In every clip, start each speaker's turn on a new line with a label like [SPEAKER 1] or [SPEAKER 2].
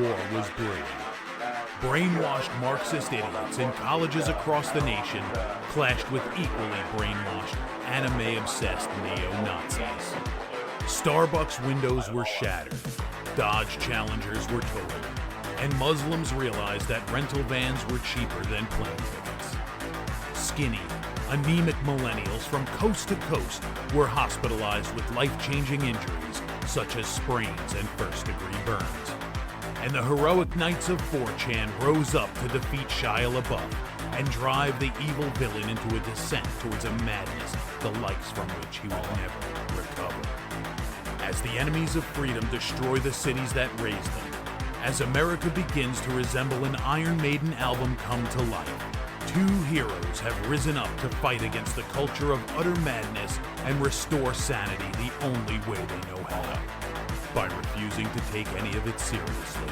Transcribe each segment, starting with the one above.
[SPEAKER 1] War was brewing. Brainwashed Marxist idiots in colleges across the nation clashed with equally brainwashed, anime-obsessed neo-Nazis. Starbucks windows were shattered, Dodge Challengers were totaled, and Muslims realized that rental vans were cheaper than plane tickets. Skinny, anemic millennials from coast to coast were hospitalized with life-changing injuries such as sprains and first-degree burns. And the heroic knights of 4chan rose up to defeat Shia LaBeouf and drive the evil villain into a descent towards a madness the likes from which he will never recover. As the enemies of freedom destroy the cities that raised them, as America begins to resemble an Iron Maiden album come to life, two heroes have risen up to fight against the culture of utter madness and restore sanity the only way they know how, by refusing to take any of it seriously.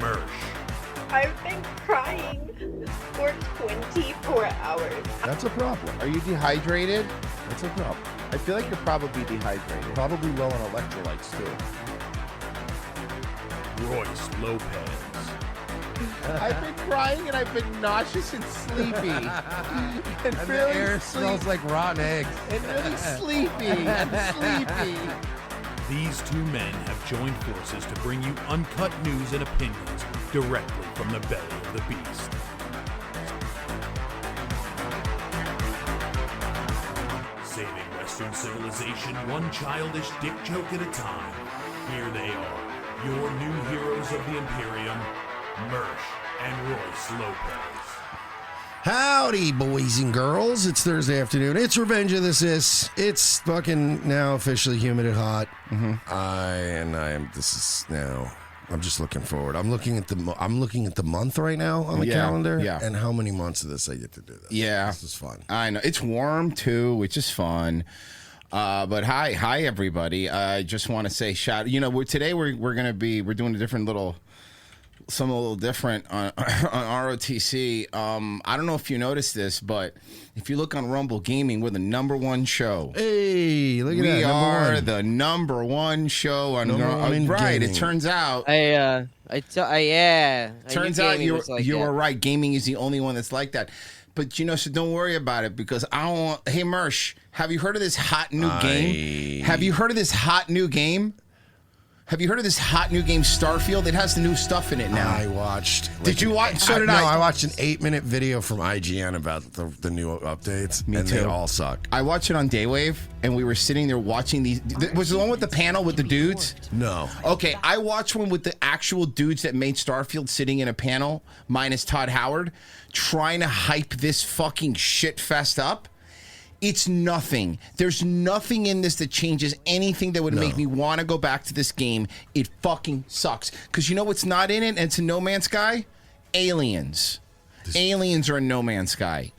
[SPEAKER 1] Mersh.
[SPEAKER 2] I've been crying for 24 hours.
[SPEAKER 3] That's a problem.
[SPEAKER 4] Are you dehydrated?
[SPEAKER 3] That's a problem.
[SPEAKER 4] I feel like you're probably dehydrated.
[SPEAKER 3] Probably low on electrolytes, too.
[SPEAKER 1] Royce Lopez.
[SPEAKER 4] I've been crying and I've been nauseous and sleepy. and
[SPEAKER 5] And
[SPEAKER 4] really
[SPEAKER 5] the air smells like rotten eggs.
[SPEAKER 4] And really sleepy. I'm sleepy.
[SPEAKER 1] These two men have joined forces to bring you uncut news and opinions directly from the belly of the beast. Saving Western civilization one childish dick joke at a time. Here they are, your new heroes of the Imperium, Mersh and Royce Lopez.
[SPEAKER 6] Howdy, boys and girls. It's Thursday afternoon. It's Revenge of the Sis. It's fucking now officially humid and hot. This is now. I'm just looking forward. I'm looking at the month right now on the calendar.
[SPEAKER 5] yeah.
[SPEAKER 6] And how many months of this I get to do this.
[SPEAKER 5] Yeah.
[SPEAKER 6] This is fun.
[SPEAKER 5] I know. It's warm, too, which is fun. But hi, everybody. I just want to say today we're doing a different something a little different on ROTC. I don't know if you noticed this, but if you look on Rumble Gaming, we're the -- show.
[SPEAKER 6] Hey, look at that.
[SPEAKER 5] We are
[SPEAKER 6] #1.
[SPEAKER 5] the #1 show on
[SPEAKER 6] Number one in
[SPEAKER 5] right.
[SPEAKER 6] gaming.
[SPEAKER 5] It turns out. Turns out you were right. Gaming is the only one that's like that. But so don't worry about it because I want. Hey Mersh, have you heard of this hot new game? Have you heard of this hot new game? Have you heard of this hot new game, Starfield? It has the new stuff in it now.
[SPEAKER 6] I watched.
[SPEAKER 5] Did you watch? So did I.
[SPEAKER 6] No, I watched an 8-minute video from IGN about the new updates.
[SPEAKER 5] Me
[SPEAKER 6] and
[SPEAKER 5] too.
[SPEAKER 6] They all suck.
[SPEAKER 5] I watched it on Daywave, and we were sitting there watching these. Was it the one with the panel with the dudes?
[SPEAKER 6] No.
[SPEAKER 5] Okay, I watched one with the actual dudes that made Starfield sitting in a panel, minus Todd Howard, trying to hype this fucking shit fest up. It's nothing. There's nothing in this that changes anything that would make me want to go back to this game. It fucking sucks. Because you know what's not in it and it's a No Man's Sky? Aliens. Aliens are in No Man's Sky.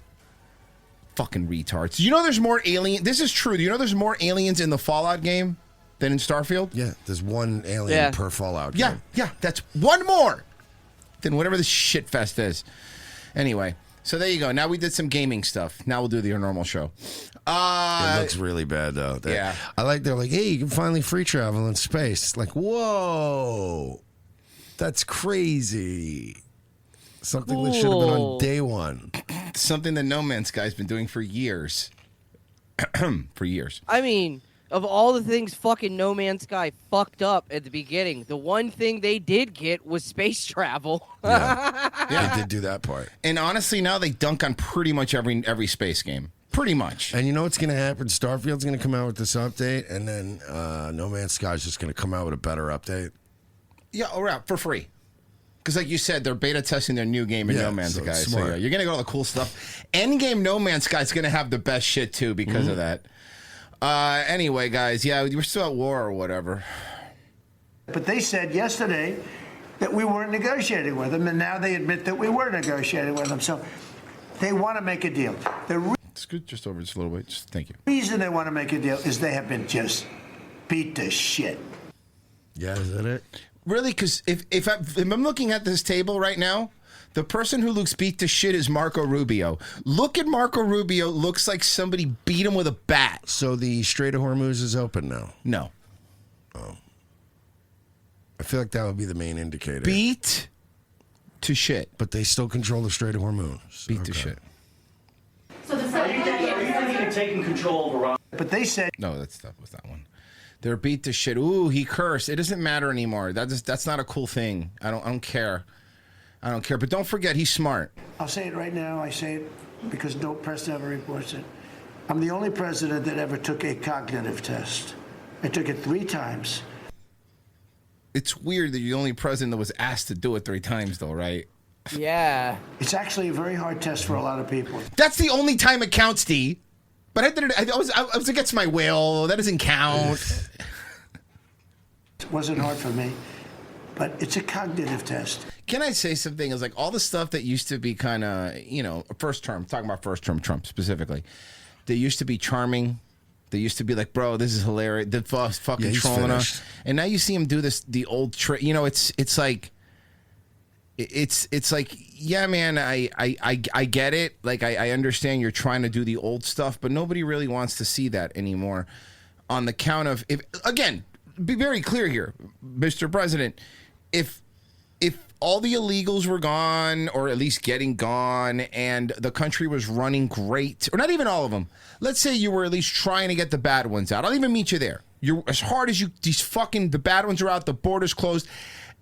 [SPEAKER 5] Fucking retards. You know there's more alien. This is true. Do you know there's more aliens in the Fallout game than in Starfield?
[SPEAKER 6] Yeah, there's one alien per Fallout game.
[SPEAKER 5] Yeah, that's one more than whatever this shit fest is. Anyway. So there you go. Now we did some gaming stuff. Now we'll do your normal show.
[SPEAKER 6] It looks really bad though.
[SPEAKER 5] Yeah.
[SPEAKER 6] They're like, hey, you can finally free travel in space. It's like, whoa, that's crazy. Something that should have been on day one.
[SPEAKER 5] Something that No Man's Sky's been doing for years. For years.
[SPEAKER 7] I mean, of all the things fucking No Man's Sky fucked up at the beginning, the one thing they did get was space travel.
[SPEAKER 6] Yeah, they did do that part.
[SPEAKER 5] And honestly, now they dunk on pretty much every space game. Pretty much.
[SPEAKER 6] And you know what's going to happen? Starfield's going to come out with this update, and then No Man's Sky's just going to come out with a better update.
[SPEAKER 5] Yeah, for free. Because like you said, they're beta testing their new game in No Man's Sky. So yeah, you're going to get all the cool stuff. Endgame No Man's Sky is going to have the best shit, too, because of that. Anyway, guys, we're still at war or whatever.
[SPEAKER 8] But they said yesterday that we weren't negotiating with them, and now they admit that we were negotiating with them. So they want to make a deal.
[SPEAKER 5] It's good, just over just a little bit. Just thank you.
[SPEAKER 8] The reason they want to make a deal is they have been just beat to shit.
[SPEAKER 6] Yeah, is that it?
[SPEAKER 5] Really? Because if I'm looking at this table right now, the person who looks beat to shit is Marco Rubio. Look at Marco Rubio. Looks like somebody beat him with a bat.
[SPEAKER 6] So the Strait of Hormuz is open now?
[SPEAKER 5] No.
[SPEAKER 6] Oh. feel like that would be the main indicator.
[SPEAKER 5] Beat to shit.
[SPEAKER 6] But they still control the Strait of Hormuz.
[SPEAKER 5] Beat to shit.
[SPEAKER 9] So the are you thinking of taking control of Iran?
[SPEAKER 8] But they said
[SPEAKER 5] no. That was that one. They're beat to shit. Ooh, he cursed. It doesn't matter anymore. That's not a cool thing. I don't care. I don't care. But don't forget, he's smart.
[SPEAKER 8] I'll say it right now. I say it because no press ever reports it. I'm the only president that ever took a cognitive test. I took it 3 times.
[SPEAKER 5] It's weird that you're the only president that was asked to do it 3 times, though, right?
[SPEAKER 7] Yeah.
[SPEAKER 8] It's actually a very hard test for a lot of people.
[SPEAKER 5] That's the only time it counts, D. But I did it. I was against my will. That doesn't count.
[SPEAKER 8] It wasn't hard for me, but it's a cognitive test.
[SPEAKER 5] Can I say something? It's like all the stuff that used to be kind of, first term, talking about first term Trump specifically. They used to be charming. They used to be like, bro, this is hilarious. The fucking trolling us. And now you see him do this, the old trick. It's like, it's like, yeah, man, I get it. Like, I understand you're trying to do the old stuff, but nobody really wants to see that anymore. On the count of, again, be very clear here, Mr. President, if all the illegals were gone, or at least getting gone, and the country was running great, or not even all of them, let's say you were at least trying to get the bad ones out. I'll even meet you there. You're as hard as the bad ones are out, the border's closed,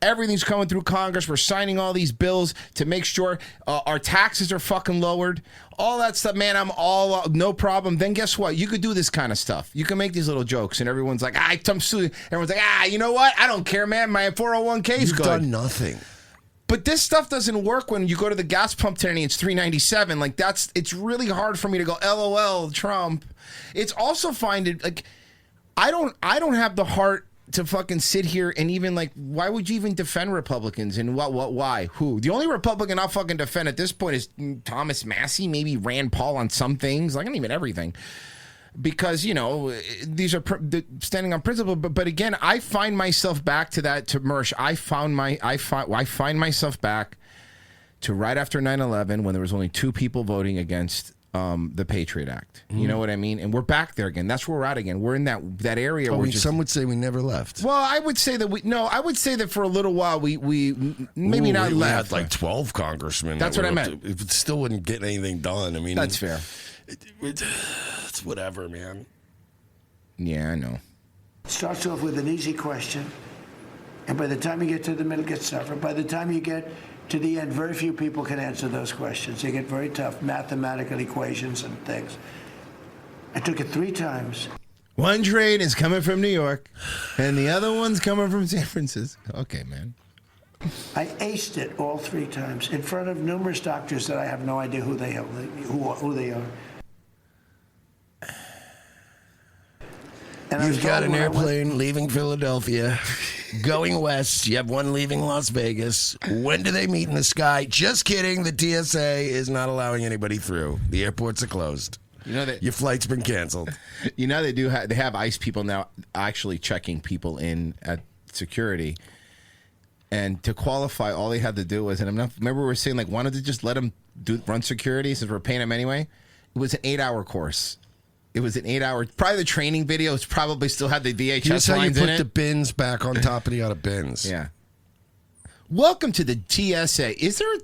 [SPEAKER 5] everything's coming through Congress, we're signing all these bills to make sure our taxes are fucking lowered, all that stuff, man, I'm all, no problem. Then guess what? You could do this kind of stuff. You can make these little jokes, and everyone's like, everyone's like, you know what? I don't care, man. My 401k is good.
[SPEAKER 6] You've done nothing.
[SPEAKER 5] But this stuff doesn't work when you go to the gas pump today and it's $3.97. Like, it's really hard for me to go, LOL, Trump. It's also I don't have the heart to fucking sit here and even why would you even defend Republicans and why? Who? The only Republican I'll fucking defend at this point is Thomas Massey, maybe Rand Paul on some things, not even everything. Because, these are standing on principle. But again, I find myself back to that, to Mersh. I find myself back to right after 9/11 when there was only 2 people voting against the Patriot Act. You know what I mean? And we're back there again. That's where we're at again. We're in that area.
[SPEAKER 6] Some would say we never left.
[SPEAKER 5] Well, I would say that I would say that for a little while we maybe not left.
[SPEAKER 6] We had 12 congressmen.
[SPEAKER 5] That's what I meant.
[SPEAKER 6] It still wouldn't get anything done. I mean,
[SPEAKER 5] that's fair.
[SPEAKER 6] It's whatever, man.
[SPEAKER 5] Yeah, I know.
[SPEAKER 8] It starts off with an easy question, and by the time you get to the middle, it gets tougher. By the time you get to the end, very few people can answer those questions. They get very tough, mathematical equations and things. I took it 3 times.
[SPEAKER 5] One train is coming from New York, and the other one's coming from San Francisco. Okay, man.
[SPEAKER 8] I aced it all 3 times in front of numerous doctors that I have no idea who they are. And
[SPEAKER 6] you've got an airplane leaving Philadelphia, going west. You have one leaving Las Vegas. When do they meet in the sky? Just kidding. The TSA is not allowing anybody through. The airports are closed. Your flight's been canceled.
[SPEAKER 5] They have ICE people now actually checking people in at security. And to qualify, all they had to do was, remember we were saying, why don't they just let them run security since we're paying them anyway? It was an 8-hour course. It was an 8-hour. Probably the training videos probably still had the VHS
[SPEAKER 6] Here's how you
[SPEAKER 5] lines in
[SPEAKER 6] put
[SPEAKER 5] it.
[SPEAKER 6] the bins back on top of the other bins.
[SPEAKER 5] Yeah. Welcome to the TSA. Is there a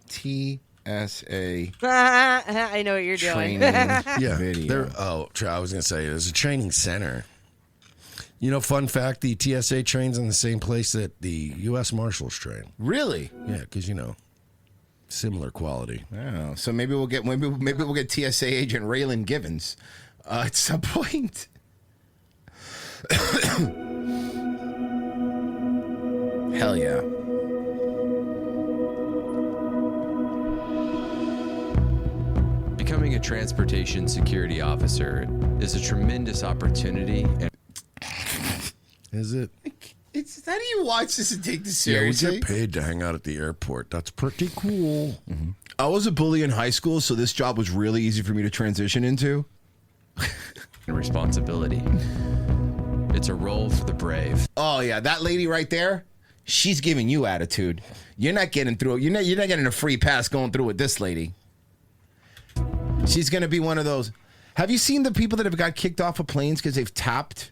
[SPEAKER 5] TSA?
[SPEAKER 7] I know what you're doing.
[SPEAKER 6] Video. I was going to say, there's a training center. Fun fact, the TSA trains in the same place that the U.S. Marshals train.
[SPEAKER 5] Really?
[SPEAKER 6] Yeah, because, similar quality.
[SPEAKER 5] Oh, so maybe we'll get TSA agent Raylan Givens at some point. Hell yeah.
[SPEAKER 10] Becoming a transportation security officer is a tremendous opportunity.
[SPEAKER 6] Is it?
[SPEAKER 5] How do you watch this and take this seriously?
[SPEAKER 6] Yeah, we get paid to hang out at the airport. That's pretty cool.
[SPEAKER 5] Mm-hmm. I was a bully in high school, so this job was really easy for me to transition into.
[SPEAKER 10] Responsibility. It's a role for the brave.
[SPEAKER 5] Oh yeah, that lady right there, she's giving you attitude. You're not getting through. You're not getting a free pass going through with this lady. She's gonna be one of those. Have you seen the people that have got kicked off of planes because they've tapped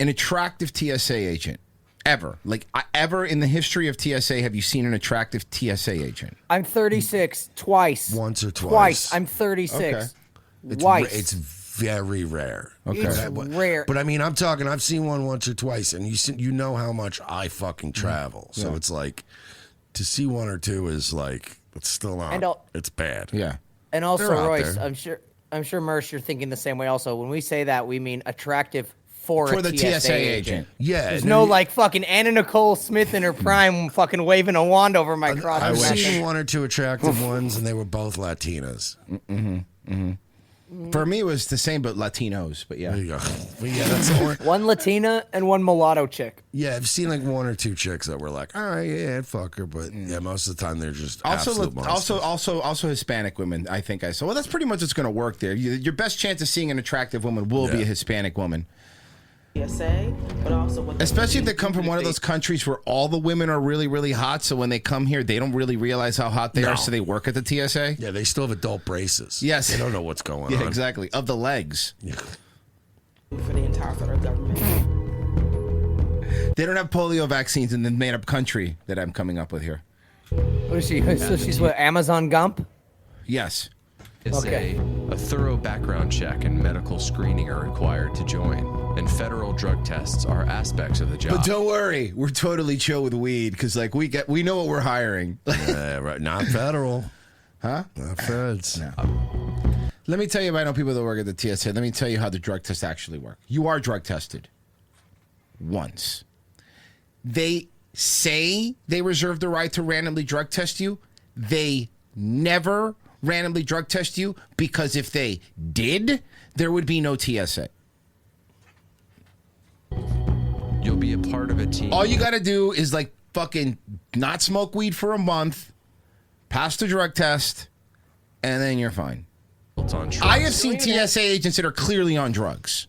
[SPEAKER 5] an attractive TSA agent ever? Like, ever in the history of TSA, have you seen an attractive TSA agent?
[SPEAKER 11] I'm 36 twice.
[SPEAKER 6] Once or twice.
[SPEAKER 11] Twice. I'm 36.
[SPEAKER 6] Okay.
[SPEAKER 11] Twice.
[SPEAKER 6] It's very rare.
[SPEAKER 5] Okay.
[SPEAKER 11] It's rare.
[SPEAKER 6] But I mean, I'm talking. I've seen one once or twice, and you know how much I fucking travel. So it's like to see one or two is like it's still not. It's bad.
[SPEAKER 5] Yeah.
[SPEAKER 11] And also,
[SPEAKER 6] They're out
[SPEAKER 11] Royce,
[SPEAKER 6] there.
[SPEAKER 11] I'm sure, Mersh, you're thinking the same way. Also, when we say that, we mean attractive for a
[SPEAKER 5] the
[SPEAKER 11] TSA
[SPEAKER 5] agent.
[SPEAKER 6] Yeah.
[SPEAKER 11] There's no like fucking Anna Nicole Smith in her prime, fucking waving a wand over my cross.
[SPEAKER 6] I've seen one or two attractive ones, and they were both Latinas.
[SPEAKER 5] For me, it was the same, but Latinos. But yeah.
[SPEAKER 6] There you go. But yeah, that's the one.
[SPEAKER 11] One Latina and one mulatto chick.
[SPEAKER 6] Yeah, I've seen like one or two chicks that were like, all right, yeah, I'd fuck her, but yeah, most of the time they're just absolute monsters.
[SPEAKER 5] Also Hispanic women. I think I saw. Well, that's pretty much what's going to work there. Your best chance of seeing an attractive woman will be a Hispanic woman.
[SPEAKER 12] TSA, but also what
[SPEAKER 5] Especially if they come from one of those countries where all the women are really, really hot. So when they come here, they don't really realize how hot they are. So they work at the TSA.
[SPEAKER 6] Yeah, they still have adult braces.
[SPEAKER 5] Yes.
[SPEAKER 6] They don't know what's going on.
[SPEAKER 5] Yeah, exactly. Of the legs.
[SPEAKER 6] Yeah.
[SPEAKER 12] for the entire federal government.
[SPEAKER 5] They don't have polio vaccines in the made-up country that I'm coming up with here.
[SPEAKER 11] What is she? So she's what, Amazon Gump?
[SPEAKER 5] Yes.
[SPEAKER 10] A thorough background check and medical screening are required to join, and federal drug tests are aspects of the job.
[SPEAKER 5] But don't worry, we're totally chill with weed because like we know what we're hiring.
[SPEAKER 6] Right, not federal,
[SPEAKER 5] huh?
[SPEAKER 6] Not feds.
[SPEAKER 5] No. Let me tell you, I know people that work at the TSA. Let me tell you how the drug tests actually work. You are drug tested once. They say they reserve the right to randomly drug test you. They never randomly drug test you because if they did, there would be no TSA.
[SPEAKER 10] You'll be a part of a team.
[SPEAKER 5] All you got to do is like fucking not smoke weed for a month, pass the drug test, and then you're fine. I have seen TSA agents that are clearly on drugs.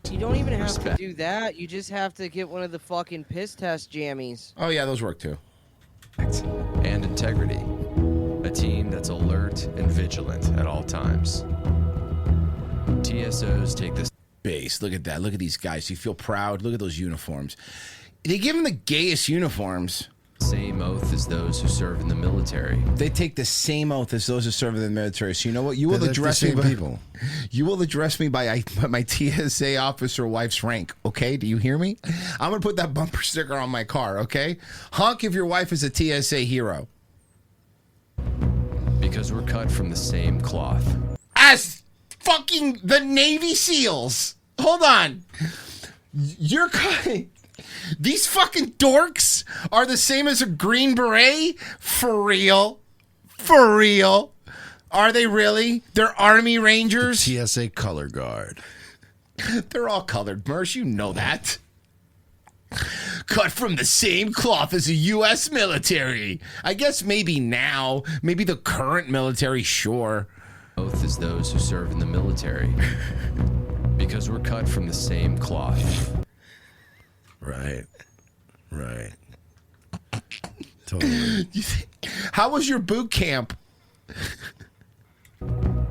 [SPEAKER 7] You don't even have to do that. You just have to get one of the fucking piss test jammies.
[SPEAKER 5] Oh, yeah, those work too.
[SPEAKER 10] And integrity. A team that's alert and vigilant at all times. TSOs take this.
[SPEAKER 5] Base. Look at that. Look at these guys. You feel proud. Look at those uniforms. They give them the gayest uniforms.
[SPEAKER 10] Same oath as those who serve in the military.
[SPEAKER 5] They take the same oath as those who serve in the military. So you know what? You will
[SPEAKER 6] They're
[SPEAKER 5] address
[SPEAKER 6] the
[SPEAKER 5] me
[SPEAKER 6] same
[SPEAKER 5] by
[SPEAKER 6] people.
[SPEAKER 5] You will address me by my TSA officer wife's rank. Okay? Do you hear me? I'm gonna put that bumper sticker on my car. Okay? Honk if your wife is a TSA hero.
[SPEAKER 10] Because we're cut from the same cloth.
[SPEAKER 5] As fucking the Navy SEALs. Hold on. You're cutting. These fucking dorks are the same as a Green Beret? For real? For real? Are they really? They're Army Rangers?
[SPEAKER 6] The TSA color guard.
[SPEAKER 5] They're all colored, Mersh. You know that. Cut from the same cloth as the U.S. military. I guess maybe now. Maybe the current military, sure.
[SPEAKER 10] Oath as those who serve in the military. Because we're cut from the same cloth.
[SPEAKER 6] Right. Right. Totally.
[SPEAKER 5] How was your boot camp?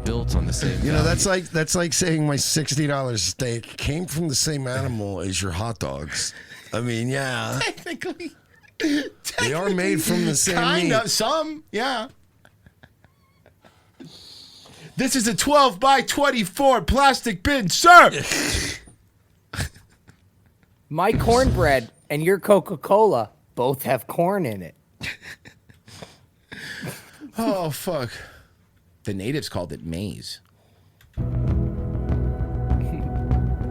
[SPEAKER 10] Built on the same.
[SPEAKER 6] You know, that's like saying my $60 steak came from the same animal as your hot dogs. I mean, yeah.
[SPEAKER 5] Technically.
[SPEAKER 6] They are made from the same
[SPEAKER 5] Kind
[SPEAKER 6] meat.
[SPEAKER 5] of. Some, yeah. This is a 12 by 24 plastic bin, sir.
[SPEAKER 11] My cornbread and your Coca-Cola both have corn in it.
[SPEAKER 5] Oh, fuck. The natives called it maize.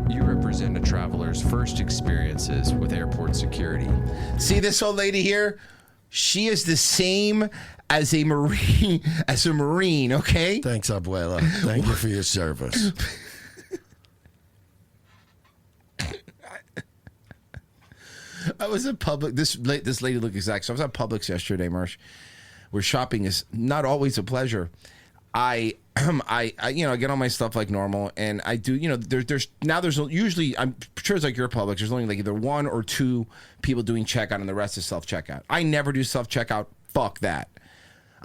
[SPEAKER 10] You represent a traveler's first experiences with airport security.
[SPEAKER 5] See this old lady here? She is the same as a Marine, okay?
[SPEAKER 6] Thanks, Abuela. Thank you for your service.
[SPEAKER 5] I was at Publix. This lady looked exact. So I was at Publix yesterday, Mersh, where shopping is not always a pleasure. I get all my stuff like normal, and I do, there's usually, I'm sure it's like your Publix, there's only like either one or two people doing checkout and the rest is self-checkout. I never do self-checkout. Fuck that.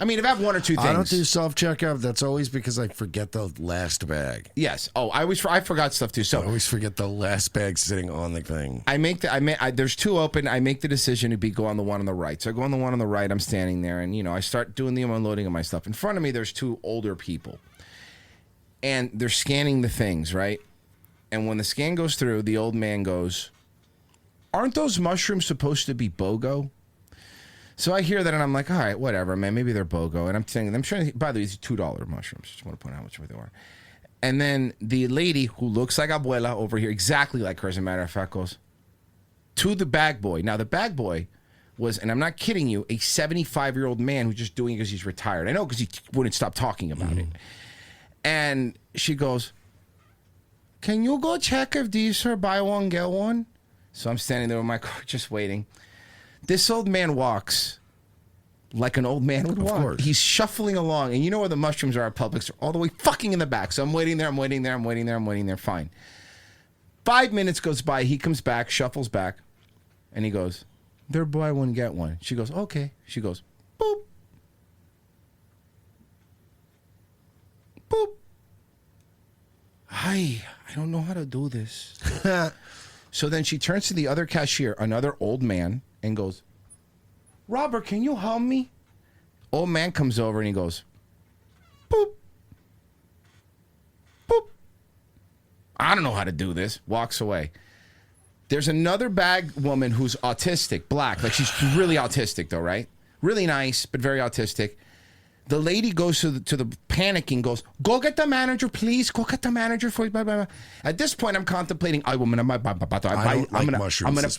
[SPEAKER 5] I mean, if I have one or two things.
[SPEAKER 6] I don't do self-checkout. That's always because I forget the last bag.
[SPEAKER 5] Yes. Oh, I forgot stuff too. So
[SPEAKER 6] I always forget the last bag sitting on the thing.
[SPEAKER 5] There's two open. I make the decision to go on the one on the right. So I go on the one on the right. I'm standing there, and I start doing the unloading of my stuff. In front of me, there's two older people, and they're scanning the things, right? And when the scan goes through, the old man goes, "Aren't those mushrooms supposed to be BOGO?" So I hear that, and I'm like, all right, whatever, man. Maybe they're BOGO. And I'm saying, by the way, these are $2 mushrooms. Just want to point out how much they are. And then the lady who looks like Abuela over here, exactly like her, as a matter of fact, goes to the bag boy. Now, the bag boy was, and I'm not kidding you, a 75-year-old man who's just doing it because he's retired. I know, because he wouldn't stop talking about it. And she goes, "Can you go check if these are buy one, get one?" So I'm standing there with my car just waiting. This old man walks like an old man would walk. Of course. He's shuffling along, and you know where the mushrooms are at Publix? They're all the way fucking in the back. So I'm waiting there. Fine. 5 minutes goes by. He comes back, shuffles back, and he goes, "They're buy one, get one." She goes, "Okay." She goes, "Boop. Boop. Hi, I don't know how to do this." So then she turns to the other cashier, another old man, and goes, "Robert, can you help me?" Old man comes over and he goes, "Boop. Boop. I don't know how to do this." Walks away. There's another bag woman who's autistic, black. Like, she's really autistic, though, right? Really nice, but very autistic. The lady goes to the panicking, goes, "Go get the manager, please. Go get the manager for you." Blah, blah, blah. At this point, I'm contemplating, I'm going to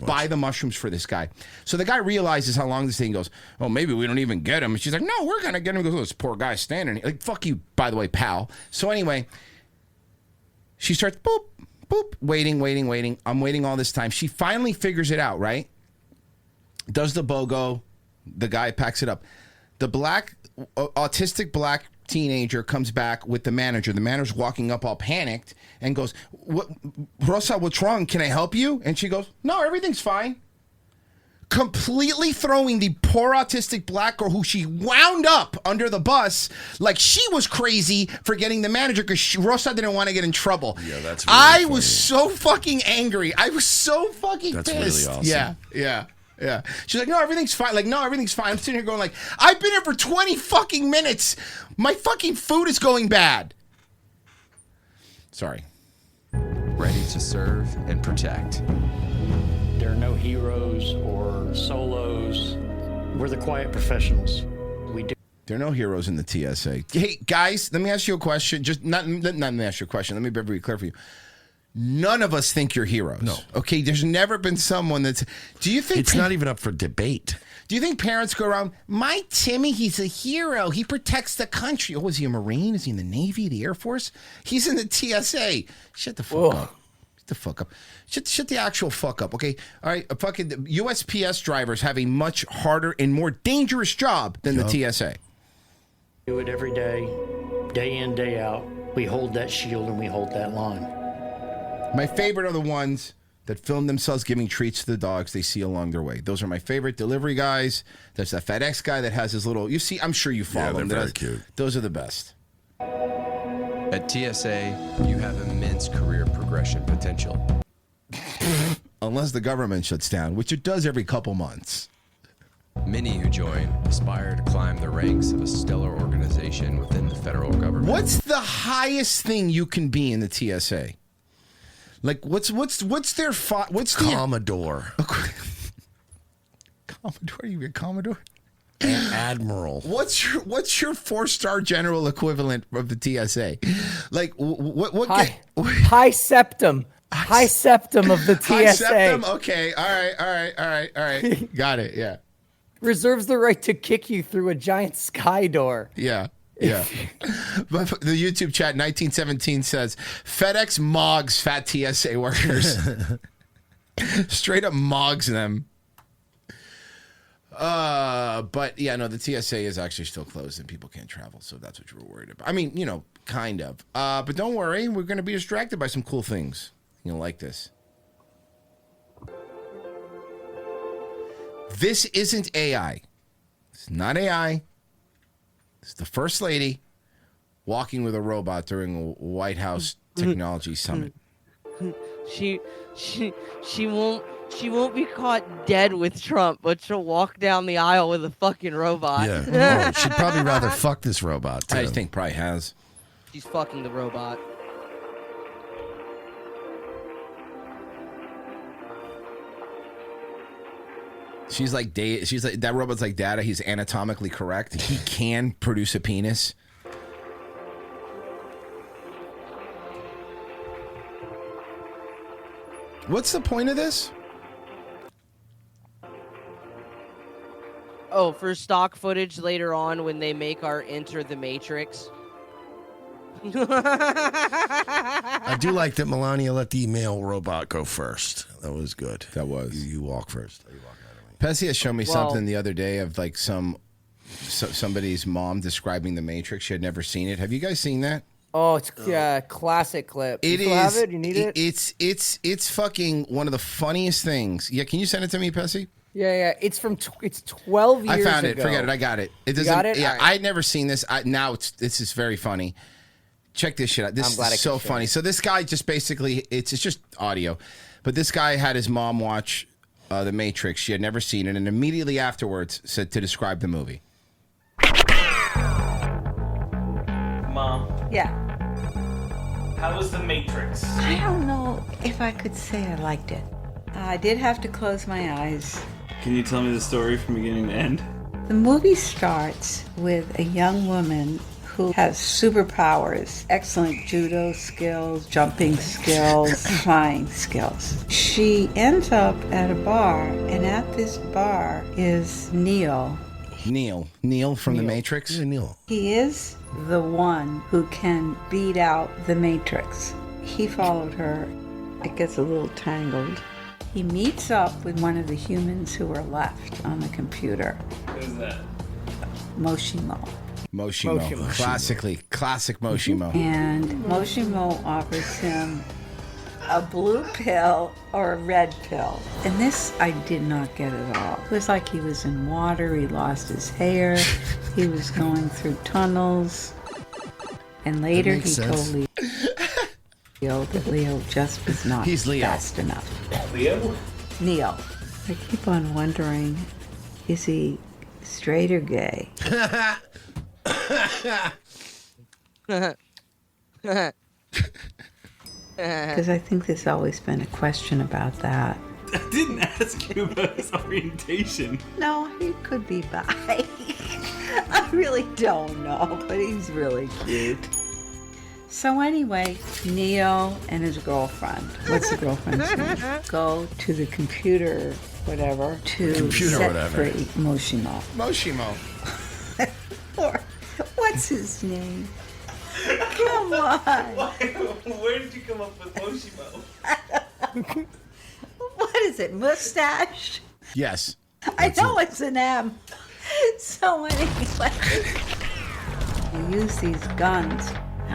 [SPEAKER 5] buy the mushrooms for this guy. So the guy realizes how long this thing goes. "Oh, maybe we don't even get him." And she's like, "No, we're going to get him." He goes, "Oh, this poor guy standing here." Like, "Fuck you, by the way, pal." So anyway, she starts, boop, boop, waiting. I'm waiting all this time. She finally figures it out, right? Does the BOGO. The guy packs it up. The autistic black teenager comes back with the manager. The manager's walking up all panicked and goes, "Rosa, what's wrong? Can I help you?" And she goes, "No, everything's fine." Completely throwing the poor autistic black girl, who she wound up under the bus like she was crazy for getting the manager because Rosa didn't want to get in trouble.
[SPEAKER 6] Yeah, that's really
[SPEAKER 5] I
[SPEAKER 6] funny.
[SPEAKER 5] was so fucking angry. I was so fucking
[SPEAKER 6] That's
[SPEAKER 5] pissed.
[SPEAKER 6] really awesome.
[SPEAKER 5] Yeah. She's like, "No, everything's fine." Like, "No, everything's fine." I'm sitting here going like, I've been here for 20 fucking minutes. My fucking food is going bad. Sorry.
[SPEAKER 10] Ready to serve and protect.
[SPEAKER 9] There are no heroes or solos. We're the quiet professionals. We do.
[SPEAKER 5] There are no heroes in the TSA. Hey, guys, let me ask you a question. Just not let me ask you a question. Let me be very clear for you. None of us think you're heroes.
[SPEAKER 6] No.
[SPEAKER 5] Okay, there's never been someone that's... Do you think...
[SPEAKER 6] It's not even up for debate.
[SPEAKER 5] Do you think parents go around, "My Timmy, he's a hero. He protects the country." Oh, is he a Marine? Is he in the Navy, the Air Force? He's in the TSA. Shut the fuck up. Shut the fuck up. Shut the actual fuck up, okay? All right, fucking USPS drivers have a much harder and more dangerous job than the TSA.
[SPEAKER 9] Do it every day in, day out. We hold that shield and we hold that line.
[SPEAKER 5] My favorite are the ones that film themselves giving treats to the dogs they see along their way. Those are my favorite delivery guys. There's that FedEx guy that has his little... You see, I'm sure you follow
[SPEAKER 6] they're
[SPEAKER 5] him.
[SPEAKER 6] very cute.
[SPEAKER 5] Those are the best.
[SPEAKER 10] At TSA, you have immense career progression potential.
[SPEAKER 5] Unless the government shuts down, which it does every couple months.
[SPEAKER 10] Many who join aspire to climb the ranks of a stellar organization within the federal government.
[SPEAKER 5] What's the highest thing you can be in the TSA? Like, what's their what's the
[SPEAKER 6] Commodore?
[SPEAKER 5] Commodore? You a Commodore?
[SPEAKER 6] Admiral.
[SPEAKER 5] What's your 4-star general equivalent of the TSA? Like, what?
[SPEAKER 11] High septum. High septum of the TSA.
[SPEAKER 5] High septum? Okay. All right. Got it. Yeah.
[SPEAKER 11] Reserves the right to kick you through a giant sky door.
[SPEAKER 5] Yeah. But the YouTube chat 1917 says FedEx mogs fat TSA workers. Straight up mogs them. But yeah, no, the TSA is actually still closed and people can't travel, so that's what you were worried about. I mean, kind of. But don't worry, we're going to be distracted by some cool things. You'll like this. This isn't AI. It's not AI. It's the First Lady walking with a robot during a White House technology summit.
[SPEAKER 7] She won't be caught dead with Trump, but she'll walk down the aisle with a fucking robot.
[SPEAKER 6] Yeah. Oh, she'd probably rather fuck this robot, too.
[SPEAKER 5] I think probably has.
[SPEAKER 7] She's fucking the robot.
[SPEAKER 5] She's like that robot's like Data. He's anatomically correct. He can produce a penis. What's the point of this?
[SPEAKER 7] Oh, for stock footage later on when they make our Enter the Matrix.
[SPEAKER 6] I do like that Melania let the male robot go first. That was good.
[SPEAKER 5] That was.
[SPEAKER 6] You walk first.
[SPEAKER 5] Pessy has shown me something the other day of like somebody's mom describing the Matrix. She had never seen it. Have you guys seen that?
[SPEAKER 11] Oh, it's a classic clip.
[SPEAKER 5] It
[SPEAKER 11] you still
[SPEAKER 5] is.
[SPEAKER 11] Have it? You need it?
[SPEAKER 5] It's fucking one of the funniest things. Yeah, can you send it to me, Pessy?
[SPEAKER 11] Yeah. It's from it's 12 years ago.
[SPEAKER 5] I found it. Forget it. I got it. It doesn't.
[SPEAKER 11] You got it?
[SPEAKER 5] Yeah,
[SPEAKER 11] Right.
[SPEAKER 5] I'd never seen this. This is very funny. Check this shit out. This is so funny. So this guy just basically, it's just audio, but this guy had his mom watch The Matrix. She had never seen it, and immediately afterwards said to describe the movie.
[SPEAKER 13] Mom,
[SPEAKER 14] Yeah.
[SPEAKER 13] how was The Matrix?
[SPEAKER 14] I don't know if I could say I liked it. I did have to close my eyes.
[SPEAKER 13] Can you tell me the story from beginning to end?
[SPEAKER 14] The movie starts with a young woman who has superpowers, excellent judo skills, jumping skills, flying skills. She ends up at a bar, and at this bar is Neo.
[SPEAKER 5] Neo from The Matrix?
[SPEAKER 6] Yeah, Neo.
[SPEAKER 14] He is the one who can beat out the Matrix. He followed her. It gets a little tangled. He meets up with one of the humans who are left on the computer.
[SPEAKER 13] Who's that?
[SPEAKER 14] Moshimo.
[SPEAKER 5] Moshimo. Classic Moshimo.
[SPEAKER 14] And Moshimo offers him a blue pill or a red pill. And this I did not get at all. It was like he was in water, he lost his hair, he was going through tunnels. And later he told Leo that Leo just was not fast enough.
[SPEAKER 13] Leo?
[SPEAKER 14] Neo. I keep on wondering, is he straight or gay? Because I think there's always been a question about that.
[SPEAKER 13] I didn't ask you about his orientation.
[SPEAKER 14] No, he could be bi. I really don't know, but he's really cute. So anyway, Neo and his girlfriend, what's the girlfriend's name? Go to the computer, whatever, to set free Moshimo. Or, what's his name? Come on.
[SPEAKER 13] Where did you come up with Moshimo?
[SPEAKER 14] What is it, mustache?
[SPEAKER 5] Yes.
[SPEAKER 14] I know it's an M. So anyway, they use these guns.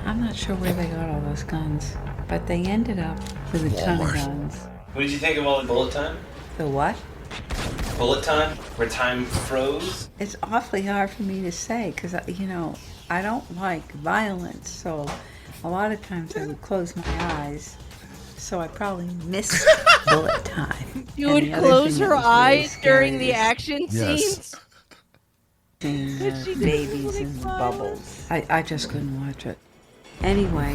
[SPEAKER 14] I'm not sure where they got all those guns, but they ended up with a ton of guns.
[SPEAKER 13] What did you think of all the bullet time?
[SPEAKER 14] The what?
[SPEAKER 13] Bullet time? Where time froze?
[SPEAKER 14] It's awfully hard for me to say because, I don't like violence, so a lot of times I would close my eyes, so I probably missed bullet time.
[SPEAKER 7] You would close her eyes during the action scenes?
[SPEAKER 14] Seeing the babies in the bubbles. I just couldn't watch it. Anyway,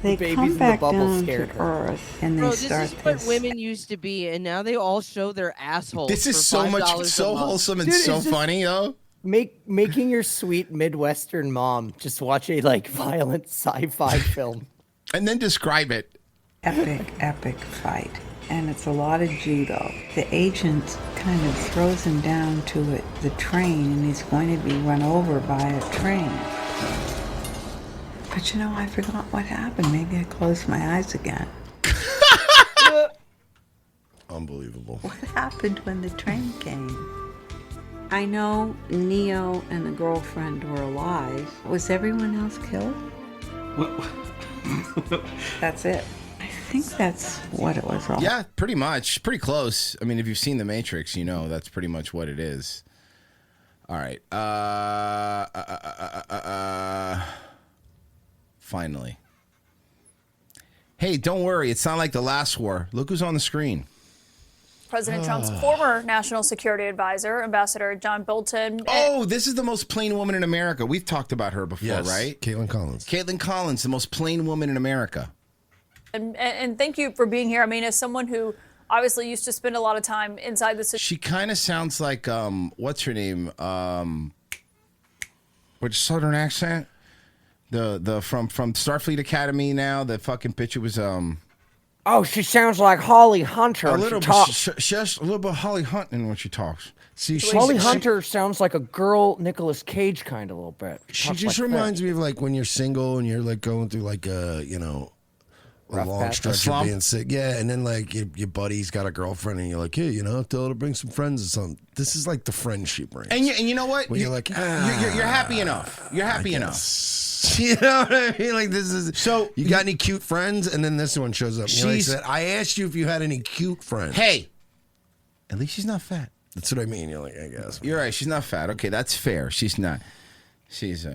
[SPEAKER 14] they
[SPEAKER 11] Babies
[SPEAKER 14] come
[SPEAKER 11] in the
[SPEAKER 14] back
[SPEAKER 11] bubbles
[SPEAKER 14] down
[SPEAKER 11] scared
[SPEAKER 14] to
[SPEAKER 11] her.
[SPEAKER 14] Earth and they
[SPEAKER 7] Bro,
[SPEAKER 14] start
[SPEAKER 7] this is what women used to be, and now they all show their assholes.
[SPEAKER 5] This is
[SPEAKER 7] for
[SPEAKER 5] so
[SPEAKER 7] $5
[SPEAKER 5] much,
[SPEAKER 7] a
[SPEAKER 5] so
[SPEAKER 7] month.
[SPEAKER 5] wholesome and
[SPEAKER 11] Dude,
[SPEAKER 5] so
[SPEAKER 11] it's just-
[SPEAKER 5] funny, yo.
[SPEAKER 11] Making your sweet Midwestern mom just watch a violent sci-fi film.
[SPEAKER 5] And then describe it.
[SPEAKER 14] Epic fight. And it's a lot of judo. The agent kind of throws him down to the train, and he's going to be run over by a train. But I forgot what happened. Maybe I closed my eyes again.
[SPEAKER 6] Unbelievable.
[SPEAKER 14] What happened when the train came? I know Neo and the girlfriend were alive. Was everyone else killed? That's it. I think that's what it was all.
[SPEAKER 5] Yeah, pretty much. Pretty close. I mean, if you've seen The Matrix, you know that's pretty much what it is. All right. Finally. Hey, don't worry. It's not like the last war. Look who's on the screen.
[SPEAKER 15] President Trump's former national security advisor, Ambassador John Bolton.
[SPEAKER 5] Oh, this is the most plain woman in America. We've talked about her before,
[SPEAKER 6] Yes,
[SPEAKER 5] right?
[SPEAKER 6] Caitlin Collins.
[SPEAKER 5] Caitlin Collins, the most plain woman in America.
[SPEAKER 15] And thank you for being here. I mean, as someone who obviously used to spend a lot of time inside the
[SPEAKER 5] She kind of sounds like, what's her name? Which Southern accent? The from Starfleet Academy now. The fucking picture was
[SPEAKER 11] Oh, she sounds like Holly Hunter.
[SPEAKER 5] a
[SPEAKER 11] when
[SPEAKER 5] little
[SPEAKER 11] she
[SPEAKER 5] bit.
[SPEAKER 11] talks.
[SPEAKER 5] She has a little bit of Holly Hunting when she talks.
[SPEAKER 6] See,
[SPEAKER 11] Holly Hunter sounds like a girl Nicolas Cage kind of a little bit.
[SPEAKER 6] She
[SPEAKER 11] Talks
[SPEAKER 6] just
[SPEAKER 11] like
[SPEAKER 6] reminds me of like when you're single and you're like going through like a
[SPEAKER 11] Rough
[SPEAKER 6] long
[SPEAKER 11] patch.
[SPEAKER 6] stretch
[SPEAKER 5] slump?
[SPEAKER 6] of being sick. Yeah, and then like your buddy's got a girlfriend and you're like, hey, tell her to bring some friends or something. This is like the friend she brings.
[SPEAKER 5] And you know what?
[SPEAKER 6] When you're like,
[SPEAKER 5] you're happy enough. You're happy enough.
[SPEAKER 6] You know what I mean? Like this is so. You got any cute friends? And then this one shows up. And you're like,
[SPEAKER 5] She's-
[SPEAKER 6] I asked you if you had any cute friends.
[SPEAKER 5] Hey, at least she's not fat.
[SPEAKER 6] That's what I mean. You're like, I guess.
[SPEAKER 5] You're right. She's not fat. Okay, that's fair. She's not. She's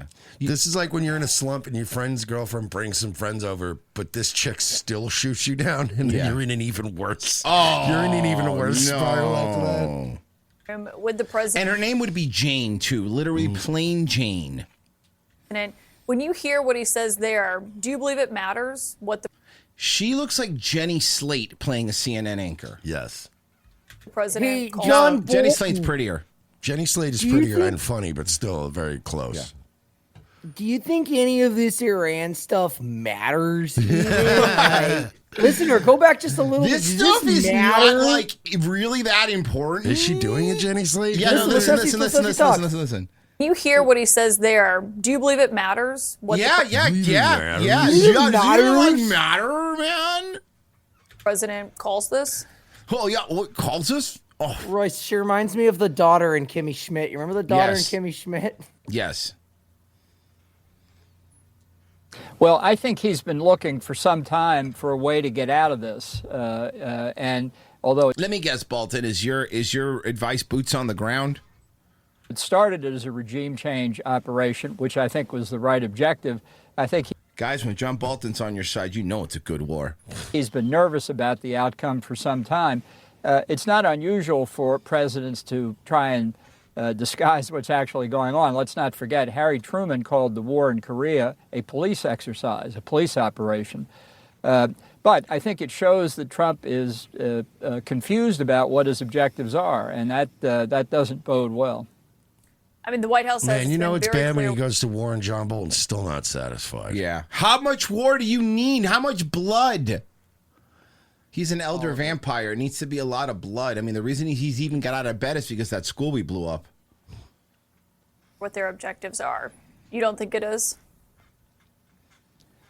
[SPEAKER 6] This is like when you're in a slump and your friend's girlfriend brings some friends over, but this chick still shoots you down, and then
[SPEAKER 5] Yeah.
[SPEAKER 6] you're in an even worse.
[SPEAKER 5] Oh,
[SPEAKER 6] you're in an even worse spiral after that.
[SPEAKER 15] with the president.
[SPEAKER 5] And her name would be Jane too. Literally plain Jane.
[SPEAKER 15] When you hear what he says there, do you believe it matters what the
[SPEAKER 5] She looks like Jenny Slate playing a CNN anchor.
[SPEAKER 6] Yes.
[SPEAKER 15] president calls?
[SPEAKER 11] John
[SPEAKER 5] Jenny
[SPEAKER 11] Bolton.
[SPEAKER 5] Slate's prettier.
[SPEAKER 6] Jenny Slate is
[SPEAKER 11] Do you
[SPEAKER 6] prettier
[SPEAKER 11] think-
[SPEAKER 6] and funny, but still very close.
[SPEAKER 11] Do you think any of this Iran stuff matters? even? Like, listen to her. Go back just a little
[SPEAKER 5] This
[SPEAKER 11] bit. Does
[SPEAKER 5] stuff is
[SPEAKER 11] matter?
[SPEAKER 5] not like really that important.
[SPEAKER 6] Is she doing it, Jenny Slate?
[SPEAKER 5] Yeah, no, listen.
[SPEAKER 15] You hear what he says there. Do you believe it matters? What
[SPEAKER 5] Yeah.
[SPEAKER 15] the
[SPEAKER 5] Does it like matter, man?
[SPEAKER 15] president calls this?
[SPEAKER 5] Oh yeah, what calls us? Oh,
[SPEAKER 11] Royce, she reminds me of the daughter in Kimmy Schmidt. You remember the daughter
[SPEAKER 5] Yes.
[SPEAKER 11] in Kimmy Schmidt?
[SPEAKER 5] yes.
[SPEAKER 16] Well, I think he's been looking for some time for a way to get out of this, and although
[SPEAKER 5] Let me guess, Bolton, is your advice boots on the ground?
[SPEAKER 16] it started as a regime change operation, which I think was the right objective, I think
[SPEAKER 5] Guys, when John Bolton's on your side, you know it's a good war.
[SPEAKER 16] he's been nervous about the outcome for some time. It's not unusual for presidents to try and disguise what's actually going on. Let's not forget, Harry Truman called the war in Korea a police exercise, a police operation. But I think it shows that Trump is confused about what his objectives are, and that doesn't bode well.
[SPEAKER 15] I mean, the White House says
[SPEAKER 6] Man, you know
[SPEAKER 15] it's
[SPEAKER 6] it's
[SPEAKER 15] been very
[SPEAKER 6] bad when
[SPEAKER 15] clear.
[SPEAKER 6] he goes to war and John Bolton's still not satisfied.
[SPEAKER 5] Yeah. How much war do you need? How much blood? He's an elder vampire. It needs to be a lot of blood. I mean, the reason he's even got out of bed is because that school we blew up.
[SPEAKER 15] what their objectives are. You don't think it is?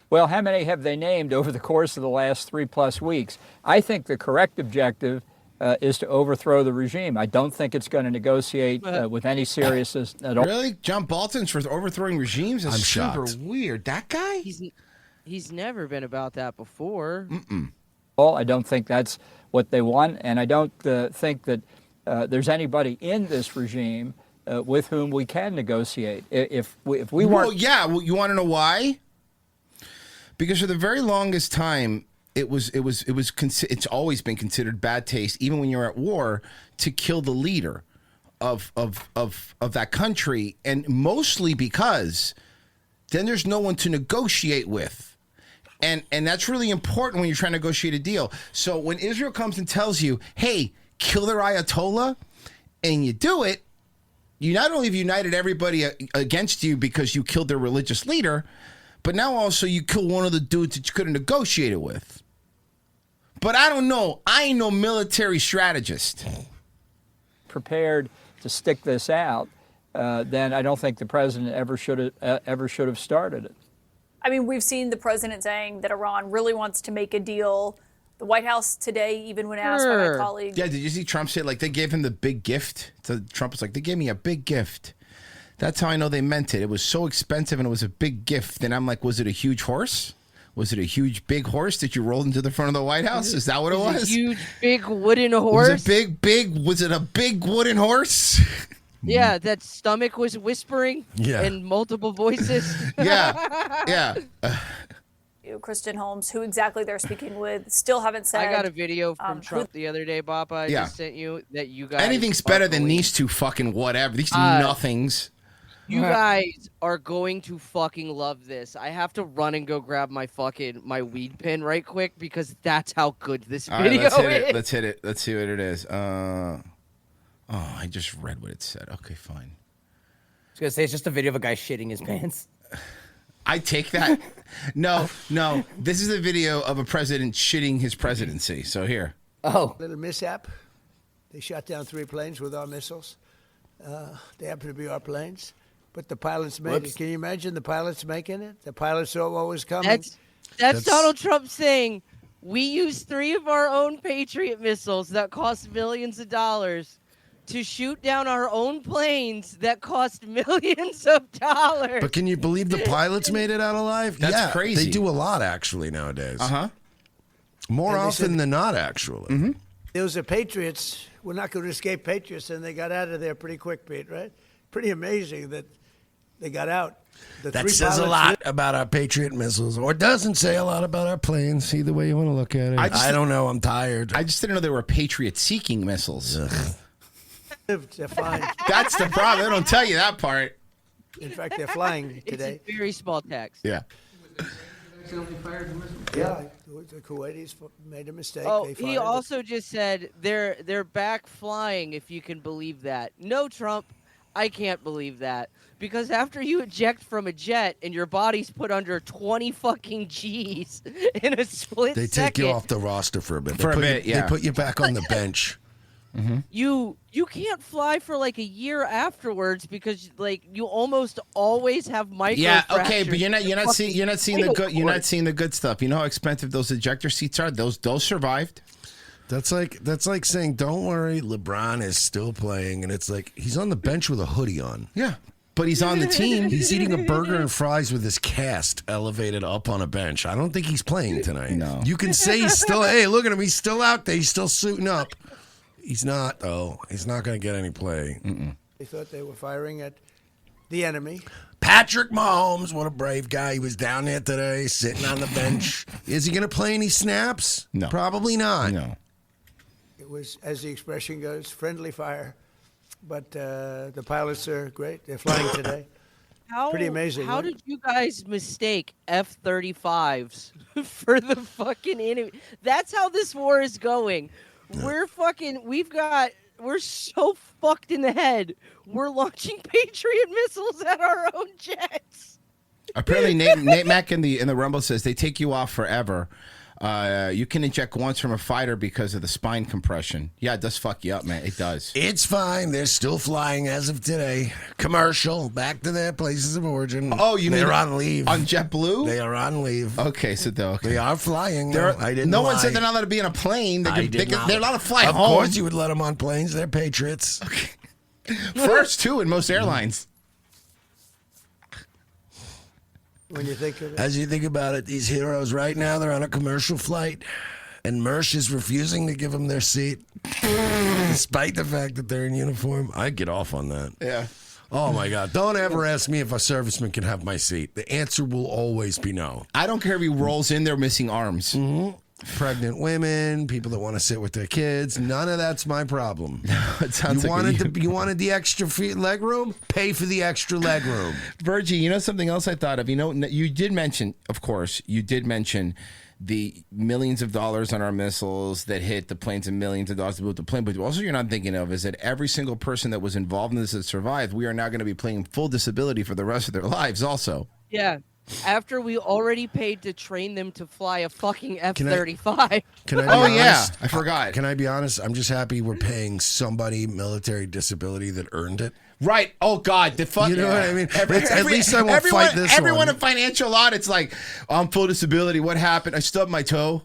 [SPEAKER 16] Well, how many have they named over the course of the last 3+ weeks? I think the correct objective is to overthrow the regime. I don't think it's going to negotiate with any seriousness at all.
[SPEAKER 5] Really? John Bolton's for overthrowing regimes? That's
[SPEAKER 6] I'm
[SPEAKER 5] super
[SPEAKER 6] shocked.
[SPEAKER 5] weird. That guy?
[SPEAKER 7] He's never been about that before.
[SPEAKER 16] I don't think that's what they want, and I don't think that there's anybody in this regime with whom we can negotiate. If we
[SPEAKER 5] Well,
[SPEAKER 16] weren't,
[SPEAKER 5] yeah. Well, you want to know why? Because for the very longest time, it's always been considered bad taste, even when you're at war, to kill the leader of that country, and mostly because then there's no one to negotiate with. And that's really important when you're trying to negotiate a deal. So when Israel comes and tells you, hey, kill their Ayatollah, and you do it, you not only have united everybody against you because you killed their religious leader, but now also you kill one of the dudes that you could have negotiated with. But I don't know. I ain't no military strategist.
[SPEAKER 16] prepared to stick this out, then I don't think the president ever should have started it.
[SPEAKER 15] I mean, we've seen the president saying that Iran really wants to make a deal. The White House today, even when asked by my colleague.
[SPEAKER 5] Yeah, did you see Trump say, like, they gave him the big gift? So Trump was like, they gave me a big gift. That's how I know they meant it. It was so expensive and it was a big gift. And I'm like, was it a huge horse? Was it a huge, big horse that you rolled into the front of the White House? Is that what it was?
[SPEAKER 7] A huge, big wooden horse.
[SPEAKER 5] Was it a big wooden horse?
[SPEAKER 7] Yeah, that stomach was whispering
[SPEAKER 6] Yeah.
[SPEAKER 7] in multiple voices.
[SPEAKER 5] Yeah.
[SPEAKER 15] Kristen Holmes, who exactly they're speaking with, still haven't said.
[SPEAKER 7] I got a video from
[SPEAKER 15] who-
[SPEAKER 7] Trump the other day, Baba. I
[SPEAKER 5] Yeah.
[SPEAKER 7] just sent you that you guys.
[SPEAKER 5] Anything's
[SPEAKER 7] are
[SPEAKER 5] better than
[SPEAKER 7] going-
[SPEAKER 5] these two fucking whatever. These
[SPEAKER 7] Uh,
[SPEAKER 5] nothings.
[SPEAKER 7] You guys are going to fucking love this. I have to run and go grab my weed pen right quick because that's how good this
[SPEAKER 5] All right,
[SPEAKER 7] video
[SPEAKER 5] let's hit
[SPEAKER 7] is.
[SPEAKER 5] it. Let's hit it. Let's see what it is. I just read what it said. Okay, fine.
[SPEAKER 11] I was gonna say it's just a video of a guy shitting his pants.
[SPEAKER 5] I take that. No. This is a video of a president shitting his presidency. So here.
[SPEAKER 8] Little mishap. They shot down 3 planes with our missiles. They happen to be our planes. But the pilots made
[SPEAKER 11] Whoops.
[SPEAKER 8] it. Can you imagine the pilots making it? The pilots saw what was coming.
[SPEAKER 7] That's Donald Trump saying we used 3 of our own Patriot missiles that cost millions of dollars to shoot down our own planes that cost millions of dollars.
[SPEAKER 6] But can you believe the pilots made it out alive?
[SPEAKER 5] That's
[SPEAKER 6] yeah,
[SPEAKER 5] crazy.
[SPEAKER 6] They do a lot actually nowadays. More
[SPEAKER 8] And they
[SPEAKER 6] often
[SPEAKER 8] said-
[SPEAKER 6] than not, actually.
[SPEAKER 8] Those are Patriots. We're not going to escape Patriots, and they got out of there pretty quick, Pete, right? Pretty amazing that they got out. The
[SPEAKER 6] That
[SPEAKER 8] 3
[SPEAKER 6] says a
[SPEAKER 8] pilots
[SPEAKER 6] lot about our Patriot missiles, or doesn't say a lot about our planes. Either way you want to look at it. I don't know. I'm tired.
[SPEAKER 5] I just didn't know there were Patriot-seeking missiles.
[SPEAKER 8] lived. They're flying.
[SPEAKER 5] That's the problem. They don't tell you that part.
[SPEAKER 8] In fact, they're flying today.
[SPEAKER 7] It's in very small text.
[SPEAKER 5] Yeah.
[SPEAKER 8] Yeah, the Kuwaitis made a mistake.
[SPEAKER 7] Oh,
[SPEAKER 8] They
[SPEAKER 7] he
[SPEAKER 8] fired
[SPEAKER 7] also just said they're back flying, if you can believe that. No, Trump, I can't believe that. Because after you eject from a jet and your body's put under 20 fucking G's in a split
[SPEAKER 6] They take
[SPEAKER 7] second,
[SPEAKER 6] you off the roster for a bit.
[SPEAKER 5] For a
[SPEAKER 6] They put
[SPEAKER 5] bit,
[SPEAKER 6] you,
[SPEAKER 5] yeah.
[SPEAKER 6] They put you back on the bench.
[SPEAKER 7] you can't fly for like a year afterwards because like you almost always have micro
[SPEAKER 5] Yeah, okay,
[SPEAKER 7] fractures
[SPEAKER 5] but you're not
[SPEAKER 7] in your
[SPEAKER 5] seeing the
[SPEAKER 7] spinal
[SPEAKER 5] good you're not
[SPEAKER 7] cord.
[SPEAKER 5] seeing the good stuff. You know how expensive those ejector seats are? Those survived.
[SPEAKER 6] That's like saying, "Don't worry, LeBron is still playing," and it's like he's on the bench with a hoodie on.
[SPEAKER 5] Yeah, but he's on the team.
[SPEAKER 6] He's eating a burger and fries with his cast elevated up on a bench. I don't think he's playing tonight.
[SPEAKER 5] No.
[SPEAKER 6] You can say he's still. Hey, look at him. He's still out there. He's still suiting up. He's not though. He's not going to get any play.
[SPEAKER 8] They thought they were firing at the enemy.
[SPEAKER 6] Patrick Mahomes, what a brave guy. He was down there today, sitting on the bench. Is he going to play any snaps?
[SPEAKER 5] No.
[SPEAKER 6] Probably not.
[SPEAKER 5] No.
[SPEAKER 8] It was, as the expression goes, friendly fire. But the pilots are great. They're flying today. Pretty amazing.
[SPEAKER 7] How
[SPEAKER 8] right?
[SPEAKER 7] did you guys mistake F-35s for the fucking enemy? That's how this war is going. We're so fucked in the head. We're launching Patriot missiles at our own jets.
[SPEAKER 5] Apparently, Nate Mack in the Rumble says they take you off forever. You can eject once from a fighter because of the spine compression. Yeah, it does fuck you up, man. It does.
[SPEAKER 6] It's fine. They're still flying as of today. Commercial, back to their places of origin.
[SPEAKER 5] Oh, you mean
[SPEAKER 6] they're on leave?
[SPEAKER 5] on JetBlue?
[SPEAKER 6] They are on leave.
[SPEAKER 5] Okay, so
[SPEAKER 6] They are flying.
[SPEAKER 5] They're-
[SPEAKER 6] I didn't
[SPEAKER 5] no one
[SPEAKER 6] lie.
[SPEAKER 5] said they're not allowed to be in a plane.
[SPEAKER 6] I did not.
[SPEAKER 5] They're allowed to fly
[SPEAKER 6] of
[SPEAKER 5] home.
[SPEAKER 6] Of course, you would let them on planes. They're patriots.
[SPEAKER 5] First, too, in most airlines.
[SPEAKER 8] When you think of it.
[SPEAKER 6] As you think about it, these heroes right now, they're on a commercial flight, and Mersch is refusing to give them their seat, despite the fact that they're in uniform. I'd get off on that.
[SPEAKER 5] Yeah.
[SPEAKER 6] Oh my God! Don't ever ask me if a serviceman can have my seat. The answer will always be no.
[SPEAKER 5] I don't care if he rolls in there missing arms.
[SPEAKER 6] Pregnant women, people that want to sit with their kids. None of that's my problem.
[SPEAKER 5] It sounds
[SPEAKER 6] you
[SPEAKER 5] like
[SPEAKER 6] you wanted the extra leg room? Pay for the extra leg room.
[SPEAKER 5] Virgie, you know something else I thought of? You know, you did mention, of course, the millions of dollars on our missiles that hit the planes and millions of dollars to build the plane. But also you're not thinking of is that every single person that was involved in this that survived, we are now going to be paying full disability for the rest of their lives also.
[SPEAKER 7] Yeah. After we already paid to train them to fly a fucking F-35.
[SPEAKER 6] Can I be
[SPEAKER 5] Oh,
[SPEAKER 6] honest?
[SPEAKER 5] yeah. I forgot.
[SPEAKER 6] Can I be honest? I'm just happy we're paying somebody military disability that earned it.
[SPEAKER 5] Right. Oh, God. The fuck.
[SPEAKER 6] You know what I mean? At least I won't
[SPEAKER 5] everyone,
[SPEAKER 6] fight this
[SPEAKER 5] Everyone
[SPEAKER 6] one.
[SPEAKER 5] in financial audit's like, I'm full disability. What happened? I stubbed my toe.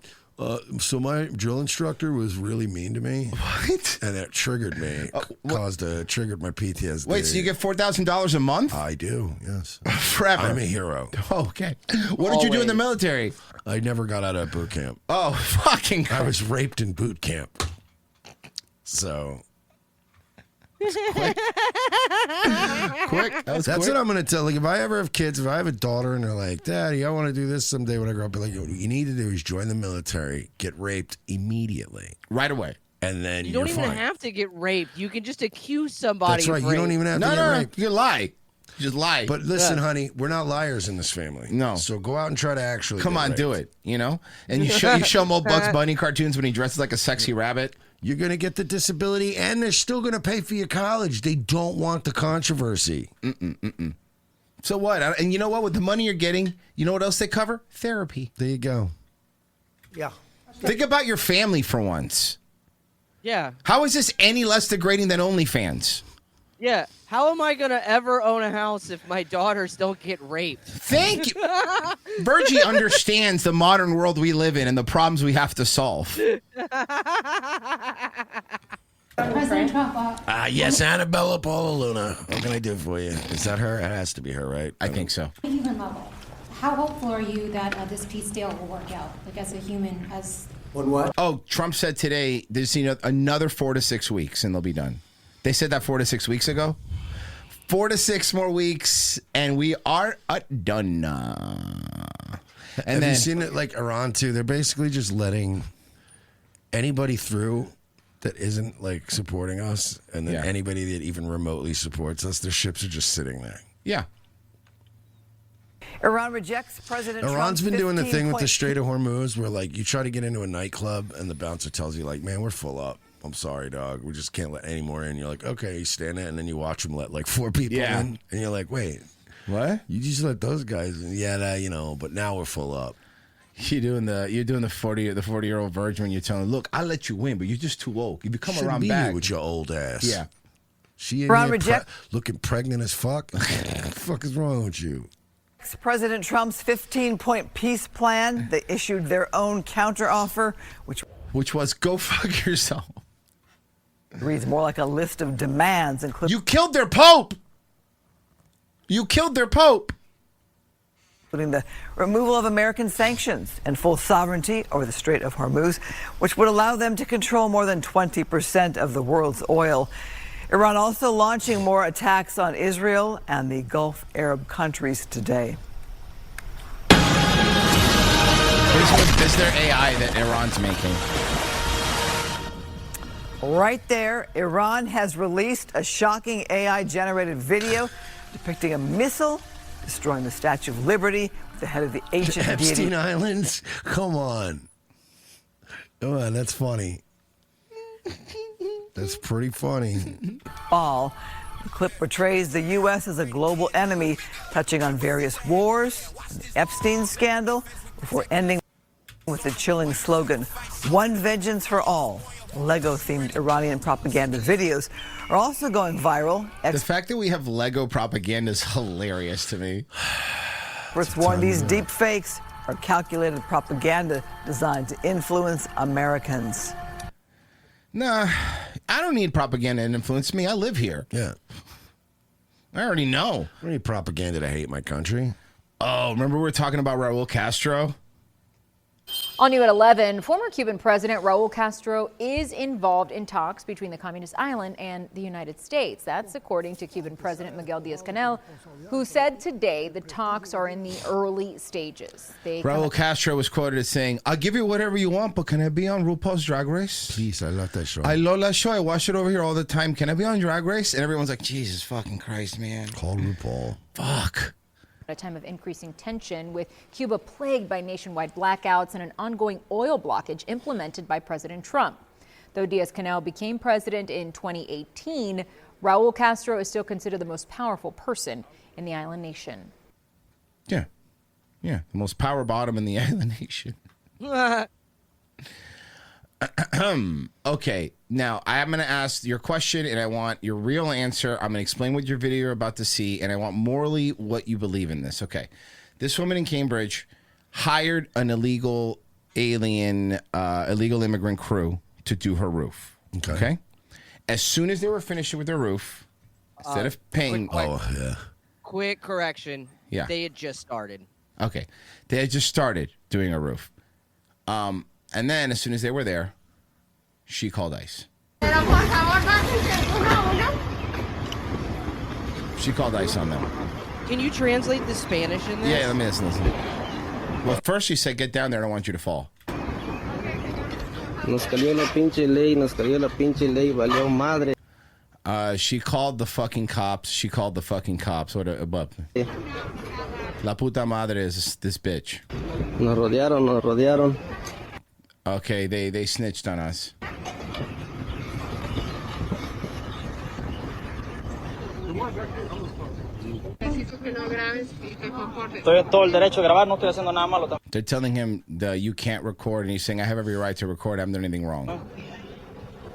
[SPEAKER 6] So my drill instructor was really mean to me. What? And it triggered me. Triggered my PTSD.
[SPEAKER 5] Wait, so you get $4,000 a month?
[SPEAKER 6] I do, yes.
[SPEAKER 5] Forever.
[SPEAKER 6] I'm a hero.
[SPEAKER 5] Oh, okay. What did you do in the military?
[SPEAKER 6] I never got out of boot camp.
[SPEAKER 5] Oh, fucking
[SPEAKER 6] I was raped in boot camp. So
[SPEAKER 5] was
[SPEAKER 6] That's
[SPEAKER 5] quick.
[SPEAKER 6] what I'm going to tell. Like, if I ever have kids, if I have a daughter and they're like, Daddy, I want to do this someday when I grow up, be like, what you need to do is join the military, get raped immediately.
[SPEAKER 5] Right away.
[SPEAKER 6] And then
[SPEAKER 7] You don't
[SPEAKER 6] you're
[SPEAKER 7] even
[SPEAKER 6] fine.
[SPEAKER 7] have to get raped. You can just accuse somebody.
[SPEAKER 6] That's right.
[SPEAKER 7] of
[SPEAKER 6] You don't
[SPEAKER 7] rape.
[SPEAKER 6] even have to get raped.
[SPEAKER 5] You lie. Just lie.
[SPEAKER 6] But listen, honey, we're not liars in this family.
[SPEAKER 5] No.
[SPEAKER 6] So go out and try to actually
[SPEAKER 5] Come
[SPEAKER 6] get
[SPEAKER 5] on,
[SPEAKER 6] raped.
[SPEAKER 5] do it. You know? And you show him old Bugs Bunny cartoons when he dresses like a sexy rabbit.
[SPEAKER 6] You're going to get the disability, and they're still going to pay for your college. They don't want the controversy.
[SPEAKER 5] So what? And you know what? With the money you're getting, you know what else they cover? Therapy.
[SPEAKER 6] There you go.
[SPEAKER 11] Yeah.
[SPEAKER 5] Think about your family for once.
[SPEAKER 7] Yeah.
[SPEAKER 5] How is this any less degrading than OnlyFans?
[SPEAKER 7] Yeah. How am I gonna ever own a house if my daughters don't get raped?
[SPEAKER 5] Thank you. Virgie understands the modern world we live in and the problems we have to solve.
[SPEAKER 17] President Trump,
[SPEAKER 6] Yes, Annabella Paula Luna. What can I do for you? Is that her? It has to be her, right?
[SPEAKER 5] I think so.
[SPEAKER 17] human level, how hopeful are you that this peace deal will work out? Like as a human, as
[SPEAKER 8] What?
[SPEAKER 5] Oh, Trump said today there's another 4 to 6 weeks and they'll be done. They said that 4 to 6 weeks ago. 4 to 6 more weeks and we are done.
[SPEAKER 6] Have you seen it like Iran too? They're basically just letting anybody through that isn't like supporting us, and then anybody that even remotely supports us, their ships are just sitting there.
[SPEAKER 5] Yeah.
[SPEAKER 18] Iran rejects President Trump's
[SPEAKER 6] Iran's been doing the thing with the
[SPEAKER 18] 15-point
[SPEAKER 6] Strait of Hormuz where like you try to get into a nightclub and the bouncer tells you like, man, we're full up. I'm sorry, dog. We just can't let any more in. You're like, okay, you stand there, and then you watch them let like 4 people in, and you're like, wait,
[SPEAKER 5] what?
[SPEAKER 6] You just let those guys in? Yeah, you know, but now we're full up.
[SPEAKER 5] You're doing the 40-year-old virgin when you're telling, look, I'll let you win, but you're just too old. You become
[SPEAKER 6] Shouldn't
[SPEAKER 5] around
[SPEAKER 6] be
[SPEAKER 5] back
[SPEAKER 6] here with your old ass.
[SPEAKER 5] Yeah.
[SPEAKER 6] She in
[SPEAKER 18] Iran
[SPEAKER 6] here
[SPEAKER 18] reject-
[SPEAKER 6] looking pregnant as fuck. What the fuck is wrong with you?
[SPEAKER 18] President Trump's 15-point peace plan. They issued their own counteroffer,
[SPEAKER 5] which was go fuck yourself.
[SPEAKER 18] Reads more like a list of demands, including
[SPEAKER 5] You killed their pope. You killed their pope.
[SPEAKER 18] including the removal of American sanctions and full sovereignty over the Strait of Hormuz, which would allow them to control more than 20% of the world's oil. Iran also launching more attacks on Israel and the Gulf Arab countries today.
[SPEAKER 5] Is there AI that Iran's making?
[SPEAKER 18] Right there, Iran has released a shocking AI-generated video depicting a missile destroying the Statue of Liberty with the head of the ancient
[SPEAKER 6] Epstein
[SPEAKER 18] deity.
[SPEAKER 6] Islands? Come on. Come on, that's funny. That's pretty funny.
[SPEAKER 18] Ball. The clip portrays the U.S. as a global enemy, touching on various wars, and the Epstein scandal, before ending with the chilling slogan, "One vengeance for all." Lego-themed Iranian propaganda videos are also going viral.
[SPEAKER 5] The fact that we have Lego propaganda is hilarious to me.
[SPEAKER 18] Experts warn these deep fakes are calculated propaganda designed to influence Americans.
[SPEAKER 5] Nah, I don't need propaganda to influence me. I live here.
[SPEAKER 6] Yeah.
[SPEAKER 5] I already know.
[SPEAKER 6] I don't need propaganda to hate my country.
[SPEAKER 5] Oh, remember we were talking about Raul Castro?
[SPEAKER 19] On you at 11, former Cuban President Raul Castro is involved in talks between the communist island and the United States. That's according to Cuban President Miguel Diaz-Canel, who said today the talks are in the early stages.
[SPEAKER 5] Raul Castro was quoted as saying, I'll give you whatever you want, but can I be on RuPaul's Drag Race?
[SPEAKER 6] Please, I love that show.
[SPEAKER 5] I love that show. I watch it over here all the time. Can I be on Drag Race? And everyone's like, Jesus fucking Christ, man.
[SPEAKER 6] Call RuPaul.
[SPEAKER 5] Fuck.
[SPEAKER 19] At a time of increasing tension, with Cuba plagued by nationwide blackouts and an ongoing oil blockage implemented by President Trump. Though Diaz-Canel became president in 2018, Raul Castro is still considered the most powerful person in the island nation.
[SPEAKER 5] Yeah. Yeah. The most power bottom in the island nation. Okay. Now, I'm going to ask your question, and I want your real answer. I'm going to explain what your video you're about to see, and I want morally what you believe in this. Okay. This woman in Cambridge hired an illegal immigrant crew to do her roof. Okay. As soon as they were finishing with their roof, instead of paying...
[SPEAKER 7] Quick correction.
[SPEAKER 5] Yeah.
[SPEAKER 7] They had just started.
[SPEAKER 5] Okay. They had just started doing a roof. And then as soon as they were there, she called ICE. She called ICE on them.
[SPEAKER 7] Can you translate the Spanish in this?
[SPEAKER 5] Yeah, let me listen. Well, first she said, get down there, I don't want you to fall.
[SPEAKER 20] Nos cayó la pinche ley, valió madre.
[SPEAKER 5] She called the fucking cops. What? La puta madre is this bitch.
[SPEAKER 20] Nos rodearon.
[SPEAKER 5] Okay, they snitched on us.
[SPEAKER 21] Estoy todo el derecho a grabar, no estoy haciendo nada malo.
[SPEAKER 5] They're telling him you can't record, and he's saying, I have every right to record, I haven't done anything wrong.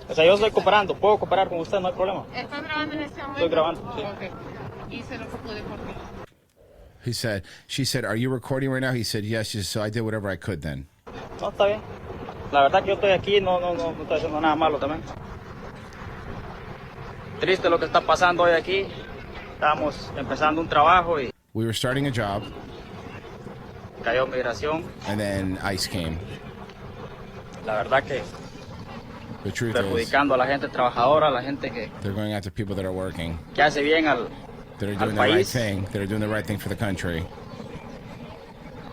[SPEAKER 21] O sea, yo estoy cooperando, puedo cooperar con usted, no hay problema.
[SPEAKER 22] ¿Estás grabando en este momento?
[SPEAKER 21] Estoy grabando, sí.
[SPEAKER 22] Okay. Hice lo que pude por ti.
[SPEAKER 5] She said, are you recording right now? He said, yes. She said, so I did whatever I could then.
[SPEAKER 21] No, está bien. La verdad que yo estoy aquí, no estoy haciendo nada malo también. Triste lo que está pasando hoy aquí. Estamos empezando un trabajo y
[SPEAKER 5] We were starting a job,
[SPEAKER 21] cayó migración.
[SPEAKER 5] and then ICE came.
[SPEAKER 21] La verdad que
[SPEAKER 5] The truth is,
[SPEAKER 21] perjudicando a la gente trabajadora, a la gente que
[SPEAKER 5] they're going after people that are working,
[SPEAKER 21] hace bien al
[SPEAKER 5] that are
[SPEAKER 21] al
[SPEAKER 5] doing the right
[SPEAKER 21] país.
[SPEAKER 5] thing, that are doing the right thing for the country.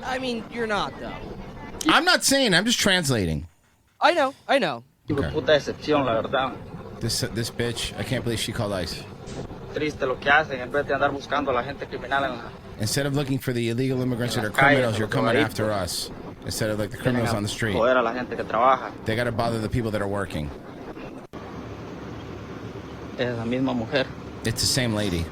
[SPEAKER 7] I mean, you're not, though.
[SPEAKER 5] I'm not saying, I'm just translating.
[SPEAKER 7] I know.
[SPEAKER 21] Hijo de puta decepción, la verdad.
[SPEAKER 5] This bitch, I can't believe she called ICE.
[SPEAKER 21] Triste lo que hacen en vez de andar buscando a la gente criminal en la
[SPEAKER 5] Instead of looking for the illegal immigrants that are
[SPEAKER 21] calle,
[SPEAKER 5] criminals, you're coming
[SPEAKER 21] drogadictos.
[SPEAKER 5] after us. Instead of like the criminals on the street.
[SPEAKER 21] joder a la gente que trabaja.
[SPEAKER 5] They gotta bother the people that are working.
[SPEAKER 21] Es la misma mujer
[SPEAKER 5] It's the same lady.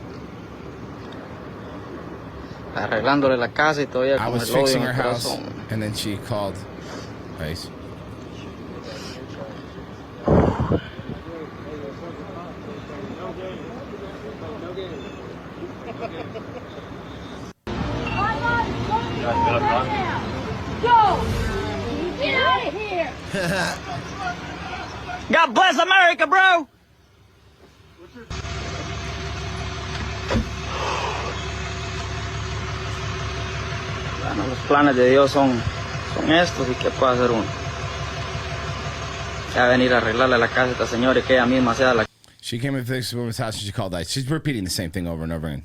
[SPEAKER 21] arreglándole la casa y todavía
[SPEAKER 5] I
[SPEAKER 21] con
[SPEAKER 5] was
[SPEAKER 21] el odio
[SPEAKER 5] fixing
[SPEAKER 21] en
[SPEAKER 5] her
[SPEAKER 21] el
[SPEAKER 5] house,
[SPEAKER 21] corazón.
[SPEAKER 5] and then she called ICE.
[SPEAKER 22] Go! Get out of here!
[SPEAKER 21] God bless America, bro! Bueno, los planes de Dios son estos y qué puede hacer uno. Ya venir a arreglarle la casa a esta señora y que ella misma sea la...
[SPEAKER 5] She came and fixed the woman's house, and she called ICE. She's repeating the same thing over and over again.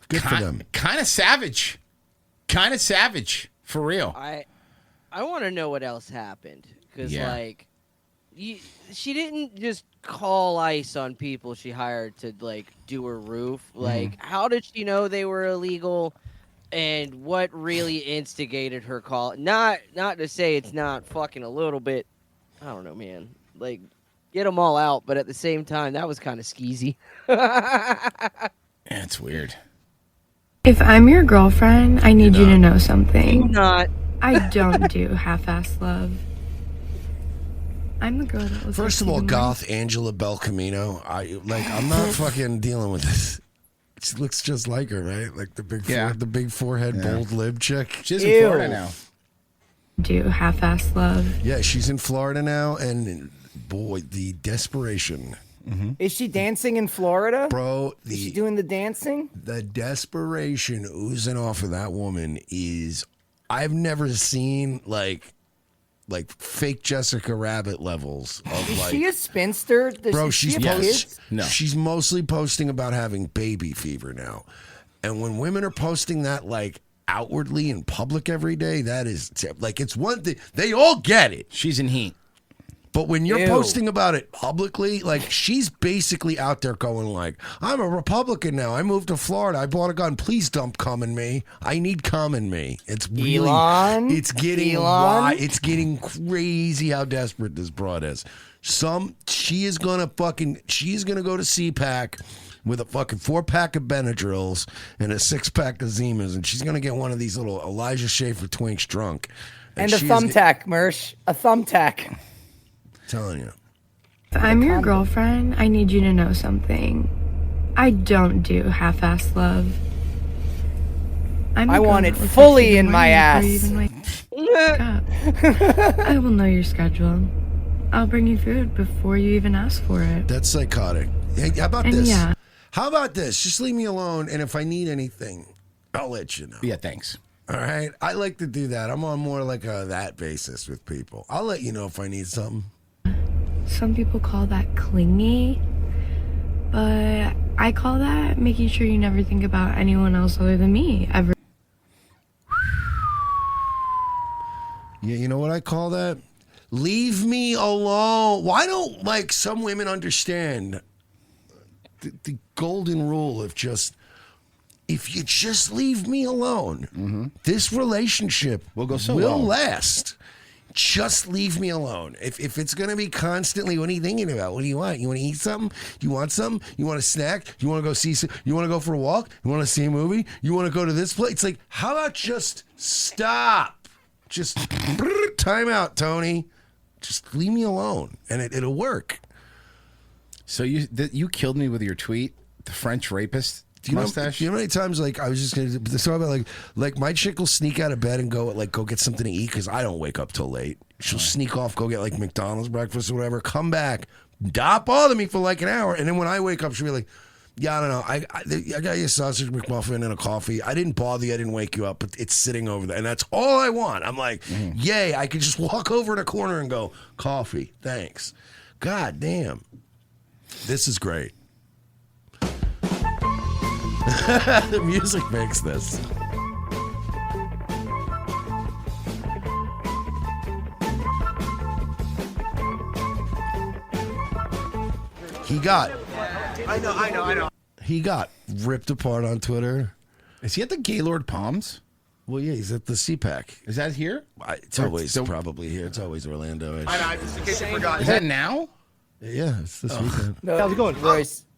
[SPEAKER 6] Good for them.
[SPEAKER 5] Kind of savage. Kind of savage. For real.
[SPEAKER 7] I want to know what else happened. Because,
[SPEAKER 5] Yeah.
[SPEAKER 7] she didn't just call ICE on people she hired to, do her roof. How did she know they were illegal? And what really instigated her call? Not to say it's not fucking a little bit. I don't know, man. Get them all out. But at the same time, that was kind of skeezy.
[SPEAKER 5] It's weird.
[SPEAKER 23] If I'm your girlfriend, I need you to know something.
[SPEAKER 7] Not.
[SPEAKER 23] I don't do half-ass love. I'm the girl that was.
[SPEAKER 6] First of all, goth Angela Belcamino. I'm not fucking dealing with this. She looks just like her, right? Like the big forehead, bold lib chick.
[SPEAKER 5] She's in Florida now.
[SPEAKER 23] Do half-ass love.
[SPEAKER 6] Yeah, she's in Florida now, and boy, the desperation.
[SPEAKER 11] Is she dancing in Florida?
[SPEAKER 6] Bro,
[SPEAKER 11] is she doing the dancing?
[SPEAKER 6] The desperation oozing off of that woman is, I've never seen like fake Jessica Rabbit levels of
[SPEAKER 11] Is
[SPEAKER 6] like.
[SPEAKER 11] she a spinster?
[SPEAKER 6] Bro,
[SPEAKER 11] Does she
[SPEAKER 6] she's
[SPEAKER 11] have kids?
[SPEAKER 6] she's mostly posting about having baby fever now, and when women are posting that outwardly in public every day, that is it's one thing. They all get it.
[SPEAKER 5] She's in heat.
[SPEAKER 6] But when you're
[SPEAKER 5] Ew.
[SPEAKER 6] posting about it publicly, she's basically out there going I'm a Republican now. I moved to Florida. I bought a gun. Please dump cum in me. I need cum in me. It's really,
[SPEAKER 11] Elon?
[SPEAKER 6] it's getting
[SPEAKER 11] Elon?
[SPEAKER 6] it's getting crazy how desperate this broad is. She's gonna go to CPAC with a fucking 4-pack of Benadryls and a 6-pack of Zimas, and she's gonna get one of these little Elijah Schaefer twinks drunk.
[SPEAKER 11] And a thumbtack, Mersh. A thumbtack.
[SPEAKER 6] Telling you.
[SPEAKER 23] If I'm your girlfriend, I need you to know something. I don't do half-ass love.
[SPEAKER 11] I want it fully in my ass.
[SPEAKER 23] I will know your schedule. I'll bring you food before you even ask for it.
[SPEAKER 6] That's psychotic. Hey, how about
[SPEAKER 23] And
[SPEAKER 6] this?
[SPEAKER 23] yeah.
[SPEAKER 6] How about this? Just leave me alone, and if I need anything, I'll let you know.
[SPEAKER 5] Yeah, thanks.
[SPEAKER 6] All right? I like to do that. I'm on more like a that basis with people. I'll let you know if I need something.
[SPEAKER 23] Some people call that clingy. But I call that making sure you never think about anyone else other than me ever.
[SPEAKER 6] Yeah, you know what I call that? Leave me alone. Why don't, like, some women understand the golden rule of just, if you just leave me alone, this relationship will
[SPEAKER 5] go so
[SPEAKER 6] will
[SPEAKER 5] well.
[SPEAKER 6] last. Just leave me alone. If it's going to be constantly, what are you thinking about? What do you want? You want to eat something? Do you want something? You want a snack? You want to go see? You want to go for a walk? You want to see a movie? You want to go to this place? It's like, how about just stop? Just time out, Tony. Just leave me alone, and it'll work.
[SPEAKER 5] So you killed me with your tweet, the French rapist mustache.
[SPEAKER 6] Do you know how many times, like, I was just going to talk about, like my chick will sneak out of bed and go get something to eat because I don't wake up till late. She'll sneak off, go get like McDonald's breakfast or whatever, come back, not bother me for like an hour, and then when I wake up, she'll be like, yeah, I don't know. I got you a sausage McMuffin and a coffee. I didn't bother you. I didn't wake you up, but it's sitting over there, and that's all I want. I'm like, yay! I could just walk over in a corner and go, coffee, thanks. God damn, this is great. The music makes this. He got.
[SPEAKER 5] I know.
[SPEAKER 6] He got ripped apart on Twitter.
[SPEAKER 5] Is he at the Gaylord Palms?
[SPEAKER 6] Well, yeah, he's at the CPAC.
[SPEAKER 5] Is that here?
[SPEAKER 6] It's always probably here. It's always Orlando-ish.
[SPEAKER 5] I know, just in case you forgot. Is that now?
[SPEAKER 6] Yeah, it's this weekend.
[SPEAKER 11] No, how's it going?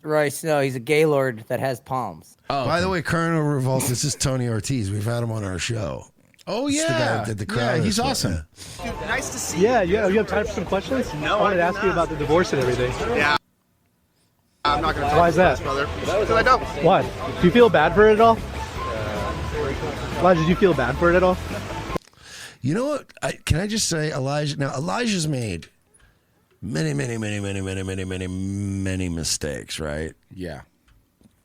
[SPEAKER 11] Royce, no, he's a Gaylord that has palms.
[SPEAKER 5] Oh,
[SPEAKER 6] by the way, Colonel Revolt, this is Tony Ortiz. We've had him on our show.
[SPEAKER 5] Oh,
[SPEAKER 6] It's the guy that did the crowd.
[SPEAKER 5] he's awesome.
[SPEAKER 1] Dude, nice to see you. Yeah, you have time for some questions? No, I wanted to ask you about the divorce and everything.
[SPEAKER 2] Yeah. I'm not going to talk
[SPEAKER 1] Why is that?
[SPEAKER 2] brother. Because I don't.
[SPEAKER 1] Why? Do you feel bad for it at all? Elijah, do you feel bad for it at all?
[SPEAKER 6] You know what? Can I just say, Elijah? Now, Elijah's made many mistakes, right?
[SPEAKER 5] Yeah.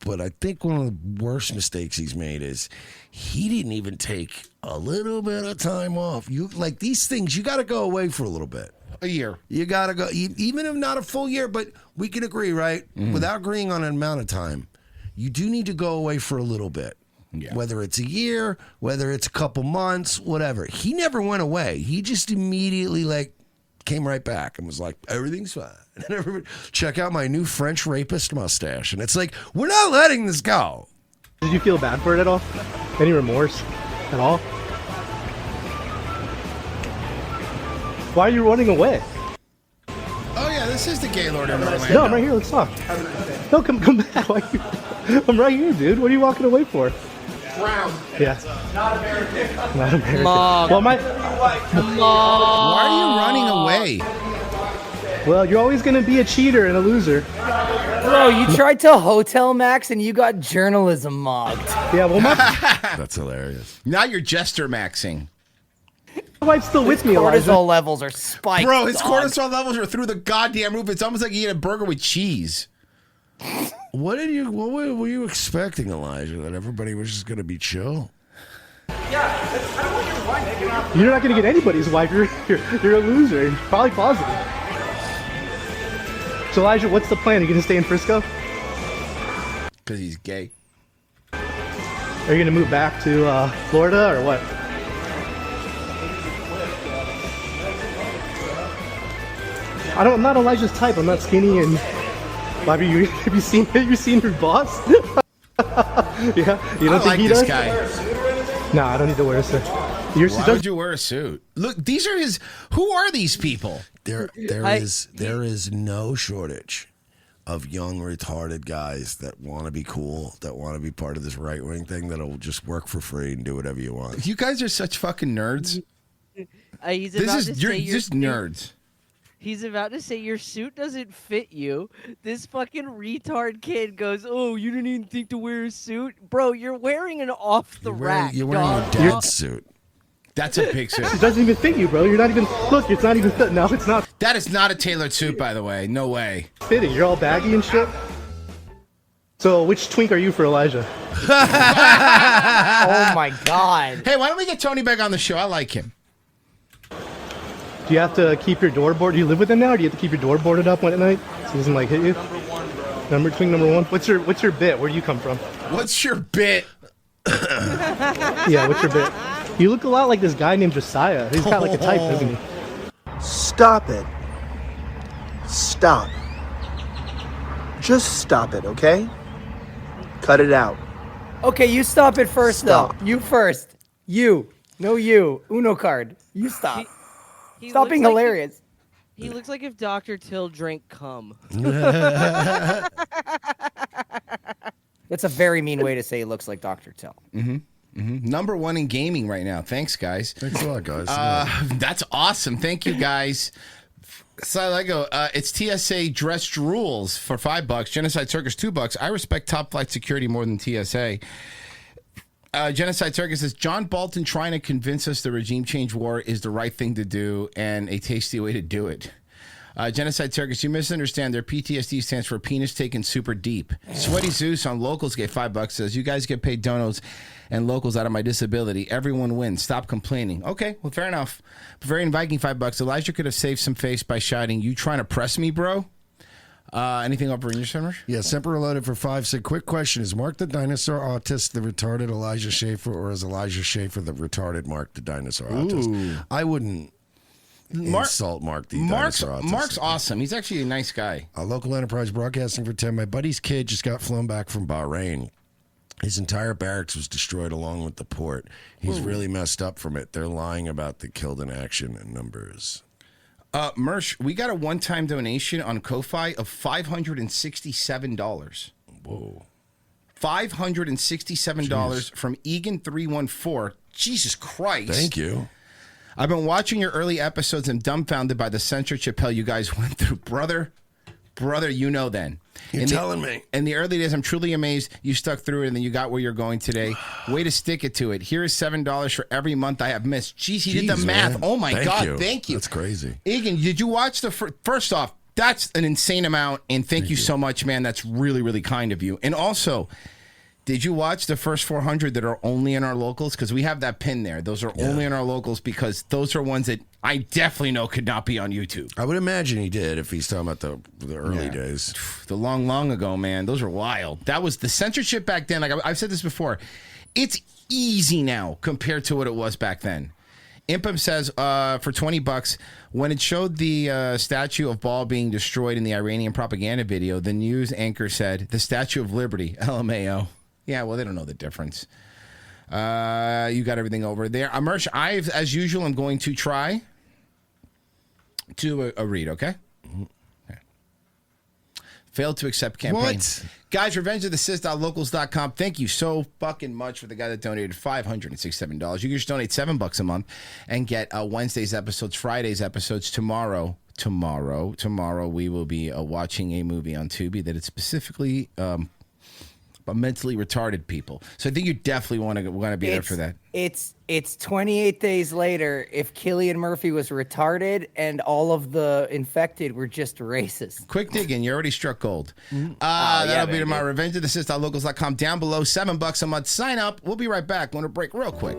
[SPEAKER 6] But I think one of the worst mistakes he's made is he didn't even take a little bit of time off. You like these things, you got to go away for a little bit.
[SPEAKER 5] A year.
[SPEAKER 6] You got to go, even if not a full year, but we can agree, right? Without agreeing on an amount of time, you do need to go away for a little bit.
[SPEAKER 5] Yeah.
[SPEAKER 6] Whether it's a year, whether it's a couple months, whatever. He never went away. He just immediately came right back and was like, everything's fine. And everybody, check out my new French rapist mustache. And it's like, we're not letting this go.
[SPEAKER 1] Did you feel bad for it at all? Any remorse at all? Why are you running away?
[SPEAKER 5] Oh, yeah, this is the Gaylord in Orlando.
[SPEAKER 1] No, I'm right here. Let's talk. No, come back. Why are you... I'm right here, dude. What are you walking away for?
[SPEAKER 2] Brown.
[SPEAKER 1] Yeah.
[SPEAKER 2] Not American.
[SPEAKER 1] Not American.
[SPEAKER 7] Mom.
[SPEAKER 1] Well,
[SPEAKER 5] Why are you running away?
[SPEAKER 1] Well, you're always going to be a cheater and a loser.
[SPEAKER 11] Bro, you tried to hotel max and you got journalism mobbed.
[SPEAKER 1] Yeah, well, my
[SPEAKER 6] That's hilarious.
[SPEAKER 5] Now you're jester maxing.
[SPEAKER 1] wife's still with me,
[SPEAKER 11] Cortisol
[SPEAKER 1] Elijah.
[SPEAKER 11] levels are spiked.
[SPEAKER 5] Bro, his
[SPEAKER 11] dog.
[SPEAKER 5] cortisol levels are through the goddamn roof. It's almost like you eat a burger with cheese.
[SPEAKER 6] What were you expecting, Elijah? That everybody was just going to be chill?
[SPEAKER 1] You're not going to get anybody's wife. You're a loser. You're probably positive. So, Elijah, what's the plan? Are you going to stay in Frisco?
[SPEAKER 5] Because he's gay.
[SPEAKER 1] Are you going to move back to Florida or what? I'm not Elijah's type. I'm not skinny and. Have you seen your boss? Yeah, you don't
[SPEAKER 5] I
[SPEAKER 1] think
[SPEAKER 5] like
[SPEAKER 1] he
[SPEAKER 5] this
[SPEAKER 1] does?
[SPEAKER 5] guy.
[SPEAKER 1] No, I don't need to wear a suit.
[SPEAKER 5] Why would you wear a suit? Look, these are his. Who are these people?
[SPEAKER 6] There is no shortage of young retarded guys that want to be cool, that want to be part of this right wing thing, that'll just work for free and do whatever you want.
[SPEAKER 5] You guys are such fucking nerds.
[SPEAKER 7] He's
[SPEAKER 5] This
[SPEAKER 7] about
[SPEAKER 5] is
[SPEAKER 7] to
[SPEAKER 5] you're
[SPEAKER 7] say your
[SPEAKER 5] just
[SPEAKER 7] suit-
[SPEAKER 5] nerds.
[SPEAKER 7] He's about to say your suit doesn't fit you. This fucking retard kid goes, "Oh, you didn't even think to wear a suit, bro. You're wearing an off the rack.
[SPEAKER 6] You're wearing
[SPEAKER 7] dog.
[SPEAKER 6] a dad suit.
[SPEAKER 5] That's a big suit.
[SPEAKER 1] It doesn't even fit you, bro. You're not even. Look, it's not even fit. No, it's not
[SPEAKER 5] That is not a tailored suit, by the way. No way.
[SPEAKER 1] fitting. You're all baggy and shit. So, which twink are you for Elijah?
[SPEAKER 11] Oh my god.
[SPEAKER 5] Hey, why don't we get Tony back on the show? I like him.
[SPEAKER 1] Do you have to keep your door boarded? Do you live with him now, or do you have to keep your door boarded up at night so he doesn't hit you? King number one. What's your bit? Where do you come from?
[SPEAKER 5] What's your bit?
[SPEAKER 1] Yeah, what's your bit? You look a lot like this guy named Josiah. He's got like a type, doesn't he?
[SPEAKER 3] Stop it. Stop. Just stop it, okay? Cut it out.
[SPEAKER 11] Okay, you stop it first,
[SPEAKER 3] Stop.
[SPEAKER 11] though. You first. You. No, you. Uno card. You stop.
[SPEAKER 7] He
[SPEAKER 11] Stop
[SPEAKER 7] looks
[SPEAKER 11] being
[SPEAKER 7] like
[SPEAKER 11] hilarious.
[SPEAKER 7] He looks like if Dr. Till drank cum.
[SPEAKER 11] That's a very mean way to say he looks like Dr. Till.
[SPEAKER 5] Number one in gaming right now. Thanks, guys.
[SPEAKER 6] Thanks a lot, guys.
[SPEAKER 5] That's awesome. Thank you, guys. Lego, it's TSA dressed rules for $5. Genocide Circus $2. I respect Top Flight Security more than TSA. Genocide Circus says John Bolton trying to convince us the regime change war is the right thing to do and a tasty way to do it. Genocide Circus, you misunderstand. Their PTSD stands for penis taken super deep. Sweaty Zeus on Locals gave $5 says, you guys get paid donos and locals out of my disability. Everyone wins. Stop complaining. Okay, well, fair enough. Bavarian Viking $5. Elijah could have saved some face by shouting, you trying to press me, bro? Anything over in your summer?
[SPEAKER 6] Yeah, Semper Reloaded for 5 said, quick question. Is Mark the Dinosaur Autist the retarded Elijah Schaefer, or is Elijah Schaefer the retarded Mark the Dinosaur Autist? I wouldn't insult Mark the Dinosaur Autist.
[SPEAKER 5] Mark's awesome. He's actually a nice guy.
[SPEAKER 6] Local Enterprise Broadcasting for 10. My buddy's kid just got flown back from Bahrain. His entire barracks was destroyed along with the port. He's really messed up from it. They're lying about the killed in action and numbers.
[SPEAKER 5] Mersh, we got a one-time donation on Ko-Fi of $567.
[SPEAKER 6] Whoa.
[SPEAKER 5] $567 from Egan314. Jesus Christ.
[SPEAKER 6] Thank you.
[SPEAKER 5] I've been watching your early episodes and dumbfounded by the censorship hell you guys went through. Brother, you know then.
[SPEAKER 6] You're telling me.
[SPEAKER 5] In the early days, I'm truly amazed you stuck through it and then you got where you're going today. Way to stick it to it. Here is $7 for every month I have missed. Jeez, he did the math.
[SPEAKER 6] Man.
[SPEAKER 5] Oh, my God.
[SPEAKER 6] You.
[SPEAKER 5] Thank you.
[SPEAKER 6] That's crazy.
[SPEAKER 5] Egan, did you watch the first off, that's an insane amount, and thank you so much, man. That's really, really kind of you. And also, did you watch the first 400 that are only in our locals? Because we have that pin there. Those are only in our locals because those are ones that I definitely know could not be on YouTube.
[SPEAKER 6] I would imagine he did if he's talking about the early days.
[SPEAKER 5] The long ago, man. Those are wild. That was the censorship back then. Like I've said this before. It's easy now compared to what it was back then. Impum says for $20, when it showed the Statue of Ball being destroyed in the Iranian propaganda video, the news anchor said, the Statue of Liberty, LMAO. Yeah, well, they don't know the difference. You got everything over there. Mersh, I, as usual, am going to try to read, okay? Failed to accept campaign.
[SPEAKER 6] What?
[SPEAKER 5] Guys, revengeofthesys.locals.com. Thank you so fucking much for the guy that donated $567. You can just donate $7 a month and get Wednesday's episodes, Friday's episodes. Tomorrow, we will be watching a movie on Tubi that is specifically about mentally retarded people. So I think you definitely want to be there for that.
[SPEAKER 11] It's 28 days later if Cillian Murphy was retarded and all of the infected were just racist.
[SPEAKER 5] Quick dig in. You already struck gold. That'll be tomorrow. RevengeOfTheSys.locals.com. Down below, $7 a month. Sign up. We'll be right back. Want to break real quick.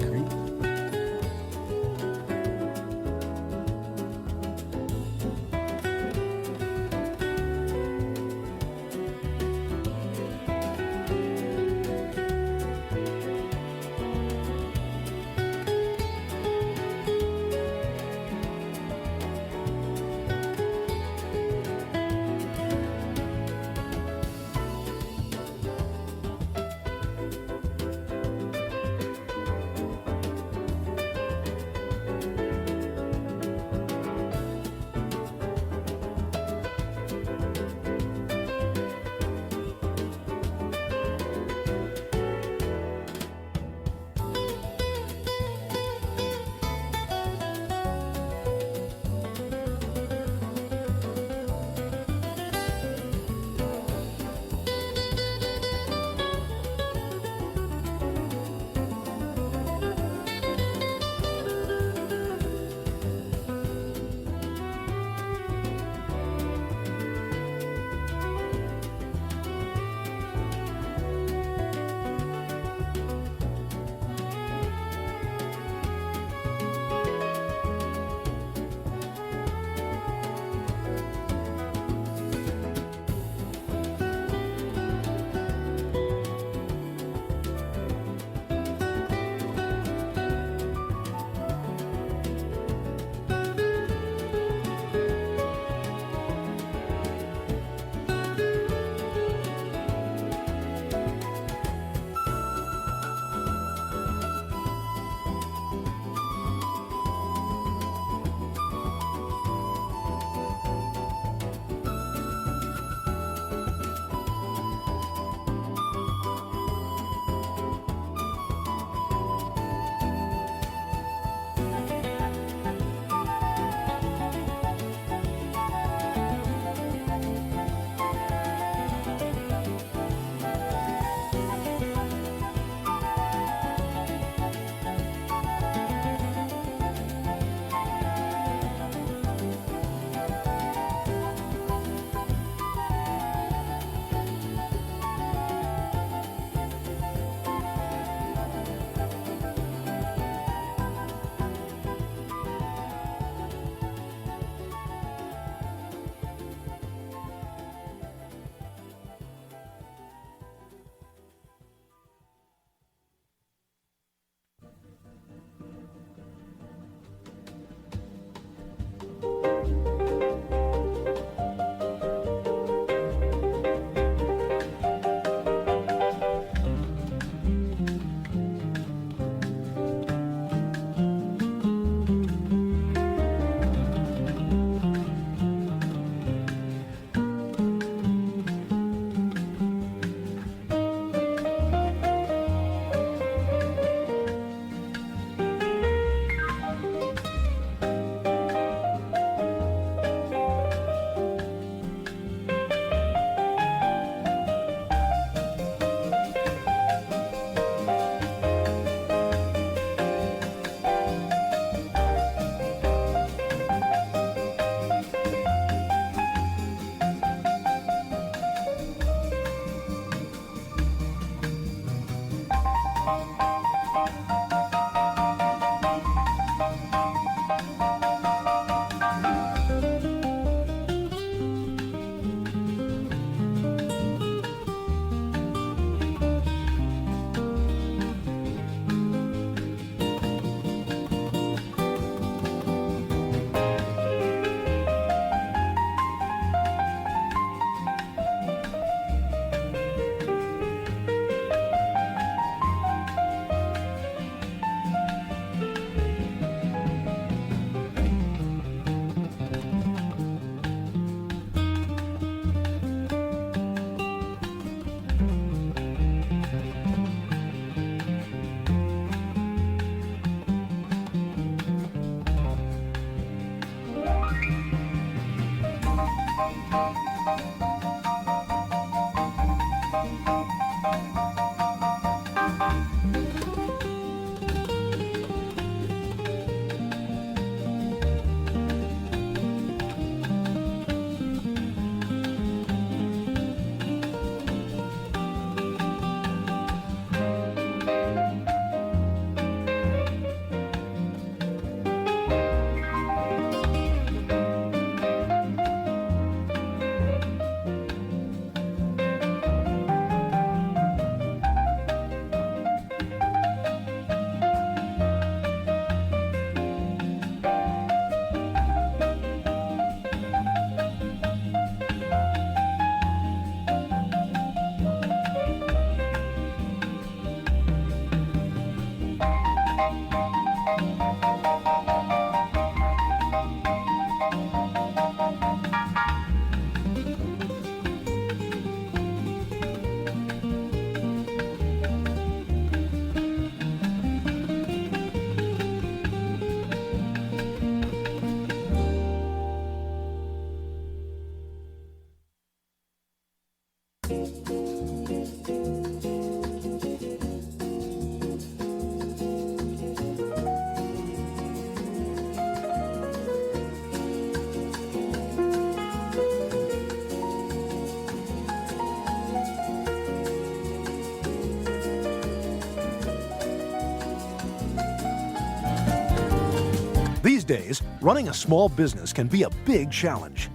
[SPEAKER 4] These days, running a small business can be a big challenge.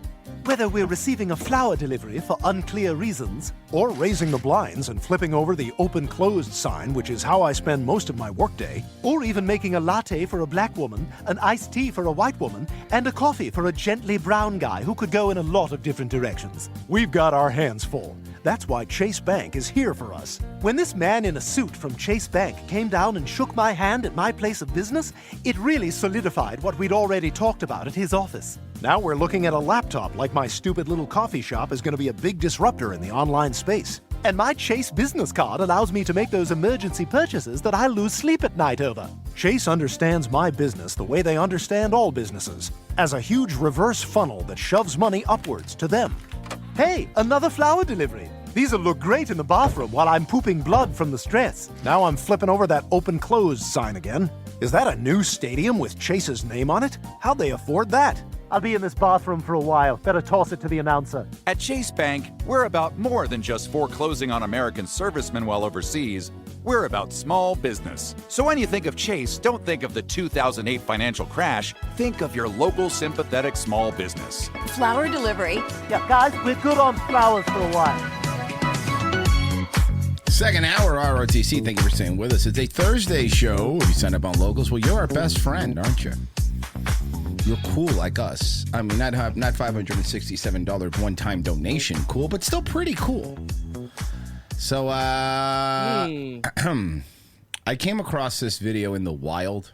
[SPEAKER 4] Whether we're receiving a flower delivery for unclear reasons, or raising the blinds and flipping over the open-closed sign, which is how I spend most of my workday, or even making a latte for a black woman, an iced tea for a white woman, and a coffee for a gently brown guy who could go in a lot of different directions. We've got our hands full. That's why Chase Bank is here for us. When this man in a suit from Chase Bank came down and shook my hand at my place of business, it really solidified what we'd already talked about at his office. Now we're looking at a laptop like my stupid little coffee shop is going to be a big disruptor in the online space. And my Chase business card allows me to make those emergency purchases that I lose sleep at night over. Chase understands my business the way they understand all businesses, as a huge reverse funnel that shoves money upwards to them. Hey, another flower delivery. These'll look great in the bathroom while I'm pooping blood from the stress. Now I'm flipping over that open-closed sign again. Is that a new stadium with Chase's name on it? How'd they afford that? I'll be in this bathroom for a while. Better toss it to the announcer.
[SPEAKER 9] At Chase Bank, we're about more than just foreclosing on American servicemen while overseas. We're about small business. So when you think of Chase, don't think of the 2008 financial crash. Think of your local sympathetic small business.
[SPEAKER 24] Flower delivery.
[SPEAKER 4] Yeah, guys, we're good on flowers for a while.
[SPEAKER 5] Second hour, ROTC. Thank you for staying with us. It's a Thursday show. You sign up on Locals. Well, you're our best friend, aren't you? You're cool like us. I mean, not $567 one-time donation cool, but still pretty cool. So, I came across this video in the wild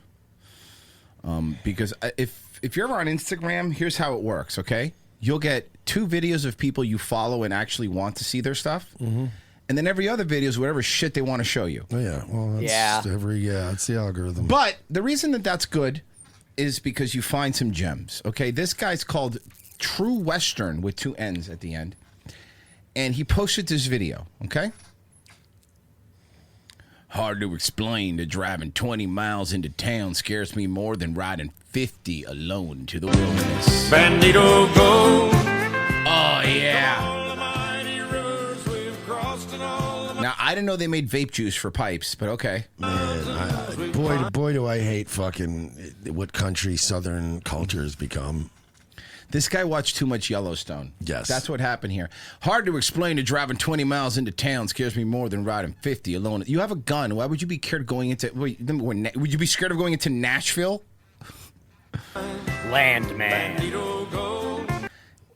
[SPEAKER 5] because if you're ever on Instagram, here's how it works, okay? You'll get 2 videos of people you follow and actually want to see their stuff. Mm-hmm. And then every other video is whatever shit they want to show you.
[SPEAKER 6] Oh, yeah. Well, that's it's the algorithm.
[SPEAKER 5] But the reason that that's good is because you find some gems. Okay, this guy's called True Western with 2 N's at the end. And he posted this video, okay? Hard to explain that driving 20 miles into town scares me more than riding 50 alone to the wilderness.
[SPEAKER 12] Bandito go.
[SPEAKER 5] Oh, yeah. Now, I didn't know they made vape juice for pipes, but okay.
[SPEAKER 6] Man, boy, do I hate fucking what country Southern culture has become.
[SPEAKER 5] This guy watched too much Yellowstone.
[SPEAKER 6] Yes.
[SPEAKER 5] That's what happened here. Hard to explain that driving 20 miles into town scares me more than riding 50 alone. You have a gun. Why would you be scared going into... Would you be scared of going into Nashville?
[SPEAKER 11] Landman.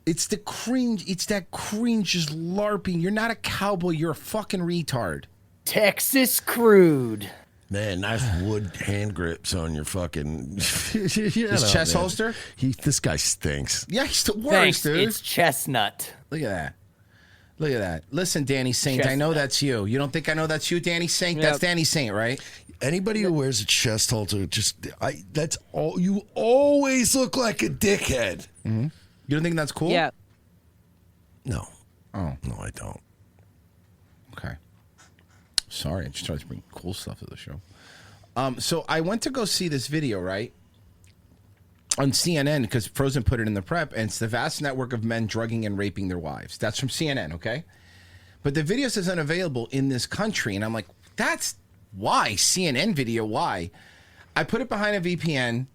[SPEAKER 5] It's the cringe. It's that cringe just LARPing. You're not a cowboy. You're a fucking retard.
[SPEAKER 11] Texas crude.
[SPEAKER 6] Man, nice wood hand grips on your fucking...
[SPEAKER 5] His chest holster?
[SPEAKER 6] This guy stinks.
[SPEAKER 5] Yeah, he's the worst,
[SPEAKER 11] Thanks,
[SPEAKER 5] dude.
[SPEAKER 11] it's chestnut.
[SPEAKER 5] Look at that. Look at that. Listen, Danny Saint, I know that's you. You don't think I know that's you, Danny Saint? That's Danny Saint, right?
[SPEAKER 6] Anybody who wears a chest halter, that's all. You always look like a dickhead.
[SPEAKER 5] Mm-hmm. You don't think that's cool?
[SPEAKER 7] Yeah.
[SPEAKER 6] No.
[SPEAKER 5] Oh.
[SPEAKER 6] No, I don't.
[SPEAKER 5] Okay. Sorry, I just tried to bring cool stuff to the show. So I went to go see this video, right? On CNN, because Frozen put it in the prep, and it's the vast network of men drugging and raping their wives. That's from CNN, okay? But the video says unavailable in this country, and I'm like, that's why? CNN video, why? I put it behind a VPN,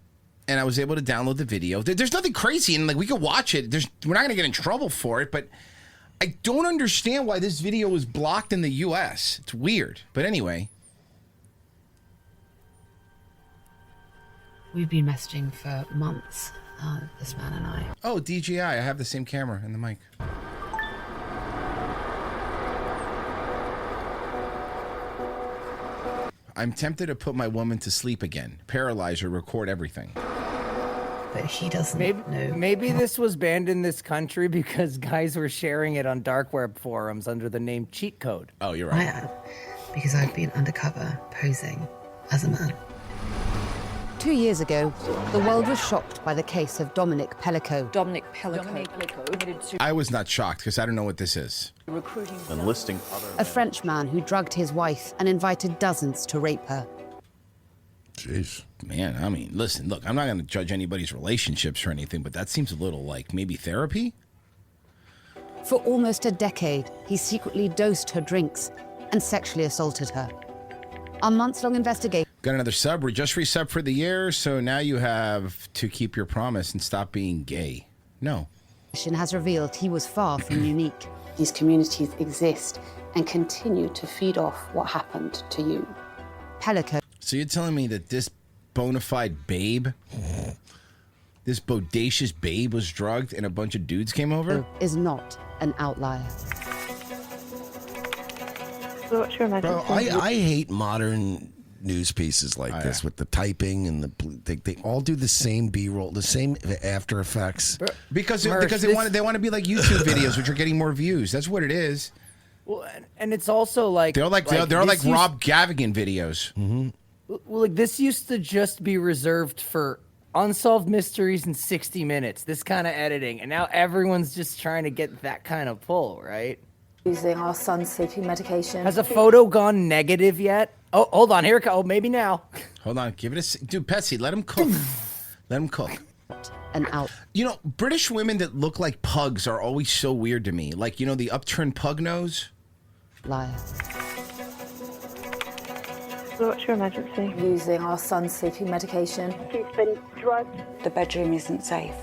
[SPEAKER 5] and I was able to download the video. There's nothing crazy, and like we could watch it. We're not going to get in trouble for it, but I don't understand why this video was blocked in the U.S. It's weird. But anyway.
[SPEAKER 10] We've been messaging for months, this man and I.
[SPEAKER 5] Oh, DJI. I have the same camera and the mic. I'm tempted to put my woman to sleep again. Paralyze her, record everything.
[SPEAKER 10] But he doesn't know.
[SPEAKER 11] Maybe this was banned in this country because guys were sharing it on dark web forums under the name cheat code.
[SPEAKER 5] Oh, you're
[SPEAKER 10] I
[SPEAKER 5] right.
[SPEAKER 10] am, because I've been undercover posing as a man.
[SPEAKER 24] 2 years ago, the world was shocked by the case of Dominic Pellico.
[SPEAKER 15] Dominic Pellico.
[SPEAKER 5] I was not shocked because I don't know what this is.
[SPEAKER 24] Enlisting a French man who drugged his wife and invited dozens to rape her.
[SPEAKER 5] Jeez. Man, I mean, listen, look, I'm not going to judge anybody's relationships or anything, but that seems a little like maybe therapy?
[SPEAKER 24] For almost a decade, he secretly dosed her drinks and sexually assaulted her. A months-long investigation...
[SPEAKER 5] Got another sub. We just resub for the year, so now you have to keep your promise and stop being gay. No.
[SPEAKER 24] ...has revealed he was far from unique.
[SPEAKER 12] These communities exist and continue to feed off what happened to you.
[SPEAKER 24] Pellico.
[SPEAKER 5] So you're telling me that this bona fide babe, this bodacious babe was drugged and a bunch of dudes came over?
[SPEAKER 24] ...is not an outlier.
[SPEAKER 12] What's your
[SPEAKER 6] Bro, I hate modern news pieces like this with the typing and they all do the same B-roll, the same After Effects.
[SPEAKER 5] Because they want to be like YouTube videos, which are getting more views. That's what it is.
[SPEAKER 11] Well, and it's also like
[SPEAKER 5] they're like Rob Gavigan videos.
[SPEAKER 6] Mm-hmm.
[SPEAKER 11] Well, like this used to just be reserved for unsolved mysteries in 60 minutes. This kind of editing, and now everyone's just trying to get that kind of pull, right?
[SPEAKER 12] Using our son's sleeping medication.
[SPEAKER 11] Has a photo gone negative yet? Oh, hold on. Here it goes. Oh, maybe now.
[SPEAKER 5] Hold on. Give it a... Dude, Petsy, let him cook. Let him cook.
[SPEAKER 24] An out.
[SPEAKER 5] You know, British women that look like pugs are always so weird to me. Like, you know, the upturned pug nose?
[SPEAKER 24] Liar.
[SPEAKER 12] What's your emergency? Using our son's sleeping medication. He's been drugged. The bedroom isn't safe.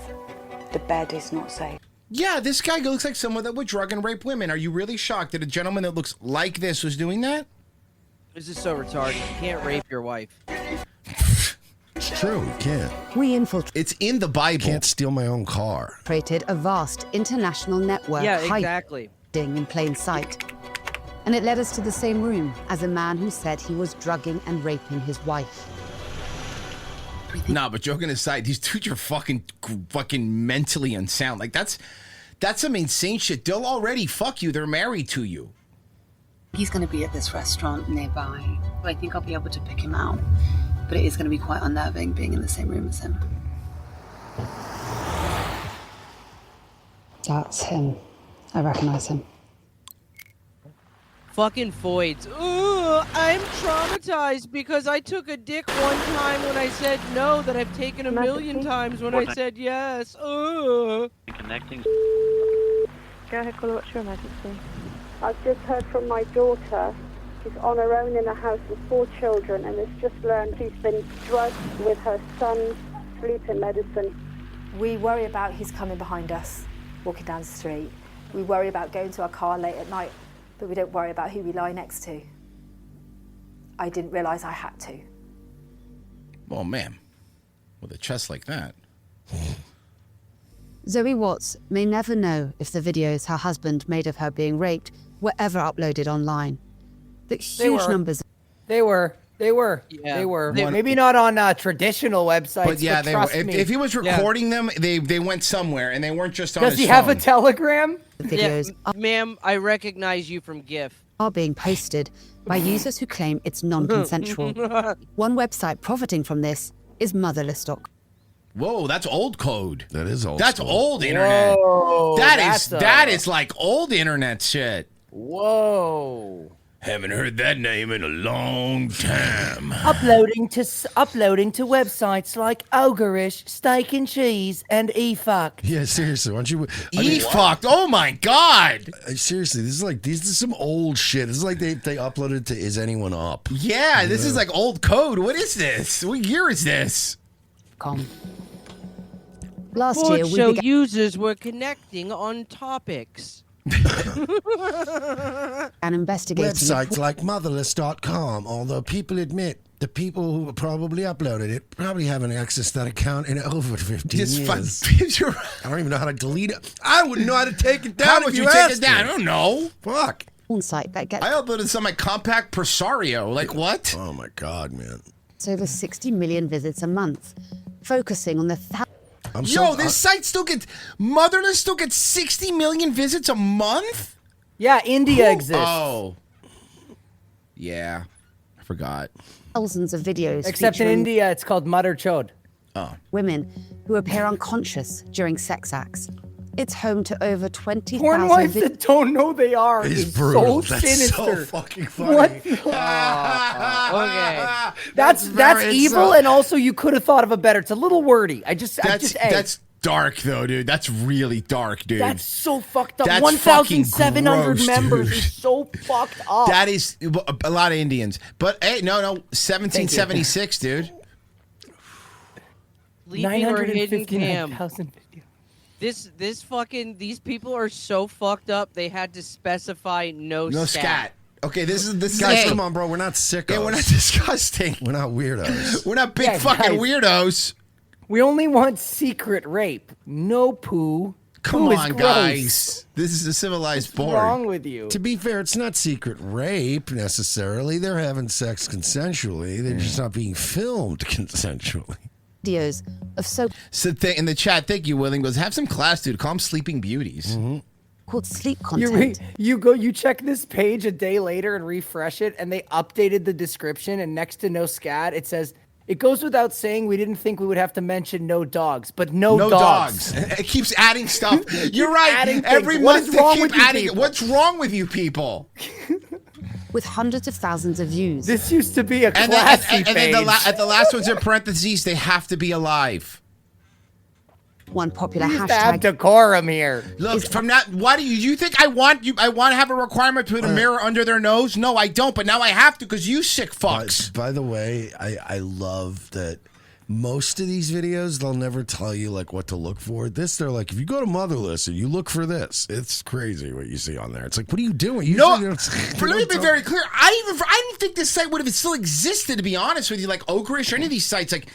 [SPEAKER 12] The bed is not safe.
[SPEAKER 5] Yeah, this guy looks like someone that would drug and rape women. Are you really shocked that a gentleman that looks like this was doing that?
[SPEAKER 7] This is so retarded. You can't rape your wife.
[SPEAKER 6] It's true, you can't.
[SPEAKER 24] We infiltrated.
[SPEAKER 5] It's in the Bible.
[SPEAKER 6] Can't steal my own car.
[SPEAKER 24] A vast international network.
[SPEAKER 7] Yeah, exactly.
[SPEAKER 24] Hiding in plain sight. And it led us to the same room as a man who said he was drugging and raping his wife.
[SPEAKER 5] Nah, but joking aside, these dudes are fucking mentally unsound. Like that's some insane shit. They'll already fuck you. They're married to you.
[SPEAKER 12] He's going to be at this restaurant nearby. I think I'll be able to pick him out. But it is going to be quite unnerving being in the same room as him.
[SPEAKER 10] That's him. I recognize him.
[SPEAKER 7] Fucking Foids. Ooh, I'm traumatized because I took a dick one time when I said no that I've taken a million times when I said yes. Ooh.
[SPEAKER 21] Connecting.
[SPEAKER 12] Go ahead, caller. What's your emergency?
[SPEAKER 13] I've just heard from my daughter. She's on her own in a house with 4 children and has just learned she's been drugged with her son's sleeping medicine.
[SPEAKER 12] We worry about who's coming behind us, walking down the street. We worry about going to our car late at night, but we don't worry about who we lie next to. I didn't realise I had to.
[SPEAKER 5] Well, ma'am, with a chest like that.
[SPEAKER 24] Zoe Watts may never know if the videos her husband made of her being raped were ever uploaded online. But huge numbers.
[SPEAKER 11] They were.
[SPEAKER 7] Yeah,
[SPEAKER 11] they were.
[SPEAKER 7] they-
[SPEAKER 11] Maybe not on traditional websites.
[SPEAKER 5] But yeah, they were.
[SPEAKER 11] trust me.
[SPEAKER 5] If he was recording them, they went somewhere, and they weren't just on
[SPEAKER 11] Does
[SPEAKER 5] his
[SPEAKER 11] he have a
[SPEAKER 5] phone.
[SPEAKER 11] Telegram?
[SPEAKER 24] Videos
[SPEAKER 7] Ma'am, I recognize you from GIF.
[SPEAKER 24] are being posted by users who claim it's non-consensual. One website profiting from this is Motherless.com.
[SPEAKER 5] Whoa, that's old code.
[SPEAKER 6] That is old.
[SPEAKER 5] That's
[SPEAKER 6] school.
[SPEAKER 5] old internet.
[SPEAKER 11] Whoa,
[SPEAKER 5] that is like old internet shit.
[SPEAKER 11] Whoa.
[SPEAKER 5] Haven't heard that name in a long time.
[SPEAKER 11] Uploading to websites like Ogreish, Steak and Cheese, and eFuck.
[SPEAKER 6] Yeah, seriously, why don't you?
[SPEAKER 5] E-fucked. Oh my god.
[SPEAKER 6] Seriously, this is some old shit. This is like they uploaded to Is Anyone Up?
[SPEAKER 5] Yeah, this is like old code. What is this? What year is this?
[SPEAKER 24] Last
[SPEAKER 7] Board
[SPEAKER 24] year, we
[SPEAKER 7] show
[SPEAKER 24] began
[SPEAKER 7] users were connecting on topics.
[SPEAKER 24] and investigating.
[SPEAKER 6] Websites like Motherless.com, although people admit the people who probably uploaded it probably haven't accessed that account in over 15 years. I don't even know how to delete it. I wouldn't know how to take it down.
[SPEAKER 5] How
[SPEAKER 6] if
[SPEAKER 5] would you
[SPEAKER 6] you
[SPEAKER 5] take
[SPEAKER 6] asked
[SPEAKER 5] it down?
[SPEAKER 6] me.
[SPEAKER 5] I don't know.
[SPEAKER 6] Fuck.
[SPEAKER 24] One site that gets
[SPEAKER 5] I uploaded this on my compact Presario. Like what?
[SPEAKER 6] Oh my god, man.
[SPEAKER 24] over 60 million visits a month, focusing on the
[SPEAKER 5] This site still gets Motherless still gets 60 million visits a month?
[SPEAKER 11] Yeah, India exists.
[SPEAKER 5] Oh. Yeah. I forgot.
[SPEAKER 24] thousands of videos
[SPEAKER 11] Except in
[SPEAKER 24] featuring
[SPEAKER 11] India, it's called Mother Chod.
[SPEAKER 5] Oh.
[SPEAKER 24] women who appear unconscious during sex acts. It's home to over 20,000
[SPEAKER 11] Porn wives that don't know they are.
[SPEAKER 6] It's
[SPEAKER 11] is
[SPEAKER 6] brutal.
[SPEAKER 11] So
[SPEAKER 6] That's so
[SPEAKER 11] sinister.
[SPEAKER 6] fucking funny.
[SPEAKER 11] What?
[SPEAKER 7] Okay.
[SPEAKER 11] That's evil, and also you could have thought of a better. It's a little wordy.
[SPEAKER 5] That's dark though, dude. That's really dark, dude.
[SPEAKER 11] That's so fucked up.
[SPEAKER 5] That's
[SPEAKER 11] 1,700
[SPEAKER 5] fucking
[SPEAKER 11] members
[SPEAKER 5] gross,
[SPEAKER 11] is so fucked up.
[SPEAKER 5] That is a lot of Indians. But hey, no, 1776, dude.
[SPEAKER 7] Leaving or hidden cam.
[SPEAKER 11] 959,000
[SPEAKER 7] These people are so fucked up. They had to specify no
[SPEAKER 5] scat. Okay, this is
[SPEAKER 6] Guys, come on, bro. We're not sickos.
[SPEAKER 5] Yeah, we're not disgusting.
[SPEAKER 6] We're not weirdos.
[SPEAKER 5] We're not big
[SPEAKER 11] Yeah,
[SPEAKER 5] fucking
[SPEAKER 11] guys.
[SPEAKER 5] weirdos.
[SPEAKER 11] We only want secret rape. No poo.
[SPEAKER 5] Come
[SPEAKER 11] Poo is
[SPEAKER 5] on,
[SPEAKER 11] gross.
[SPEAKER 5] guys. This is a civilized board.
[SPEAKER 11] What's wrong with you?
[SPEAKER 6] To be fair, it's not secret rape necessarily. They're having sex consensually. They're just not being filmed consensually.
[SPEAKER 24] videos of so
[SPEAKER 5] In the chat, thank you, Willing. Goes, have some class, dude. Call them Sleeping Beauties.
[SPEAKER 24] called sleep
[SPEAKER 11] You
[SPEAKER 24] content.
[SPEAKER 11] you check this page a day later and refresh it, and they updated the description. And next to no scat, it says it goes without saying we didn't think we would have to mention no dogs, but no dogs.
[SPEAKER 5] It keeps adding stuff. You're right.
[SPEAKER 11] adding
[SPEAKER 5] Every
[SPEAKER 11] things. What
[SPEAKER 5] month
[SPEAKER 11] is
[SPEAKER 5] they
[SPEAKER 11] wrong
[SPEAKER 5] keep
[SPEAKER 11] with you
[SPEAKER 5] adding.
[SPEAKER 11] people?
[SPEAKER 5] What's wrong with you people?
[SPEAKER 24] with hundreds of thousands of views.
[SPEAKER 11] This used to be a
[SPEAKER 5] And
[SPEAKER 11] classy
[SPEAKER 5] then
[SPEAKER 11] page.
[SPEAKER 5] at the last one's in parentheses, they have to be alive.
[SPEAKER 24] One popular
[SPEAKER 11] We used to have
[SPEAKER 24] hashtag
[SPEAKER 11] decorum here.
[SPEAKER 5] Look, from that, why do you think I want to have a requirement to put a mirror under their nose? No, I don't, but now I have to because you sick fucks.
[SPEAKER 6] By the way, I love that most of these videos, they'll never tell you like what to look for. They're like, if you go to Motherless and you look for this, it's crazy what you see on there. It's like, what are you doing?
[SPEAKER 5] Let me be very clear. I didn't think this site would have still existed, to be honest with you. Like Ogreish or any of these sites, like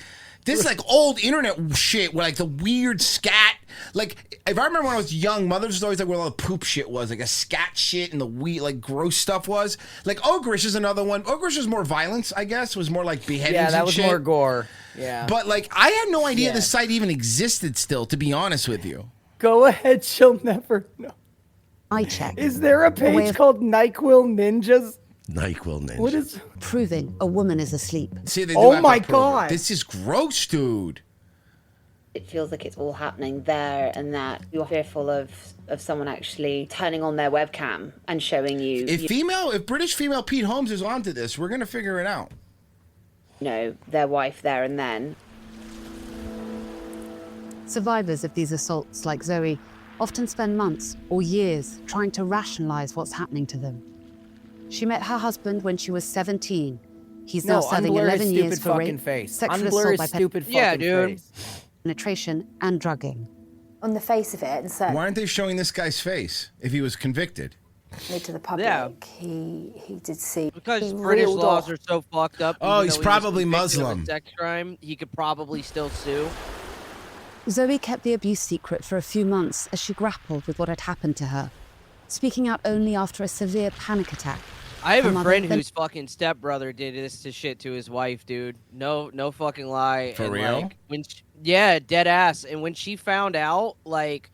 [SPEAKER 5] this is like old internet shit where like the weird scat. Like if I remember when I was young, Mother's was always like where all the poop shit was, like a scat shit and the weird like gross stuff was. Like Ogreish is another one. Ogreish is more violence, I guess. It was more like beheadings.
[SPEAKER 11] Yeah, that
[SPEAKER 5] and
[SPEAKER 11] was
[SPEAKER 5] shit.
[SPEAKER 11] more gore. Yeah.
[SPEAKER 5] But like I had no idea
[SPEAKER 11] Yeah.
[SPEAKER 5] this site even existed still, to be honest with you.
[SPEAKER 11] Go ahead, she'll never know.
[SPEAKER 24] I check.
[SPEAKER 11] Is there a
[SPEAKER 24] way
[SPEAKER 11] page
[SPEAKER 24] of-
[SPEAKER 11] called NyQuil Ninjas?
[SPEAKER 6] NyQuil Ninja.
[SPEAKER 11] What is?
[SPEAKER 24] proving a woman is asleep.
[SPEAKER 5] See, they do
[SPEAKER 11] Oh
[SPEAKER 5] have
[SPEAKER 11] my
[SPEAKER 5] to prove it.
[SPEAKER 11] God.
[SPEAKER 5] This is gross, dude.
[SPEAKER 14] It feels like it's all happening there, and that you're fearful of someone actually turning on their webcam and showing you,
[SPEAKER 5] If British female Pete Holmes is onto this, we're gonna figure it out.
[SPEAKER 14] you know, their wife there and then.
[SPEAKER 24] Survivors of these assaults, like Zoe, often spend months or years trying to rationalize what's happening to them. She met her husband when she was 17. He's now serving
[SPEAKER 11] unblur
[SPEAKER 24] 11
[SPEAKER 11] his
[SPEAKER 24] years
[SPEAKER 11] stupid
[SPEAKER 24] for
[SPEAKER 11] fucking
[SPEAKER 24] rape,
[SPEAKER 11] face.
[SPEAKER 24] sexual
[SPEAKER 11] Unblur
[SPEAKER 24] assault
[SPEAKER 11] his
[SPEAKER 24] by
[SPEAKER 11] stupid fucking face.
[SPEAKER 24] penetration, and drugging.
[SPEAKER 12] On the face of it, and certainly
[SPEAKER 5] Why aren't they showing this guy's face if he was convicted?
[SPEAKER 12] to the public, he did see.
[SPEAKER 7] Because
[SPEAKER 12] he
[SPEAKER 7] British
[SPEAKER 12] reeled
[SPEAKER 7] laws
[SPEAKER 12] off.
[SPEAKER 7] are so fucked up.
[SPEAKER 5] Oh,
[SPEAKER 7] even
[SPEAKER 5] he's
[SPEAKER 7] though he was
[SPEAKER 5] probably
[SPEAKER 7] convicted of a
[SPEAKER 5] Muslim.
[SPEAKER 7] sex crime, he could probably still sue.
[SPEAKER 24] Zoe kept the abuse secret for a few months as she grappled with what had happened to her, speaking out only after a severe panic attack.
[SPEAKER 7] I have
[SPEAKER 24] Her
[SPEAKER 7] a
[SPEAKER 24] mother
[SPEAKER 7] friend
[SPEAKER 24] then-
[SPEAKER 7] whose fucking stepbrother did this to shit to his wife, dude. No fucking lie.
[SPEAKER 5] For
[SPEAKER 7] And,
[SPEAKER 5] real?
[SPEAKER 7] like, yeah, dead ass. And when she found out, like,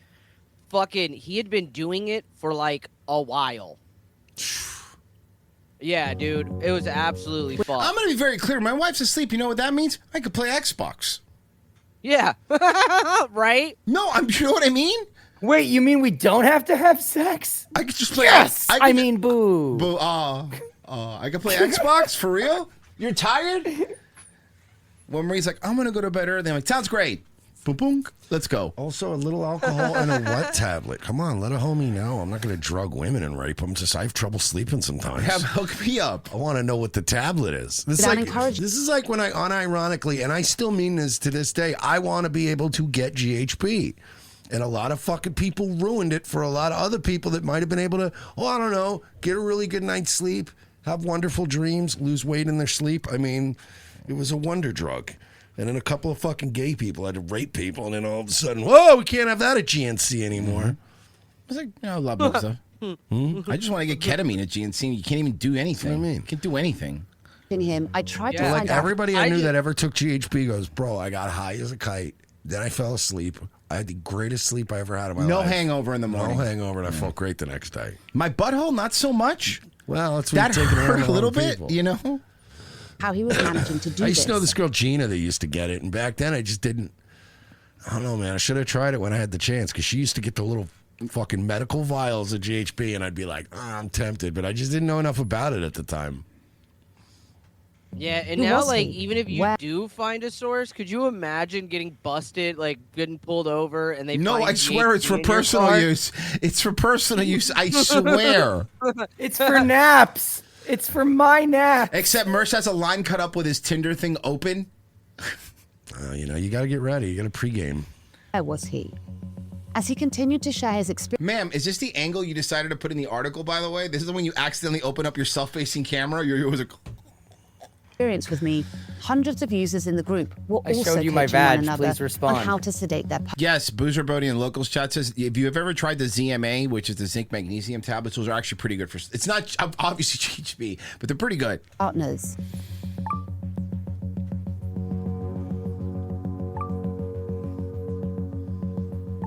[SPEAKER 7] fucking, he had been doing it for like a while. Yeah, dude, it was absolutely fucked.
[SPEAKER 5] I'm gonna be very clear. My wife's asleep. You know what that means? I could play Xbox.
[SPEAKER 7] Yeah, right?
[SPEAKER 5] No, you know what I mean?
[SPEAKER 11] Wait, you mean we don't have to have sex?
[SPEAKER 5] I could just play.
[SPEAKER 11] Yes,
[SPEAKER 5] I
[SPEAKER 11] I mean, boo.
[SPEAKER 5] Boo. I could play Xbox for real. You're tired? When Marie's like, I'm gonna go to bed early. I'm like, sounds great. Boom, boom. Let's go.
[SPEAKER 6] Also, a little alcohol and a wet tablet. Come on, let a homie know. I'm not going to drug women and rape them. Just I have trouble sleeping sometimes.
[SPEAKER 5] Hook me up.
[SPEAKER 6] I want to know what the tablet is. This
[SPEAKER 24] Without
[SPEAKER 6] is like when I unironically, and I still mean this to this day, I want to be able to get GHB. And a lot of fucking people ruined it for a lot of other people that might have been able to, I don't know, get a really good night's sleep, have wonderful dreams, lose weight in their sleep. I mean, it was a wonder drug. And then a couple of fucking gay people had to rape people, and then all of a sudden, whoa, we can't have that at GNC anymore.
[SPEAKER 5] I was like, I love that stuff. I just want to get ketamine at GNC. You can't even do anything.
[SPEAKER 6] What do you mean?
[SPEAKER 5] You can't do anything.
[SPEAKER 24] In him, I tried to
[SPEAKER 6] Like
[SPEAKER 24] find out.
[SPEAKER 6] everybody I knew that ever took GHB goes, bro, I got high as a kite. Then I fell asleep. I had the greatest sleep I ever had in my life.
[SPEAKER 5] No hangover in the morning.
[SPEAKER 6] No hangover, and I felt great the next day.
[SPEAKER 5] My butthole, not so much.
[SPEAKER 6] Well, that's
[SPEAKER 5] that
[SPEAKER 6] taking
[SPEAKER 5] hurt a little bit, you know.
[SPEAKER 24] How he was managing to do
[SPEAKER 6] I
[SPEAKER 24] this.
[SPEAKER 6] used to know this girl Gina that used to get it, and back then I just didn't. I don't know, man. I should have tried it when I had the chance, because she used to get the little fucking medical vials of GHB, and I'd be like, I'm tempted, but I just didn't know enough about it at the time.
[SPEAKER 7] Yeah, and
[SPEAKER 24] Who
[SPEAKER 7] now,
[SPEAKER 24] was
[SPEAKER 7] like,
[SPEAKER 24] he?
[SPEAKER 7] even if you do find a source, could you imagine getting busted, like, getting pulled over, and they
[SPEAKER 5] No,
[SPEAKER 7] find
[SPEAKER 5] I swear it's for
[SPEAKER 7] GHB in your
[SPEAKER 5] personal
[SPEAKER 7] car?
[SPEAKER 5] use. It's for personal use. I swear.
[SPEAKER 11] It's for naps. It's for my nap.
[SPEAKER 5] Except Merce has a line cut up with his Tinder thing open.
[SPEAKER 6] You know, you got to get ready. You got to pregame.
[SPEAKER 24] Where was he? As he continued to share his experience.
[SPEAKER 5] Ma'am, is this the angle you decided to put in the article, by the way? This is the when you accidentally open up your self-facing camera? It was a...
[SPEAKER 24] With me, hundreds of users in the group were
[SPEAKER 11] I
[SPEAKER 24] also
[SPEAKER 11] showed you my
[SPEAKER 24] coaching one
[SPEAKER 11] badge.
[SPEAKER 24] another
[SPEAKER 11] Please respond.
[SPEAKER 24] on how to sedate their
[SPEAKER 5] Yes, Boozer Bodie in Locals chat says, if you have ever tried the ZMA, which is the zinc magnesium tablets, those are actually pretty good for... It's not obviously GHB, but they're pretty good.
[SPEAKER 24] partners.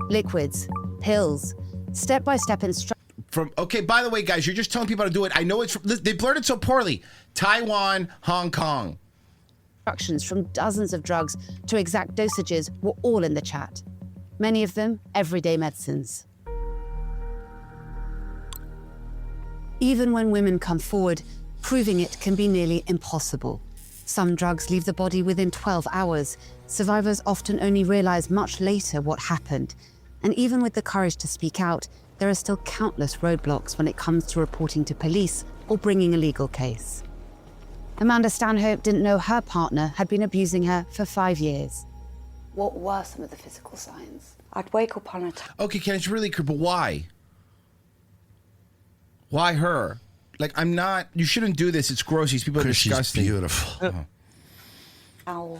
[SPEAKER 24] Liquids, pills, step-by-step instructions.
[SPEAKER 5] Okay, by the way, guys, you're just telling people how to do it. I know it's... They blurred it so poorly. Taiwan, Hong Kong.
[SPEAKER 24] Instructions from dozens of drugs to exact dosages were all in the chat. Many of them everyday medicines. Even when women come forward, proving it can be nearly impossible. Some drugs leave the body within 12 hours. Survivors often only realize much later what happened. And even with the courage to speak out, there are still countless roadblocks when it comes to reporting to police or bringing a legal case. Amanda Stanhope didn't know her partner had been abusing her for 5 years.
[SPEAKER 14] What were some of the physical signs? I'd wake up on a
[SPEAKER 5] Okay, Ken, it's really clear, but why? Why her? Like, I'm not... You shouldn't do this. It's gross. These people are disgusting.
[SPEAKER 6] She's beautiful.
[SPEAKER 14] towel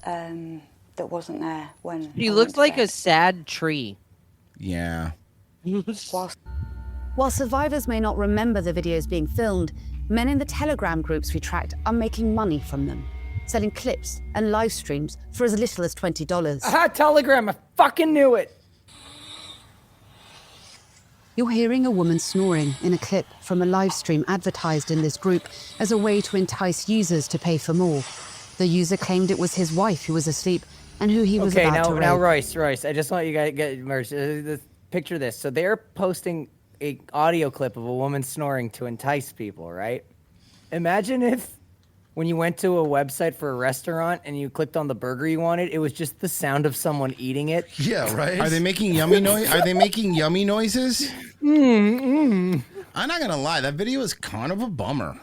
[SPEAKER 14] that wasn't there when
[SPEAKER 7] He looks like a sad tree.
[SPEAKER 5] Yeah.
[SPEAKER 24] While survivors may not remember the videos being filmed, men in the Telegram groups we tracked are making money from them, selling clips and live streams for as little as $20.
[SPEAKER 11] Aha, Telegram, I fucking knew it.
[SPEAKER 24] You're hearing a woman snoring in a clip from a live stream advertised in this group as a way to entice users to pay for more. The user claimed it was his wife who was asleep and who he was
[SPEAKER 11] Okay,
[SPEAKER 24] about to rape.
[SPEAKER 11] now Royce, I just want you guys to get immersed. Picture this. So they're posting a audio clip of a woman snoring to entice people, right? Imagine if when you went to a website for a restaurant and you clicked on the burger you wanted, it was just the sound of someone eating it.
[SPEAKER 6] Yeah, right.
[SPEAKER 5] Are they making yummy noise? Are they making yummy noises? I'm not gonna lie, that video is kind of a bummer.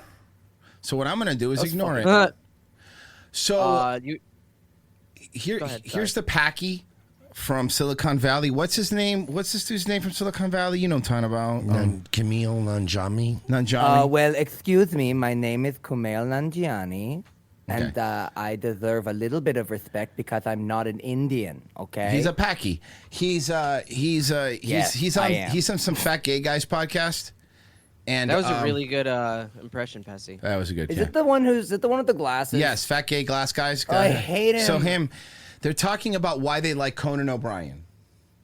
[SPEAKER 5] So what I'm gonna do is ignore it. So here's the Packy from Silicon Valley. What's his name? What's this dude's name from Silicon Valley? You know what I'm talking about.
[SPEAKER 6] Camille Nanjiani.
[SPEAKER 11] Well, excuse me. My name is Kumail Nanjiani, and I deserve a little bit of respect because I'm not an Indian. Okay.
[SPEAKER 5] He's a Packy. He's on some fat gay guys podcast. And
[SPEAKER 7] that was a really good impression, Pessy.
[SPEAKER 5] That was a good.
[SPEAKER 11] Is it the one with the glasses?
[SPEAKER 5] Yes, fat gay glass guys.
[SPEAKER 11] I hate him.
[SPEAKER 5] So they're talking about why they like Conan O'Brien.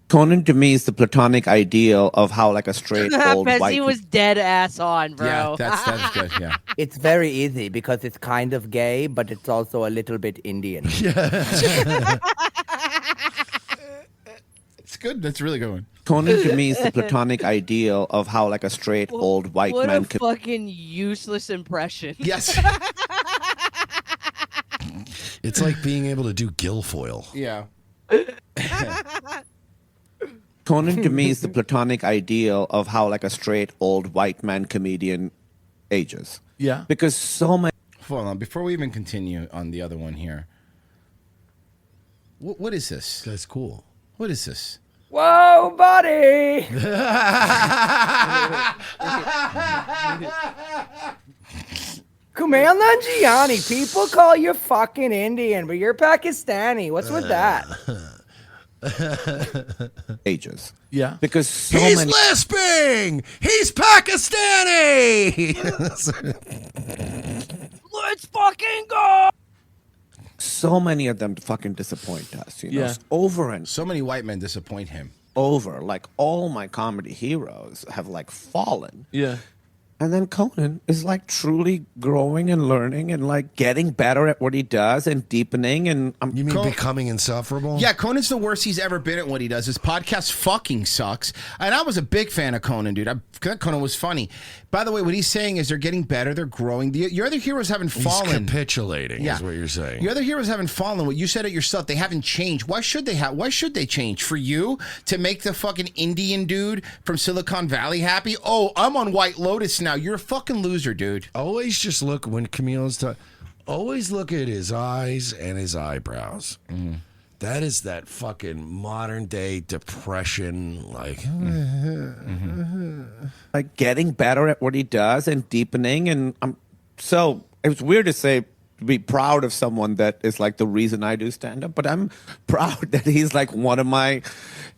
[SPEAKER 8] Conan to me is the platonic ideal of how like a straight old
[SPEAKER 7] Pessy
[SPEAKER 8] white.
[SPEAKER 7] was dead ass on, bro.
[SPEAKER 5] Yeah, that's good. Yeah.
[SPEAKER 11] It's very easy because it's kind of gay, but it's also a little bit Indian.
[SPEAKER 5] It's good. That's a really good one.
[SPEAKER 8] Conan to me is the platonic ideal of how like a straight old white
[SPEAKER 7] What
[SPEAKER 8] man
[SPEAKER 7] a fucking useless impression.
[SPEAKER 5] Yes.
[SPEAKER 6] It's like being able to do Guilfoyle.
[SPEAKER 5] Yeah.
[SPEAKER 8] Conan to me is the platonic ideal of how like a straight old white man comedian ages.
[SPEAKER 5] Yeah.
[SPEAKER 8] Because so many.
[SPEAKER 5] Hold on, before we even continue on the other one here. What is this?
[SPEAKER 6] That's cool.
[SPEAKER 5] What is this?
[SPEAKER 11] Whoa, buddy! Kumail Nanjiani, people call you fucking Indian, but you're Pakistani. What's with that?
[SPEAKER 8] Ages.
[SPEAKER 1] Yeah.
[SPEAKER 8] Because
[SPEAKER 6] He's lisping! He's Pakistani!
[SPEAKER 7] Let's fucking go!
[SPEAKER 8] So many of them fucking disappoint us, you know,
[SPEAKER 5] Yeah.
[SPEAKER 8] over and
[SPEAKER 5] so many white men disappoint him.
[SPEAKER 8] Over, like all my comedy heroes have like fallen.
[SPEAKER 1] Yeah.
[SPEAKER 8] And then Conan is like truly growing and learning and like getting better at what he does and deepening and
[SPEAKER 6] You mean becoming insufferable?
[SPEAKER 5] Yeah, Conan's the worst he's ever been at what he does. His podcast fucking sucks. And I was a big fan of Conan, dude. Conan was funny. By the way, what he's saying is they're getting better, they're growing. Your other heroes haven't fallen.
[SPEAKER 6] He's capitulating, is what you're saying.
[SPEAKER 5] Your other heroes haven't fallen. What you said it yourself, they haven't changed. Why should they have? Why should they change? For you to make the fucking Indian dude from Silicon Valley happy? Oh, I'm on White Lotus now. You're a fucking loser, dude.
[SPEAKER 6] Always just look when Camille's talking. Always look at his eyes and his eyebrows. That is that fucking modern day depression, like
[SPEAKER 8] like getting better at what he does and deepening. And so it was weird to say, to be proud of someone that is like the reason I do stand up, but I'm proud that he's like one of my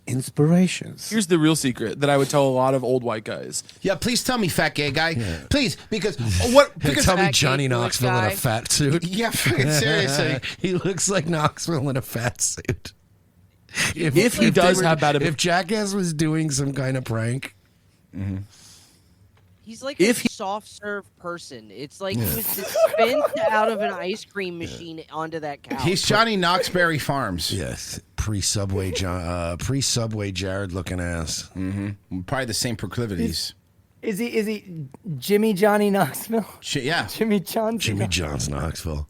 [SPEAKER 8] inspirations.
[SPEAKER 1] Here's the real secret that I would tell a lot of old white guys.
[SPEAKER 5] Yeah, please tell me, fat gay guy. Please, because what? Because
[SPEAKER 6] tell me Johnny Knoxville in a fat suit.
[SPEAKER 5] Yeah, fucking seriously.
[SPEAKER 6] He looks like Knoxville in a fat suit.
[SPEAKER 1] If he does have bad,
[SPEAKER 6] if Jackass was doing some kind of prank,
[SPEAKER 7] He's like a soft serve person. It's like he was dispensed out of an ice cream machine onto that couch.
[SPEAKER 5] He's Johnny Knoxberry Farms.
[SPEAKER 6] Yes, pre-Subway Jared looking ass.
[SPEAKER 5] Probably the same proclivities.
[SPEAKER 11] Is he Jimmy Johnny Knoxville?
[SPEAKER 5] Yeah.
[SPEAKER 11] Jimmy Johnson.
[SPEAKER 6] Jimmy John's Knoxville.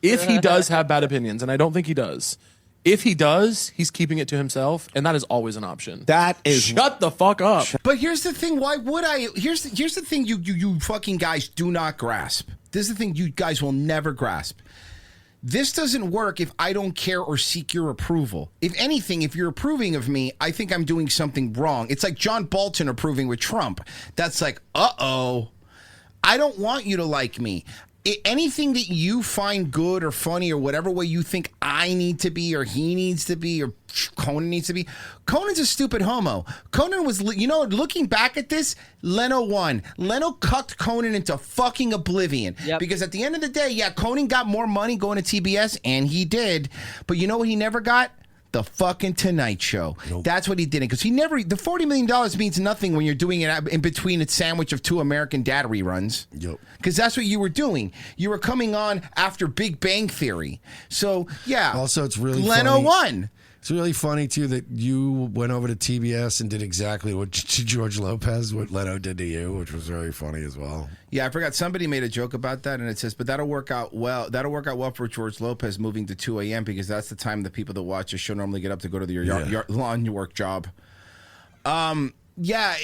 [SPEAKER 1] If he does have bad opinions, and I don't think he does, if he does, he's keeping it to himself, and that is always an option.
[SPEAKER 8] That is
[SPEAKER 1] shut the fuck up.
[SPEAKER 5] But here's the thing. Why would I? Here's the thing. You fucking guys do not grasp. This is the thing you guys will never grasp. This doesn't work if I don't care or seek your approval. If anything, if you're approving of me, I think I'm doing something wrong. It's like John Bolton approving with Trump. That's like, uh-oh. I don't want you to like me. Anything that you find good or funny or whatever way you think I need to be or he needs to be or Conan needs to be, Conan's a stupid homo. Conan was, looking back at this, Leno won. Leno cucked Conan into fucking oblivion. Because at the end of the day, yeah, Conan got more money going to TBS, and he did. But you know what he never got? The fucking Tonight Show. That's what he didn't. Because the $40 million means nothing when you're doing it in between a sandwich of two American Dad reruns.
[SPEAKER 6] Yep.
[SPEAKER 5] Because that's what you were doing. You were coming on after Big Bang Theory. So, yeah.
[SPEAKER 6] Also, it's really
[SPEAKER 5] Leno
[SPEAKER 6] funny.
[SPEAKER 5] won.
[SPEAKER 6] It's really funny, too, that you went over to TBS and did exactly what George Lopez, what Leno did to you, which was very funny as well.
[SPEAKER 5] Yeah, I forgot. Somebody made a joke about that, and it says, but that'll work out well. That'll work out well for George Lopez moving to 2 a.m. because that's the time the people that watch the show normally get up to go to their lawn work job. Yeah,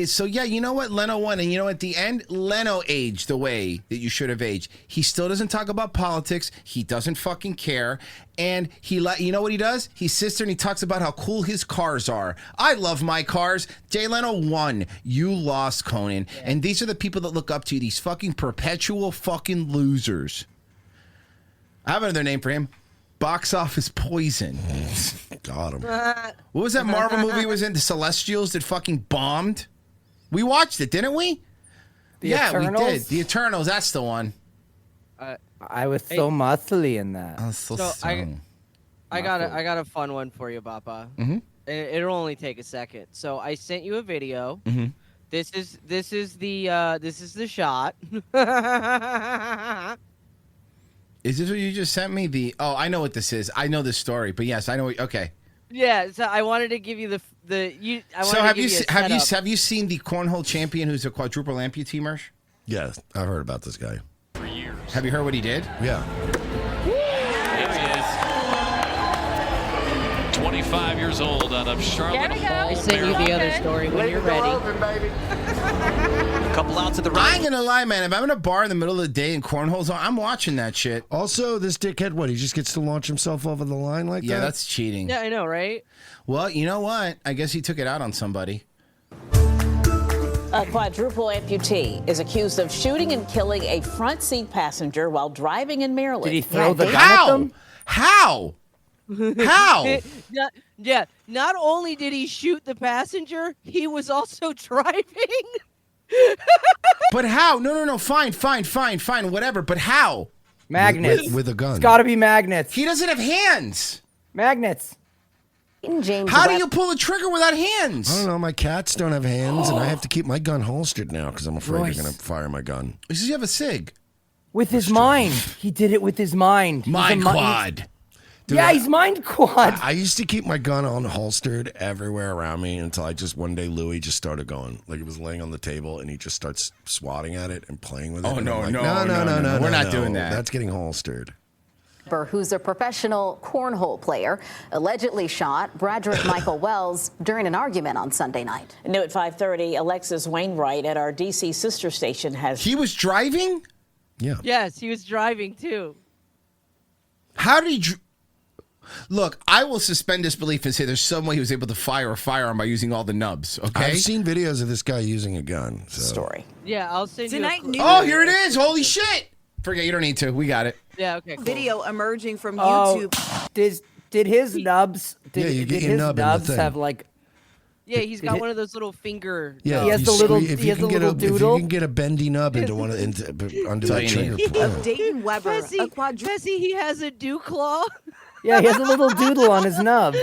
[SPEAKER 5] so yeah, you know what? Leno won, and you know, at the end, Leno aged the way that you should have aged. He still doesn't talk about politics. He doesn't fucking care, and you know what he does? He sits there and he talks about how cool his cars are. I love my cars. Jay Leno won. You lost, Conan. And these are the people that look up to you. These fucking perpetual fucking losers. I have another name for him. Box office poison.
[SPEAKER 6] Got him.
[SPEAKER 5] What was that Marvel movie was in? The Celestials that fucking bombed? We watched it, didn't we?
[SPEAKER 11] Eternals?
[SPEAKER 5] We did. The Eternals, that's the one.
[SPEAKER 11] I was so muscly in that.
[SPEAKER 7] I got a fun one for you, Bappa.
[SPEAKER 5] Mm-hmm.
[SPEAKER 7] It'll only take a second. So I sent you a video.
[SPEAKER 5] Mm-hmm.
[SPEAKER 7] This is the shot.
[SPEAKER 5] Is this what you just sent me? I know what this is. I know this story, but yes, I know. Okay.
[SPEAKER 7] Yeah, so I wanted to give you
[SPEAKER 5] Have you seen the cornhole champion who's a quadruple amputee, Mersh?
[SPEAKER 6] Yeah, I've heard about this guy.
[SPEAKER 16] For years.
[SPEAKER 5] Have you heard what he did?
[SPEAKER 6] Yeah.
[SPEAKER 16] There he is. 25 years old out of Charlotte Hall.
[SPEAKER 7] I sent you the other story when you're ready.
[SPEAKER 16] A couple outs at the right.
[SPEAKER 5] I ain't gonna lie, man. If I'm in a bar in the middle of the day and cornhole's on, I'm watching that shit.
[SPEAKER 6] Also, this dickhead, he just gets to launch himself over the line like that?
[SPEAKER 5] Yeah, that's cheating.
[SPEAKER 7] Yeah, I know, right?
[SPEAKER 5] Well, you know what? I guess he took it out on somebody.
[SPEAKER 17] A quadruple amputee is accused of shooting and killing a front seat passenger while driving in Maryland.
[SPEAKER 11] Did he throw the gun at them?
[SPEAKER 5] How? How?
[SPEAKER 7] Yeah. Not only did he shoot the passenger, he was also driving.
[SPEAKER 5] But how? No. Fine. Whatever. But how?
[SPEAKER 11] Magnets.
[SPEAKER 6] With a gun.
[SPEAKER 11] It's got to be magnets.
[SPEAKER 5] He doesn't have hands.
[SPEAKER 11] Magnets.
[SPEAKER 5] How do you pull a trigger without hands?
[SPEAKER 6] I don't know. My cats don't have hands, and I have to keep my gun holstered now because I'm afraid they're going to fire my gun.
[SPEAKER 5] Does he have a SIG?
[SPEAKER 11] With his mind. He did it with his mind.
[SPEAKER 5] Mind quad.
[SPEAKER 6] Dude,
[SPEAKER 11] yeah, he's mind quad.
[SPEAKER 6] I used to keep my gun on holstered everywhere around me until one day Louis just started going. Like, it was laying on the table, and he just starts swatting at it and playing with it.
[SPEAKER 5] Oh,
[SPEAKER 6] and
[SPEAKER 5] no.
[SPEAKER 6] I'm like,
[SPEAKER 5] No. We're not doing that.
[SPEAKER 6] That's getting holstered.
[SPEAKER 18] Who's a professional cornhole player, allegedly shot Bradrick Michael Wells during an argument on Sunday night.
[SPEAKER 17] New at 5:30, Alexis Wainwright at our D.C. sister station has...
[SPEAKER 5] He was driving?
[SPEAKER 6] Yeah.
[SPEAKER 7] Yes, he was driving too.
[SPEAKER 5] How did he... Look, I will suspend disbelief and say there's some way he was able to fire a firearm by using all the nubs, okay?
[SPEAKER 6] I've seen videos of this guy using a gun. So.
[SPEAKER 17] Story.
[SPEAKER 7] Yeah, I'll send you
[SPEAKER 5] Oh, here it is. Holy shit. Forget, you don't need to. We got it.
[SPEAKER 7] Yeah, okay, cool.
[SPEAKER 19] Video emerging from
[SPEAKER 11] Oh,
[SPEAKER 19] YouTube.
[SPEAKER 11] did his nubs? Did,
[SPEAKER 6] you get
[SPEAKER 11] did
[SPEAKER 6] your
[SPEAKER 11] his
[SPEAKER 6] nub in the
[SPEAKER 11] nubs
[SPEAKER 6] thing.
[SPEAKER 11] have like?
[SPEAKER 7] Yeah, he's got one of those little finger.
[SPEAKER 6] Yeah,
[SPEAKER 11] He has the little.
[SPEAKER 6] If
[SPEAKER 11] He
[SPEAKER 6] you
[SPEAKER 11] has
[SPEAKER 6] can
[SPEAKER 11] the
[SPEAKER 6] get
[SPEAKER 11] little
[SPEAKER 6] if you
[SPEAKER 11] doodle.
[SPEAKER 6] can get a bendy nub into one under that trigger.
[SPEAKER 19] Of Dayton Weber,
[SPEAKER 7] Jesse, he has a dew claw.
[SPEAKER 11] Yeah, he has a little doodle on his nub.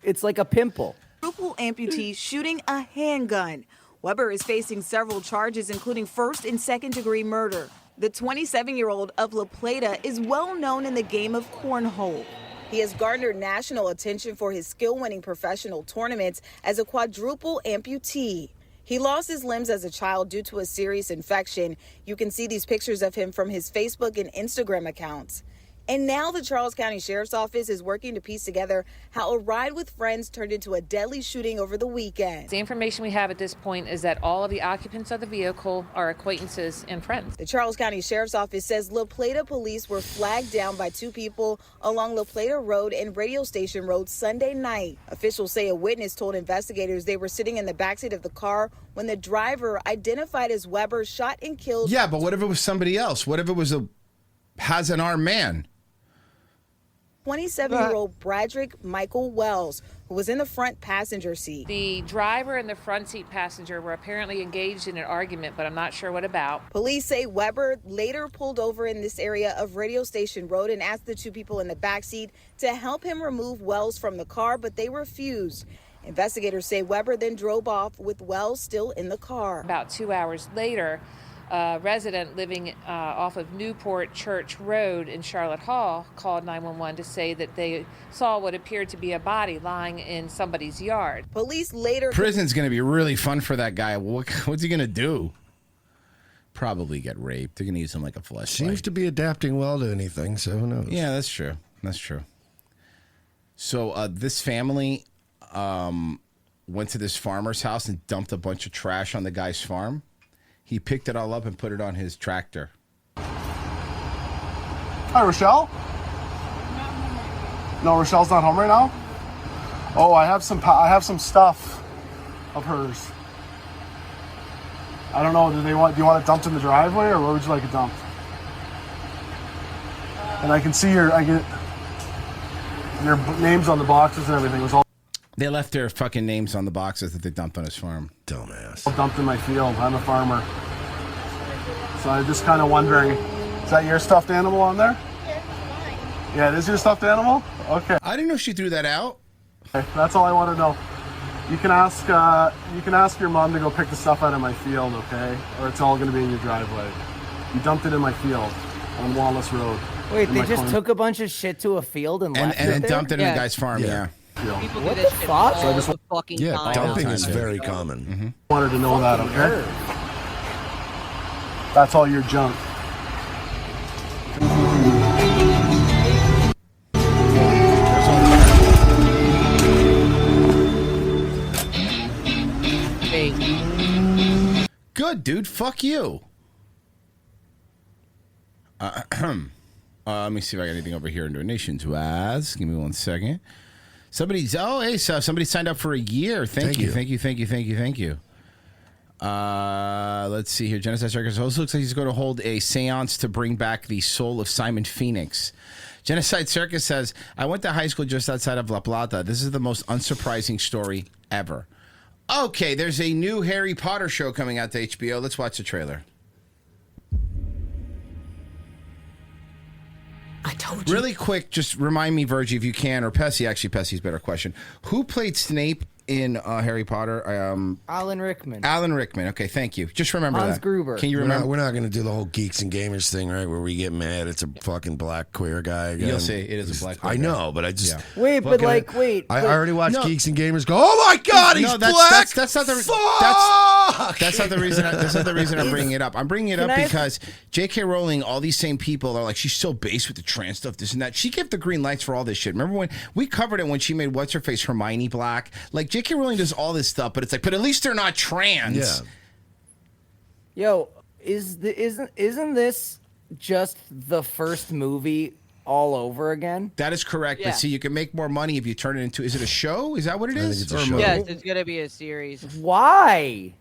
[SPEAKER 11] It's like a pimple.
[SPEAKER 19] quadruple amputee shooting a handgun. Weber is facing several charges, including first and second-degree murder. The 27-year-old of La Plata is well known in the game of cornhole. He has garnered national attention for his skill-winning professional tournaments as a quadruple amputee. He lost his limbs as a child due to a serious infection. You can see these pictures of him from his Facebook and Instagram accounts. And now the Charles County Sheriff's Office is working to piece together how a ride with friends turned into a deadly shooting over the weekend.
[SPEAKER 25] The information we have at this point is that all of the occupants of the vehicle are acquaintances and friends.
[SPEAKER 19] The Charles County Sheriff's Office says La Plata police were flagged down by two people along La Plata Road and Radio Station Road Sunday night. Officials say a witness told investigators they were sitting in the backseat of the car when the driver, identified as Weber, shot and killed.
[SPEAKER 5] Yeah, but what if it was somebody else? What if it was has an armed man?
[SPEAKER 19] 27-year-old Bradrick Michael Wells, who was in the front passenger seat.
[SPEAKER 25] The driver and the front seat passenger were apparently engaged in an argument, but I'm not sure what about.
[SPEAKER 19] Police say Weber later pulled over in this area of Radio Station Road and asked the two people in the backseat to help him remove Wells from the car, but they refused. Investigators say Weber then drove off with Wells still in the car.
[SPEAKER 25] About 2 hours later, A resident living off of Newport Church Road in Charlotte Hall called 911 to say that they saw what appeared to be a body lying in somebody's yard.
[SPEAKER 19] Police later.
[SPEAKER 5] Prison's going to be really fun for that guy. What's he going to do? Probably get raped. They're going to use him like a fleshlight.
[SPEAKER 6] Seems to be adapting well to anything, so who knows?
[SPEAKER 5] Yeah, that's true. That's true. So this family went to this farmer's house and dumped a bunch of trash on the guy's farm. He picked it all up and put it on his tractor.
[SPEAKER 2] Hi, Rochelle. No, Rochelle's not home right now. Oh, I have some stuff of hers. I don't know. Do you want it dumped in the driveway, or where would you like it dumped? And I can see your names on the boxes and everything. It was all
[SPEAKER 5] They left their fucking names on the boxes that they dumped on his farm.
[SPEAKER 6] Dumbass.
[SPEAKER 2] dumped in my field. I'm a farmer. So I'm just kind of wondering, is that your stuffed animal on there? Yeah, it is your stuffed animal? Okay.
[SPEAKER 5] I didn't know she threw that out.
[SPEAKER 2] Okay, that's all I want to know. You can ask your mom to go pick the stuff out of my field, okay? Or it's all going to be in your driveway. You dumped it in my field on Wallace Road.
[SPEAKER 11] Wait,
[SPEAKER 2] in
[SPEAKER 11] they
[SPEAKER 2] my
[SPEAKER 11] just
[SPEAKER 2] corn-
[SPEAKER 11] took a bunch of shit to a field and left it there?
[SPEAKER 5] dumped it in the guy's farm, yeah.
[SPEAKER 7] People
[SPEAKER 11] What
[SPEAKER 7] do
[SPEAKER 11] the
[SPEAKER 7] that shit
[SPEAKER 11] fuck?
[SPEAKER 7] all the fucking time.
[SPEAKER 6] Dumping is very common.
[SPEAKER 2] Wanted to know that, okay? That's all your junk.
[SPEAKER 5] Good, dude. Fuck you. Let me see if I got anything over here in donations. Was give me 1 second. Somebody signed up for a year. Thank you. Let's see here. Genocide Circus also looks like he's going to hold a seance to bring back the soul of Simon Phoenix. Genocide Circus says, I went to high school just outside of La Plata. This is the most unsurprising story ever. Okay, there's a new Harry Potter show coming out to HBO. Let's watch the trailer.
[SPEAKER 10] I told you.
[SPEAKER 5] Really quick, just remind me, Virgie, if you can, or Pessy. Actually, Pessy's a better question. Who played Snape in Harry Potter?
[SPEAKER 11] Alan Rickman.
[SPEAKER 5] Alan Rickman. Okay, thank you. Just remember
[SPEAKER 11] Hans
[SPEAKER 5] that.
[SPEAKER 11] Gruber.
[SPEAKER 5] Can you
[SPEAKER 6] We're not,
[SPEAKER 5] remember?
[SPEAKER 6] we're not going to do the whole geeks and gamers thing, right? Where we get mad. It's a fucking black queer guy again.
[SPEAKER 5] You'll see. It is a black queer
[SPEAKER 6] I
[SPEAKER 5] guy.
[SPEAKER 6] know, but I just
[SPEAKER 11] Wait, but
[SPEAKER 6] fucking-
[SPEAKER 11] like, wait.
[SPEAKER 6] I
[SPEAKER 11] but-
[SPEAKER 6] already watched
[SPEAKER 5] No.
[SPEAKER 6] Geeks and Gamers go, oh my god, he's
[SPEAKER 5] no,
[SPEAKER 6] black.
[SPEAKER 5] that's not the
[SPEAKER 6] Fuck!
[SPEAKER 5] that's not the reason. That's not the reason I'm bringing it up. I'm bringing it
[SPEAKER 11] Can
[SPEAKER 5] up
[SPEAKER 11] I-
[SPEAKER 5] because J.K. Rowling, all these same people are like, she's so based with the trans stuff, this and that. She gave the green lights for all this shit. Remember when we covered it when she made what's her face Hermione black? Like J.K. Rowling does all this stuff, but it's like, but at least they're not trans.
[SPEAKER 6] Yeah.
[SPEAKER 11] Yo, isn't this just the first movie all over again?
[SPEAKER 5] That is correct.
[SPEAKER 7] Yeah.
[SPEAKER 5] But see, you can make more money if you turn it into. Is it a show? Is that what it
[SPEAKER 6] I think
[SPEAKER 5] is?
[SPEAKER 6] it's a
[SPEAKER 5] Or
[SPEAKER 6] show.
[SPEAKER 5] movie?
[SPEAKER 7] Yes, it's gonna be a series.
[SPEAKER 11] Why?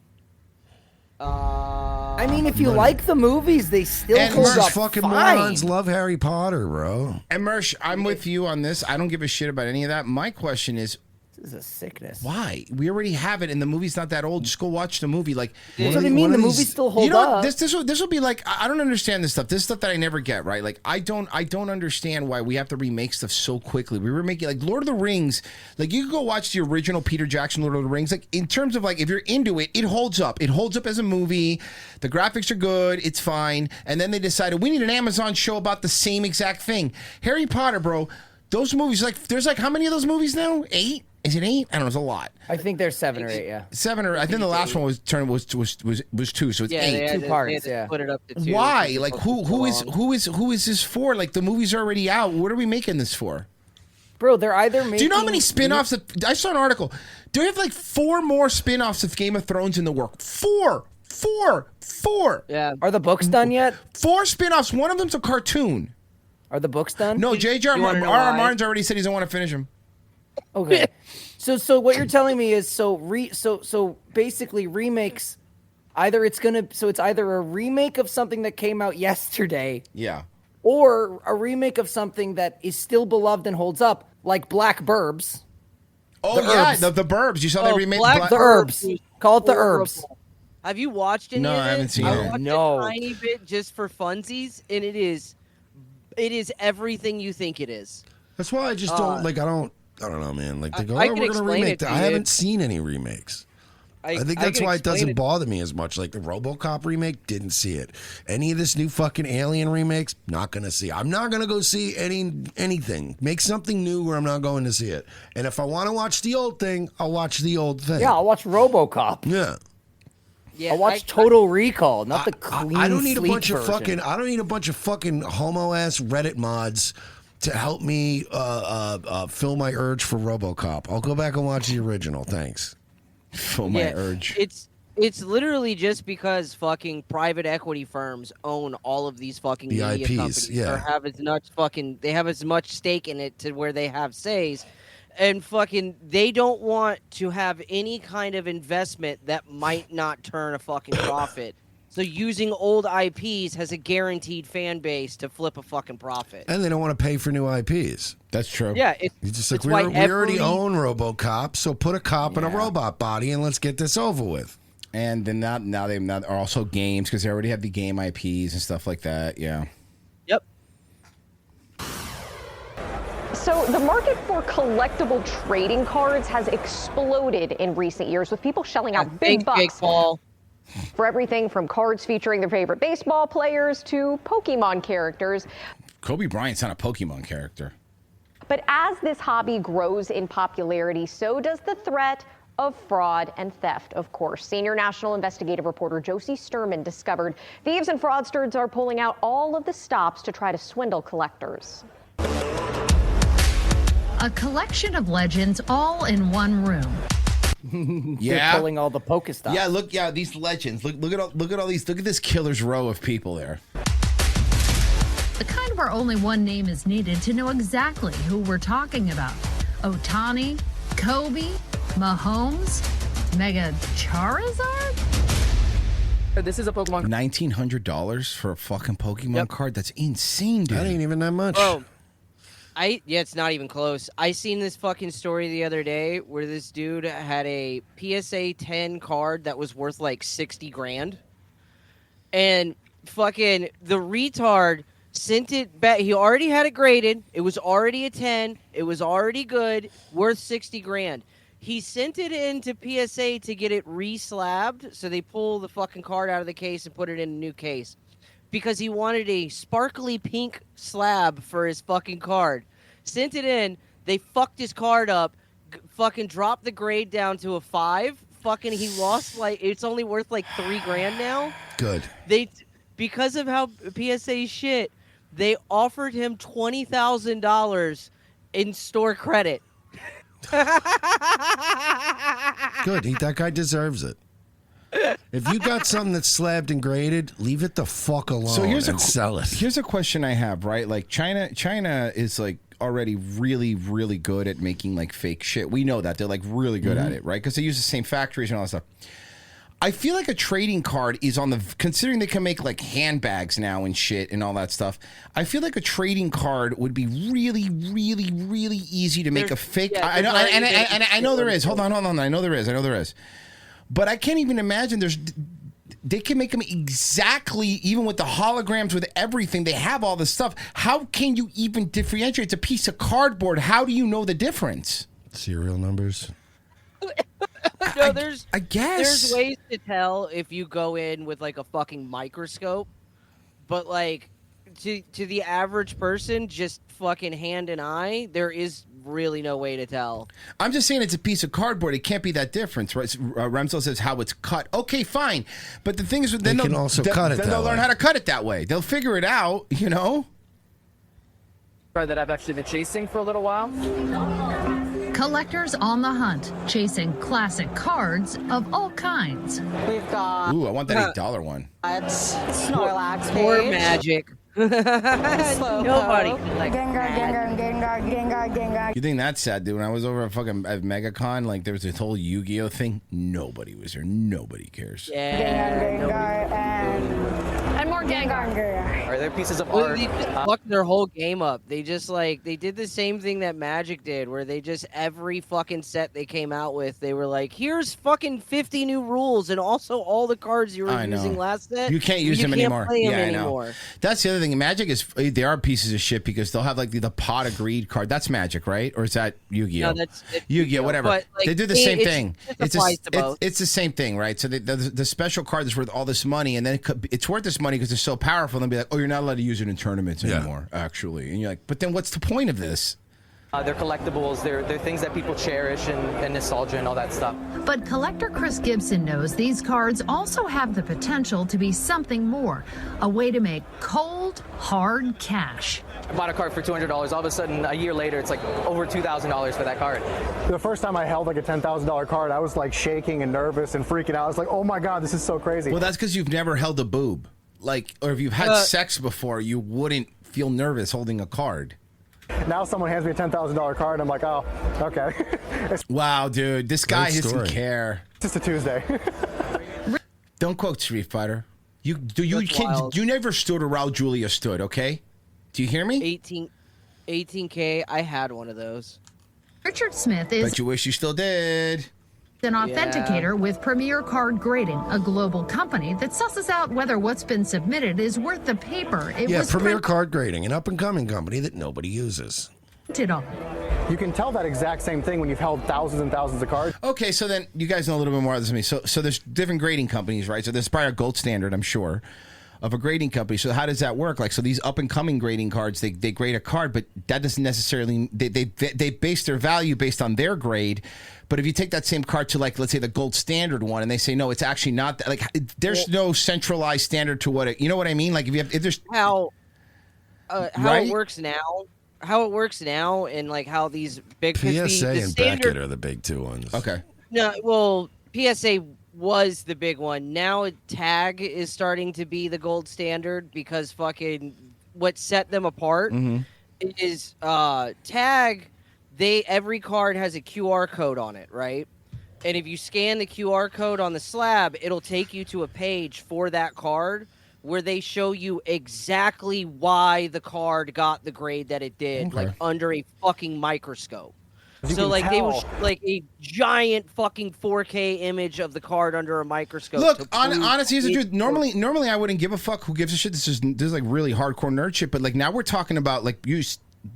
[SPEAKER 7] I
[SPEAKER 11] I mean, if you like the movies, they still
[SPEAKER 5] And
[SPEAKER 11] hold
[SPEAKER 5] Merch
[SPEAKER 11] up
[SPEAKER 6] fucking
[SPEAKER 11] fine.
[SPEAKER 6] morons love Harry Potter, bro.
[SPEAKER 5] And Mersh, I'm with you on this. I don't give a shit about any of that. My question is,
[SPEAKER 11] This is a sickness.
[SPEAKER 5] why? We already have it, and the movie's not that old. Just go watch the movie. Like,
[SPEAKER 11] That's what I mean. The movies still hold
[SPEAKER 5] you know,
[SPEAKER 11] up.
[SPEAKER 5] what? This will be like. I don't understand this stuff. This is stuff that I never get. Right? Like, I don't understand why we have to remake stuff so quickly. We remake it like Lord of the Rings. Like, you can go watch the original Peter Jackson Lord of the Rings. Like, in terms of like, if you're into it, it holds up. It holds up as a movie. The graphics are good. It's fine. And then they decided we need an Amazon show about the same exact thing. Harry Potter, bro. Those movies, like, there's like how many of those movies now? 8? Is it 8? I don't know. It's a lot.
[SPEAKER 11] I think there's 7 or 8. Yeah.
[SPEAKER 5] 7 or I think the last one was 2, so it's
[SPEAKER 7] yeah,
[SPEAKER 5] 8.
[SPEAKER 7] they had
[SPEAKER 11] Two
[SPEAKER 7] to-
[SPEAKER 11] parts,
[SPEAKER 7] they had to
[SPEAKER 11] yeah.
[SPEAKER 7] Split it up to 2.
[SPEAKER 5] Why? Like who is this for? Like the movie's already out. What are we making this for?
[SPEAKER 11] Bro, they're either making.
[SPEAKER 5] Do you know how many spin-offs I saw an article. Do you have like 4 more spin-offs of Game of Thrones in the work? 4.
[SPEAKER 7] Yeah.
[SPEAKER 11] Are the books done yet?
[SPEAKER 5] 4 spin-offs. One of them's a cartoon.
[SPEAKER 11] Are the books done?
[SPEAKER 5] No, J.J.R.
[SPEAKER 7] you wanna know
[SPEAKER 5] R.R.
[SPEAKER 7] why?
[SPEAKER 5] Martin's already said he doesn't want to finish them.
[SPEAKER 11] Okay. So what you're telling me is so basically remakes either it's either a remake of something that came out yesterday
[SPEAKER 5] Yeah.
[SPEAKER 11] or a remake of something that is still beloved and holds up, like Black Burbs.
[SPEAKER 5] Oh
[SPEAKER 11] The
[SPEAKER 5] yeah,
[SPEAKER 11] Herbs.
[SPEAKER 5] the Burbs. You saw they remade
[SPEAKER 7] Black
[SPEAKER 11] The Herbs. Call it the
[SPEAKER 7] Horrible.
[SPEAKER 11] Herbs.
[SPEAKER 7] Have you watched any
[SPEAKER 5] No,
[SPEAKER 7] of it?
[SPEAKER 5] I haven't seen
[SPEAKER 7] I
[SPEAKER 5] it.
[SPEAKER 7] watched
[SPEAKER 11] No.
[SPEAKER 7] a tiny bit just for funsies, and it is everything you think it is.
[SPEAKER 6] That's why I just don't like. I don't know, man. Like they go,
[SPEAKER 7] I
[SPEAKER 6] oh,
[SPEAKER 7] can
[SPEAKER 6] we're gonna
[SPEAKER 7] explain
[SPEAKER 6] remake
[SPEAKER 7] it
[SPEAKER 6] that.
[SPEAKER 7] to
[SPEAKER 6] I
[SPEAKER 7] you.
[SPEAKER 6] haven't seen any remakes. I think that's why it doesn't bother me as much. Like the RoboCop remake, didn't see it. Any of this new fucking Alien remakes, not gonna see. I'm not gonna go see anything. Make something new where I'm not going to see it. And if I want to watch the old thing, I'll watch the old thing.
[SPEAKER 11] Yeah, I'll watch RoboCop.
[SPEAKER 6] Yeah.
[SPEAKER 11] I'll watch Total Recall, not the clean.
[SPEAKER 6] I don't need a
[SPEAKER 11] sleek
[SPEAKER 6] bunch of
[SPEAKER 11] version.
[SPEAKER 6] fucking. I don't need a bunch of fucking homo ass Reddit mods to help me fill my urge for RoboCop. I'll go back and watch the original. Thanks.
[SPEAKER 5] Fill my urge.
[SPEAKER 7] It's literally just because fucking private equity firms own all of these fucking
[SPEAKER 6] The
[SPEAKER 7] media
[SPEAKER 6] IPs,
[SPEAKER 7] companies,
[SPEAKER 6] yeah.
[SPEAKER 7] or they have as much stake in it to where they have says, and fucking they don't want to have any kind of investment that might not turn a fucking profit. So using old IPs has a guaranteed fan base to flip a fucking profit.
[SPEAKER 6] And they don't want to pay for new IPs.
[SPEAKER 5] That's true.
[SPEAKER 7] Yeah,
[SPEAKER 6] It's just like
[SPEAKER 7] it's
[SPEAKER 6] we
[SPEAKER 7] why
[SPEAKER 6] already
[SPEAKER 7] every-
[SPEAKER 6] own RoboCop, so put a cop in a robot body and let's get this over with.
[SPEAKER 5] And then now they are also games because they already have the game IPs and stuff like that. Yeah.
[SPEAKER 7] Yep.
[SPEAKER 3] So the market for collectible trading cards has exploded in recent years, with people shelling out big bucks for everything from cards featuring their favorite baseball players to Pokemon characters.
[SPEAKER 5] Kobe Bryant's not a Pokemon character.
[SPEAKER 3] But as this hobby grows in popularity, so does the threat of fraud and theft, of course. Senior national investigative reporter Josie Sturman discovered thieves and fraudsters are pulling out all of the stops to try to swindle collectors.
[SPEAKER 9] A collection of legends all in one room.
[SPEAKER 11] They're pulling all the Pokestops.
[SPEAKER 5] Yeah, look, these legends. Look at all these. Look at this killer's row of people there.
[SPEAKER 9] The kind where only one name is needed to know exactly who we're talking about. Ohtani, Kobe, Mahomes, Mega Charizard?
[SPEAKER 11] This is a Pokemon.
[SPEAKER 5] $1,900 for a fucking Pokemon card? That's insane, dude.
[SPEAKER 6] That ain't even that much.
[SPEAKER 7] Bro, it's not even close. I seen this fucking story the other day where this dude had a PSA 10 card that was worth like 60 grand. And fucking the retard sent it back. He already had it graded. It was already a 10. It was already good, worth 60 grand. He sent it into PSA to get it re-slabbed, so they pull the fucking card out of the case and put it in a new case. Because he wanted a sparkly pink slab for his fucking card. Sent it in, they fucked his card up, fucking dropped the grade down to a 5. Fucking he lost, like, it's only worth like 3 grand now.
[SPEAKER 6] Good.
[SPEAKER 7] Because of how PSA shit, they offered him $20,000 in store credit.
[SPEAKER 6] Good. That guy deserves it. If you got something that's slabbed and graded, leave it the fuck alone.
[SPEAKER 5] So
[SPEAKER 6] and sell it.
[SPEAKER 5] Here's a question I have, right? Like China is like already really, really good at making like fake shit. We know that they're like really good at it, right? Because they use the same factories and all that stuff. I feel like a trading card is considering they can make like handbags now and shit and all that stuff. I feel like a trading card would be really, really, really easy to make a fake.
[SPEAKER 7] yeah,
[SPEAKER 5] I know,
[SPEAKER 7] there's
[SPEAKER 5] and
[SPEAKER 7] not
[SPEAKER 5] I know there is. Hold on. I know there is. But I can't even imagine they can make them exactly, even with the holograms, with everything. They have all this stuff. How can you even differentiate? It's a piece of cardboard. How do you know the difference?
[SPEAKER 6] Serial numbers.
[SPEAKER 7] No,
[SPEAKER 5] I guess
[SPEAKER 7] there's ways to tell if you go in with like a fucking microscope, but like to the average person, just fucking hand and eye, there is really no way to tell.
[SPEAKER 5] I'm just saying it's a piece of cardboard. It can't be that different, right? Remso says how it's cut. Okay, fine, but the thing is, then
[SPEAKER 6] They can also cut it
[SPEAKER 5] Then
[SPEAKER 6] that
[SPEAKER 5] they'll learn
[SPEAKER 6] way.
[SPEAKER 5] how to cut it that way. They'll figure it out, you know.
[SPEAKER 11] That I've actually been chasing for a little while.
[SPEAKER 9] Collectors on the hunt, chasing classic cards of all kinds.
[SPEAKER 17] We've got
[SPEAKER 5] Ooh, I want that $8 one.
[SPEAKER 17] Snorlax
[SPEAKER 7] Poor
[SPEAKER 17] page.
[SPEAKER 7] Magic. Nobody collects Magic.
[SPEAKER 5] You think that's sad, dude? When I was over at fucking at MegaCon, like there was this whole Yu-Gi-Oh thing. Nobody was there. Nobody cares.
[SPEAKER 7] Yeah.
[SPEAKER 3] And more
[SPEAKER 4] Are there pieces of
[SPEAKER 7] Well,
[SPEAKER 4] art?
[SPEAKER 7] they just fucked their whole game up. They just they did the same thing that Magic did, where they just every fucking set they came out with, they were like, "Here's fucking 50 new rules, and also all the cards you were
[SPEAKER 5] I know.
[SPEAKER 7] using last set.
[SPEAKER 5] You can't use them
[SPEAKER 7] can't
[SPEAKER 5] anymore.
[SPEAKER 7] Play them
[SPEAKER 5] I know.
[SPEAKER 7] anymore."
[SPEAKER 5] That's the other thing. Magic is they are pieces of shit because they'll have like the pot of greed card. That's Magic, right? Or is that Yu-Gi-Oh?
[SPEAKER 7] No, that's
[SPEAKER 5] Yu-Gi-Oh. Whatever.
[SPEAKER 7] But, like,
[SPEAKER 5] they do the same
[SPEAKER 7] it's-
[SPEAKER 5] thing.
[SPEAKER 7] it applies to both.
[SPEAKER 5] It's the same thing, right? So the special card is worth all this money, and then it's worth this money because it's so powerful. And they'll be like, "Oh, you're not allowed to use it in tournaments anymore." Actually, and you're like, "But then what's the point of this?"
[SPEAKER 4] They're collectibles. They're things that people cherish and nostalgia and all that stuff.
[SPEAKER 9] But collector Chris Gibson knows these cards also have the potential to be something more, a way to make cold, hard cash.
[SPEAKER 4] I bought a card for $200. All of a sudden, a year later, it's like over $2,000 for that card.
[SPEAKER 2] The first time I held like a $10,000 card, I was like shaking and nervous and freaking out. I was like, oh my God, this is so crazy.
[SPEAKER 5] Well, that's because you've never held a boob, like, or if you've had sex before, you wouldn't feel nervous holding a card.
[SPEAKER 2] Now someone hands me a $10,000 card, I'm like, oh, okay.
[SPEAKER 5] Wow, dude, this guy
[SPEAKER 2] Great
[SPEAKER 5] doesn't
[SPEAKER 2] story.
[SPEAKER 5] care.
[SPEAKER 2] Just a Tuesday.
[SPEAKER 5] Don't quote Street Fighter. You
[SPEAKER 7] That's wild.
[SPEAKER 5] you never stood where Raul Julia stood, okay? Do you hear me?
[SPEAKER 7] 18K. I had one of those.
[SPEAKER 9] Richard Smith is
[SPEAKER 5] Bet you wish you still did.
[SPEAKER 9] an authenticator with Premier Card Grading, a global company that susses out whether what's been submitted is worth the paper it
[SPEAKER 6] Yeah,
[SPEAKER 9] was
[SPEAKER 6] Premier Card Grading, an up-and-coming company that nobody uses.
[SPEAKER 9] printed on.
[SPEAKER 2] You can tell that exact same thing when you've held thousands and thousands of cards.
[SPEAKER 5] Okay, so then you guys know a little bit more of this than me. So there's different grading companies, right? So there's probably a gold standard, I'm sure, of a grading company. So how does that work? Like, so these up and coming grading cards, they grade a card, but that doesn't necessarily they base their value based on their grade. But if you take that same card to, like, let's say the gold standard one, and they say no, it's actually not that, like, there's no centralized standard to what it, you know what I mean? Like, if there's
[SPEAKER 7] how
[SPEAKER 5] Right?
[SPEAKER 7] it works now. How it works now, and like how these big 'cause
[SPEAKER 6] PSA
[SPEAKER 7] the
[SPEAKER 6] and
[SPEAKER 7] standard,
[SPEAKER 6] Beckett are the big two ones.
[SPEAKER 5] Okay.
[SPEAKER 7] No, well, PSA was the big one. Now Tag is starting to be the gold standard because fucking what set them apart is Tag. Every card has a QR code on it, right? And if you scan the QR code on the slab, it'll take you to a page for that card where they show you exactly why the card got the grade that it did, like under a fucking microscope.
[SPEAKER 2] You
[SPEAKER 7] So
[SPEAKER 2] can
[SPEAKER 7] like they will
[SPEAKER 2] tell.
[SPEAKER 7] like a giant fucking 4K image of the card under a microscope.
[SPEAKER 5] Look,
[SPEAKER 7] to prove
[SPEAKER 5] honestly, here's the
[SPEAKER 7] it-
[SPEAKER 5] truth. Normally, I wouldn't give a fuck who gives a shit. This is like really hardcore nerd shit. But like now we're talking about like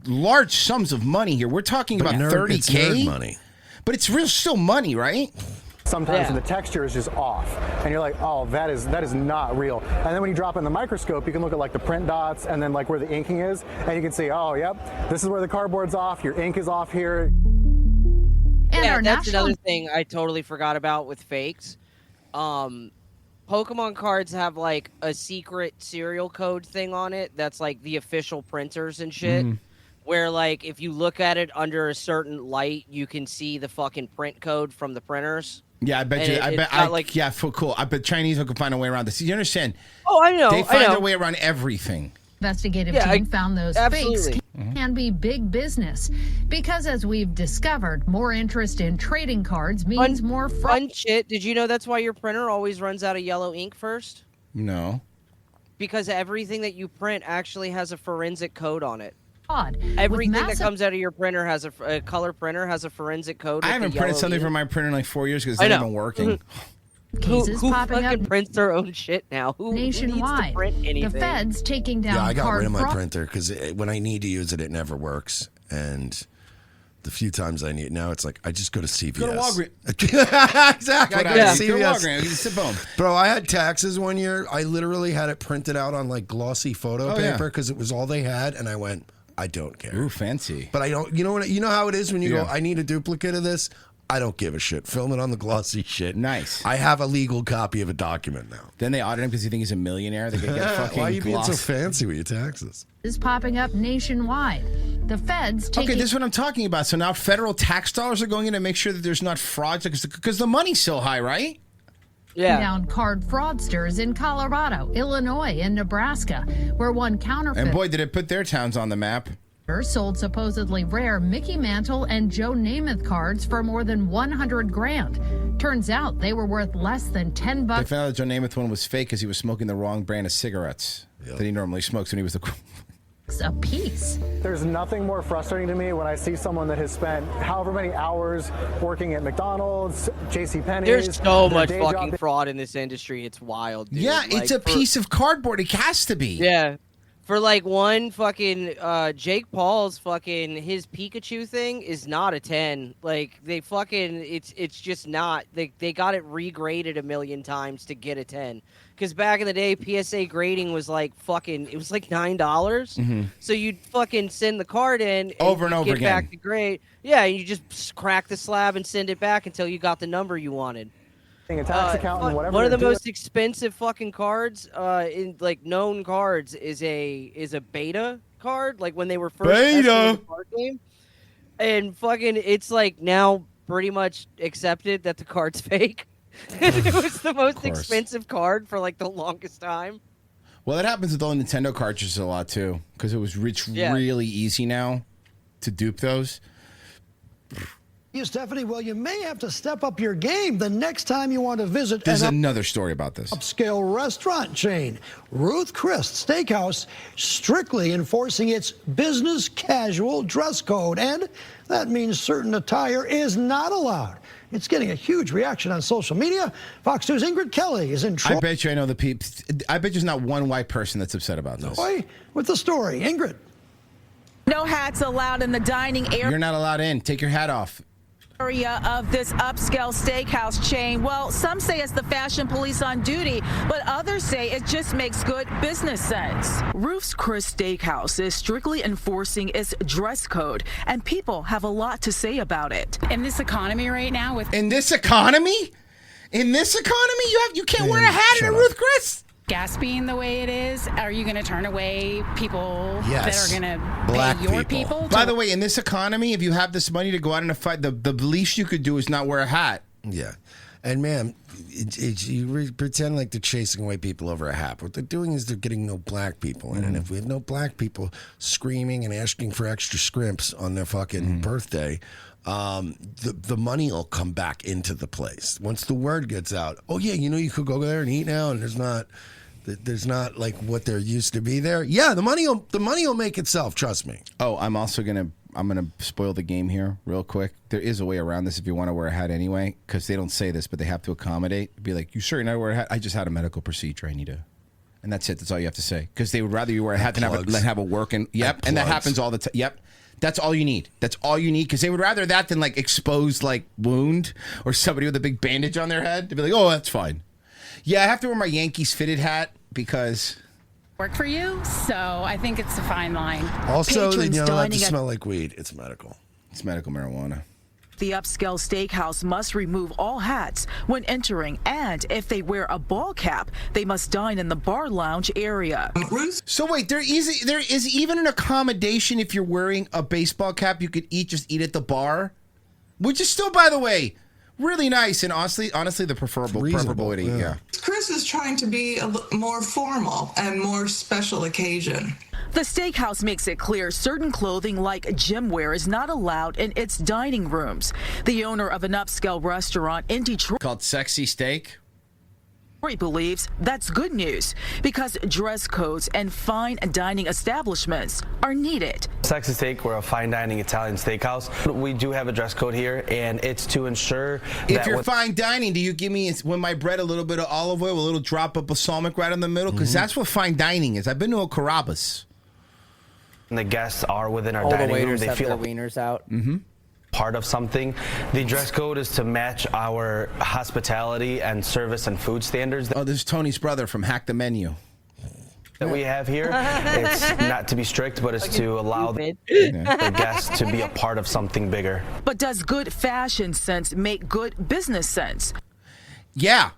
[SPEAKER 5] large sums of money here. We're talking about
[SPEAKER 6] It's
[SPEAKER 5] $30K
[SPEAKER 6] nerd money.
[SPEAKER 5] but it's still money, right?
[SPEAKER 2] Sometimes the texture is just off, and you're like, oh, that is not real. And then when you drop it in the microscope, you can look at like the print dots and then like where the inking is, and you can see, oh, yep, this is where the cardboard's off. Your ink is off here.
[SPEAKER 9] And
[SPEAKER 7] yeah,
[SPEAKER 9] our
[SPEAKER 7] that's
[SPEAKER 9] national
[SPEAKER 7] another thing I totally forgot about with fakes. Pokemon cards have like a secret serial code thing on it that's like the official printers and shit. Where like if you look at it under a certain light, you can see the fucking print code from the printers.
[SPEAKER 5] Yeah, I bet
[SPEAKER 7] And
[SPEAKER 5] you. I
[SPEAKER 7] it's
[SPEAKER 5] bet.
[SPEAKER 7] not like-
[SPEAKER 5] Yeah, cool. I bet Chinese can find a way around this. You understand?
[SPEAKER 7] Oh, I know.
[SPEAKER 5] They find
[SPEAKER 7] I know.
[SPEAKER 5] their way around everything.
[SPEAKER 9] investigative
[SPEAKER 7] Yeah,
[SPEAKER 9] team found those
[SPEAKER 7] absolutely.
[SPEAKER 9] fakes can be big business because, as we've discovered, more interest in trading cards means more fraud.
[SPEAKER 7] Fun shit. Did you know that's why your printer always runs out of yellow ink first?
[SPEAKER 5] No.
[SPEAKER 7] Because everything that you print actually has a forensic code on it.
[SPEAKER 9] With
[SPEAKER 7] Everything that
[SPEAKER 9] massive-
[SPEAKER 7] comes out of your printer has a color printer has a forensic code.
[SPEAKER 5] I
[SPEAKER 7] with
[SPEAKER 5] haven't
[SPEAKER 7] the
[SPEAKER 5] printed
[SPEAKER 7] yellow
[SPEAKER 5] something
[SPEAKER 7] ink.
[SPEAKER 5] from my printer in like 4 years because
[SPEAKER 7] I
[SPEAKER 5] it's not
[SPEAKER 7] know.
[SPEAKER 5] even working.
[SPEAKER 9] Cases
[SPEAKER 7] who
[SPEAKER 9] popping
[SPEAKER 7] fucking
[SPEAKER 9] up
[SPEAKER 7] prints their own shit now? Who needs to
[SPEAKER 9] nationwide.
[SPEAKER 7] print anything?
[SPEAKER 9] The feds taking down
[SPEAKER 6] Yeah, I got
[SPEAKER 9] card
[SPEAKER 6] rid of my
[SPEAKER 9] fraud.
[SPEAKER 6] printer because when I need to use it, it never works. And the few times I need it now, it's like I just go to CVS.
[SPEAKER 5] Go to Walgreens.
[SPEAKER 6] Exactly. I go to
[SPEAKER 5] Go to
[SPEAKER 6] CVS.
[SPEAKER 5] Walgreens. You sit boom.
[SPEAKER 6] Bro, I had taxes one year. I literally had it printed out on like glossy photo
[SPEAKER 5] Oh, yeah.
[SPEAKER 6] paper because it was all they had, and I went, I don't care.
[SPEAKER 5] Ooh, fancy.
[SPEAKER 6] But I don't. You know what? You know how it is when you
[SPEAKER 5] Yeah.
[SPEAKER 6] go, I need a duplicate of this. I don't give a shit. Film it on the glossy shit.
[SPEAKER 5] Nice.
[SPEAKER 6] I have a legal copy of a document now.
[SPEAKER 5] Then they audit him because you think he's a millionaire. They get fucking
[SPEAKER 6] Why are you being so
[SPEAKER 5] gloss.
[SPEAKER 6] fancy with your taxes?
[SPEAKER 9] Is popping up nationwide. The feds taking
[SPEAKER 5] Okay, this is what I'm talking about. So now federal tax dollars are going in to make sure that there's not fraud because the money's so high, right?
[SPEAKER 9] down card fraudsters in Colorado, Illinois, and Nebraska, where one counterfeit
[SPEAKER 5] And boy, did it put their towns on the map.
[SPEAKER 9] sold supposedly rare Mickey Mantle and Joe Namath cards for more than $100,000. Turns out they were worth less than $10.
[SPEAKER 5] They found out the Joe Namath one was fake because he was smoking the wrong brand of cigarettes that he normally smokes when he was the.
[SPEAKER 9] A piece.
[SPEAKER 2] There's nothing more frustrating to me when I see someone that has spent however many hours working at McDonald's, JCPenney's.
[SPEAKER 7] There's so
[SPEAKER 2] their
[SPEAKER 7] much
[SPEAKER 2] day
[SPEAKER 7] fucking
[SPEAKER 2] job.
[SPEAKER 7] fraud in this industry. It's wild, dude.
[SPEAKER 5] Yeah, it's a piece of cardboard. It has to be.
[SPEAKER 7] Yeah. For like one fucking Jake Paul's fucking his Pikachu thing is not a 10. Like they fucking it's just not. They got it regraded a million times to get a 10. Because back in the day, PSA grading was like fucking, it was like $9.
[SPEAKER 5] Mm-hmm.
[SPEAKER 7] So you'd fucking send the card in
[SPEAKER 5] Over and
[SPEAKER 7] you'd
[SPEAKER 5] over
[SPEAKER 7] get
[SPEAKER 5] again.
[SPEAKER 7] back the grade. Yeah, and you just crack the slab and send it back until you got the number you wanted.
[SPEAKER 2] A tax accountant, whatever
[SPEAKER 7] One of the
[SPEAKER 2] they're doing.
[SPEAKER 7] most expensive fucking cards, in like known cards, is a beta card. Like when they were first testing the card game, and fucking it's like now pretty much accepted that the card's fake. It was the most expensive card for like the longest time.
[SPEAKER 5] Well, that happens with all Nintendo cartridges a lot too, because it's really easy now to dupe those.
[SPEAKER 15] You, Stephanie, well, you may have to step up your game the next time you want to visit
[SPEAKER 5] There's
[SPEAKER 15] an
[SPEAKER 5] another story about this.
[SPEAKER 15] upscale restaurant chain. Ruth Chris Steakhouse strictly enforcing its business casual dress code, and that means certain attire is not allowed. It's getting a huge reaction on social media. Fox News' Ingrid Kelly is in
[SPEAKER 5] I
[SPEAKER 15] trouble
[SPEAKER 5] bet you I know the peeps. I bet there's not one white person that's upset about this.
[SPEAKER 15] with the story. Ingrid.
[SPEAKER 20] No hats allowed in the dining
[SPEAKER 5] You're not allowed in. Take your hat off.
[SPEAKER 20] area of this upscale steakhouse chain. Well, some say it's the fashion police on duty, but others say it just makes good business sense. Ruth's Chris Steakhouse is strictly enforcing its dress code, and people have a lot to say about it.
[SPEAKER 21] In this economy right now, with
[SPEAKER 5] In this economy, you can't wear a hat in a Ruth Chris.
[SPEAKER 21] gas being the way it is, are you going to turn away people
[SPEAKER 5] Yes.
[SPEAKER 21] that are going to
[SPEAKER 5] Black
[SPEAKER 21] pay your people?
[SPEAKER 5] By the way, in this economy, if you have this money to go out in a fight, the least you could do is not wear a hat.
[SPEAKER 6] Yeah. And man, you pretend like they're chasing away people over a hat. What they're doing is they're getting no black people in. And if we have no black people screaming and asking for extra scrimps on their fucking birthday, the money will come back into the place. Once the word gets out, oh yeah, you could go there and eat now, and there's not like what there used to be there. Yeah, the money will make itself. Trust me.
[SPEAKER 5] Oh, I'm gonna spoil the game here real quick. There is a way around this if you want to wear a hat anyway, because they don't say this, but they have to accommodate. Be like, you sure you're not wear a hat? I just had a medical procedure. I need to. And that's it. That's all you have to say. Because they would rather you wear a hat than have a work. And and that happens all the time. Yep. That's all you need. That's all you need. Because they would rather that than like exposed like wound or somebody with a big bandage on their head. They'd be like, oh, that's fine. Yeah, I have to wear my Yankees fitted hat because
[SPEAKER 21] work for you, so I think it's a fine line.
[SPEAKER 6] Also,
[SPEAKER 20] Patrons
[SPEAKER 6] you're not allowed to
[SPEAKER 20] dining at-
[SPEAKER 6] smell like weed. It's medical.
[SPEAKER 5] It's medical marijuana.
[SPEAKER 20] The upscale steakhouse must remove all hats when entering, and if they wear a ball cap, they must dine in the bar lounge area.
[SPEAKER 5] So wait, there is even an accommodation if you're wearing a baseball cap. You could just eat at the bar, which is still, by the way, really nice and honestly the preferable way to eat. Yeah.
[SPEAKER 22] Chris is trying to be more formal and more special occasion.
[SPEAKER 20] The steakhouse makes it clear certain clothing like gym wear is not allowed in its dining rooms. The owner of an upscale restaurant in Detroit
[SPEAKER 5] Called Sexy Steak.
[SPEAKER 20] believes that's good news because dress codes and fine dining establishments are needed.
[SPEAKER 23] Sexy Steak, we're a fine dining Italian steakhouse. We do have a dress code here, and it's to ensure that
[SPEAKER 5] If you're fine dining, do you give me, with my bread, a little bit of olive oil, a little drop of balsamic right in the middle? Because that's what fine dining is. I've been to a Carrabba's.
[SPEAKER 23] the guests are within our
[SPEAKER 7] All the
[SPEAKER 23] dining room,
[SPEAKER 7] waiters
[SPEAKER 23] they
[SPEAKER 7] have
[SPEAKER 23] feel
[SPEAKER 7] their wieners out.
[SPEAKER 23] part of something. The dress code is to match our hospitality and service and food standards
[SPEAKER 5] Oh, this is Tony's brother from Hack the Menu.
[SPEAKER 23] that we have here. It's not to be strict, but it's to allow the guests to be a part of something bigger.
[SPEAKER 20] But does good fashion sense make good business sense?
[SPEAKER 5] Yeah.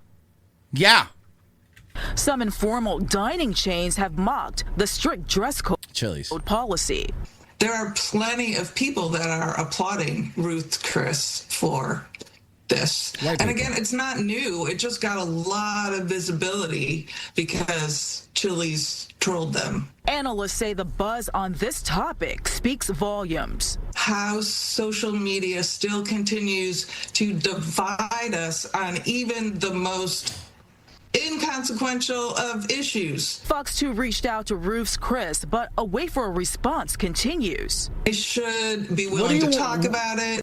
[SPEAKER 20] Some informal dining chains have mocked the strict dress code
[SPEAKER 5] Chili's
[SPEAKER 20] policy.
[SPEAKER 22] There are plenty of people that are applauding Ruth Chris for this. And again, it's not new. It just got a lot of visibility because Chili's trolled them.
[SPEAKER 20] Analysts say the buzz on this topic speaks volumes.
[SPEAKER 22] How social media still continues to divide us on even the most inconsequential of issues.
[SPEAKER 20] Fox 2 reached out to Ruth's Chris, but a wait for a response continues.
[SPEAKER 22] They should be willing to talk about it.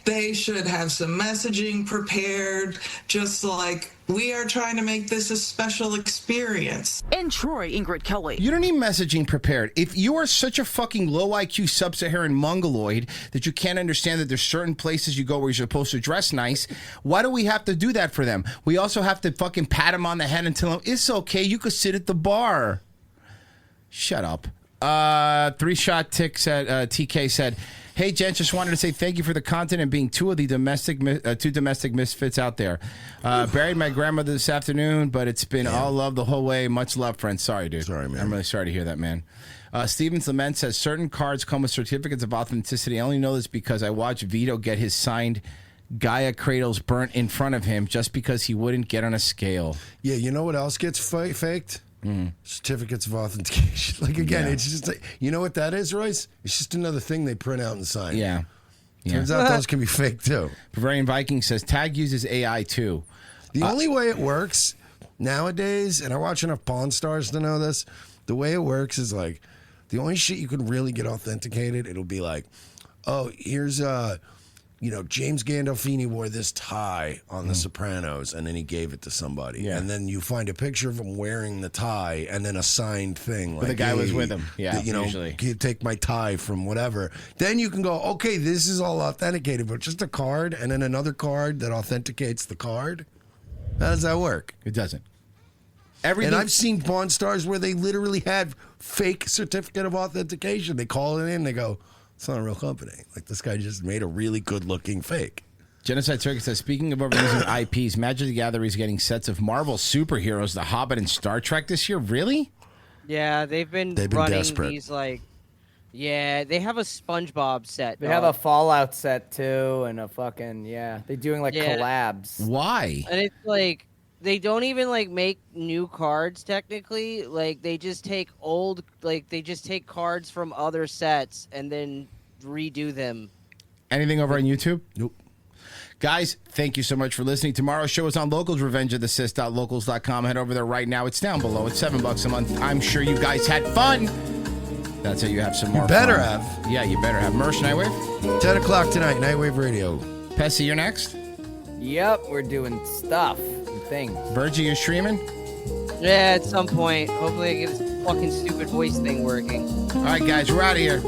[SPEAKER 22] They should have some messaging prepared, just like we are trying to make this a special experience.
[SPEAKER 20] In Troy, Ingrid Kelly.
[SPEAKER 5] You don't need messaging prepared. If you are such a fucking low IQ sub-Saharan mongoloid that you can't understand that there's certain places you go where you're supposed to dress nice, why do we have to do that for them? We also have to fucking pat them on the head and tell them, it's okay, you could sit at the bar. Shut up. 3-shot tick said, TK said, hey, gents, just wanted to say thank you for the content and being two domestic misfits out there. Buried my grandmother this afternoon, but it's been all love the whole way. Much love, friends. Sorry, dude. Sorry, man. I'm really sorry to hear that, man. Stevens Lament says certain cards come with certificates of authenticity. I only know this because I watched Vito get his signed Gaia Cradles burnt in front of him just because he wouldn't get on a scale.
[SPEAKER 6] Yeah, you know what else gets faked? Certificates of authentication. Like, again, it's just like, you know what that is, Royce? It's just another thing they print out and sign.
[SPEAKER 5] Yeah.
[SPEAKER 6] Turns out those can be fake too.
[SPEAKER 5] Bavarian Viking says Tag uses AI too.
[SPEAKER 6] The only way it works nowadays, and I watch enough Pawn Stars to know this, the way it works is like the only shit you can really get authenticated, it'll be like, oh, here's James Gandolfini wore this tie on The Sopranos, and then he gave it to somebody.
[SPEAKER 5] Yeah.
[SPEAKER 6] And then you find a picture of him wearing the tie, and then a signed thing.
[SPEAKER 5] Where the guy was with him. Yeah, usually.
[SPEAKER 6] You take my tie from whatever. Then you can go, okay, this is all authenticated, but just a card, and then another card that authenticates the card? How does that work?
[SPEAKER 5] It doesn't.
[SPEAKER 6] And I've seen Pawn Stars where they literally have fake certificate of authentication. They call it in, they go, it's not a real company. Like, this guy just made a really good-looking fake.
[SPEAKER 5] Genocide Circuit says, speaking of overusing IPs, Magic the Gathering is getting sets of Marvel superheroes, The Hobbit and Star Trek this year. Really?
[SPEAKER 7] Yeah, they've been running
[SPEAKER 6] desperate.
[SPEAKER 7] these, like... Yeah, they have a SpongeBob set.
[SPEAKER 11] They have a Fallout set, too, and a fucking... Yeah, they're doing, like, collabs.
[SPEAKER 5] Why?
[SPEAKER 7] And it's, like... They don't even, like, make new cards, technically. Like, they just take cards from other sets and then redo them.
[SPEAKER 5] Anything over on YouTube?
[SPEAKER 6] Nope.
[SPEAKER 5] Guys, thank you so much for listening. Tomorrow's show is on Locals, revengeofthesis.locals.com. Head over there right now. It's down below. It's $7 a month. I'm sure you guys had fun. That's how you have some more
[SPEAKER 6] You better
[SPEAKER 5] fun.
[SPEAKER 6] have.
[SPEAKER 5] Yeah, you better have. Merch, Nightwave?
[SPEAKER 6] 10 o'clock tonight, Nightwave Radio.
[SPEAKER 5] Pessy, you're next?
[SPEAKER 11] Yep, we're doing stuff and things.
[SPEAKER 5] Virgie, you're streaming?
[SPEAKER 7] Yeah, at some point. Hopefully I get this fucking stupid voice thing working.
[SPEAKER 5] All right, guys, we're out of here.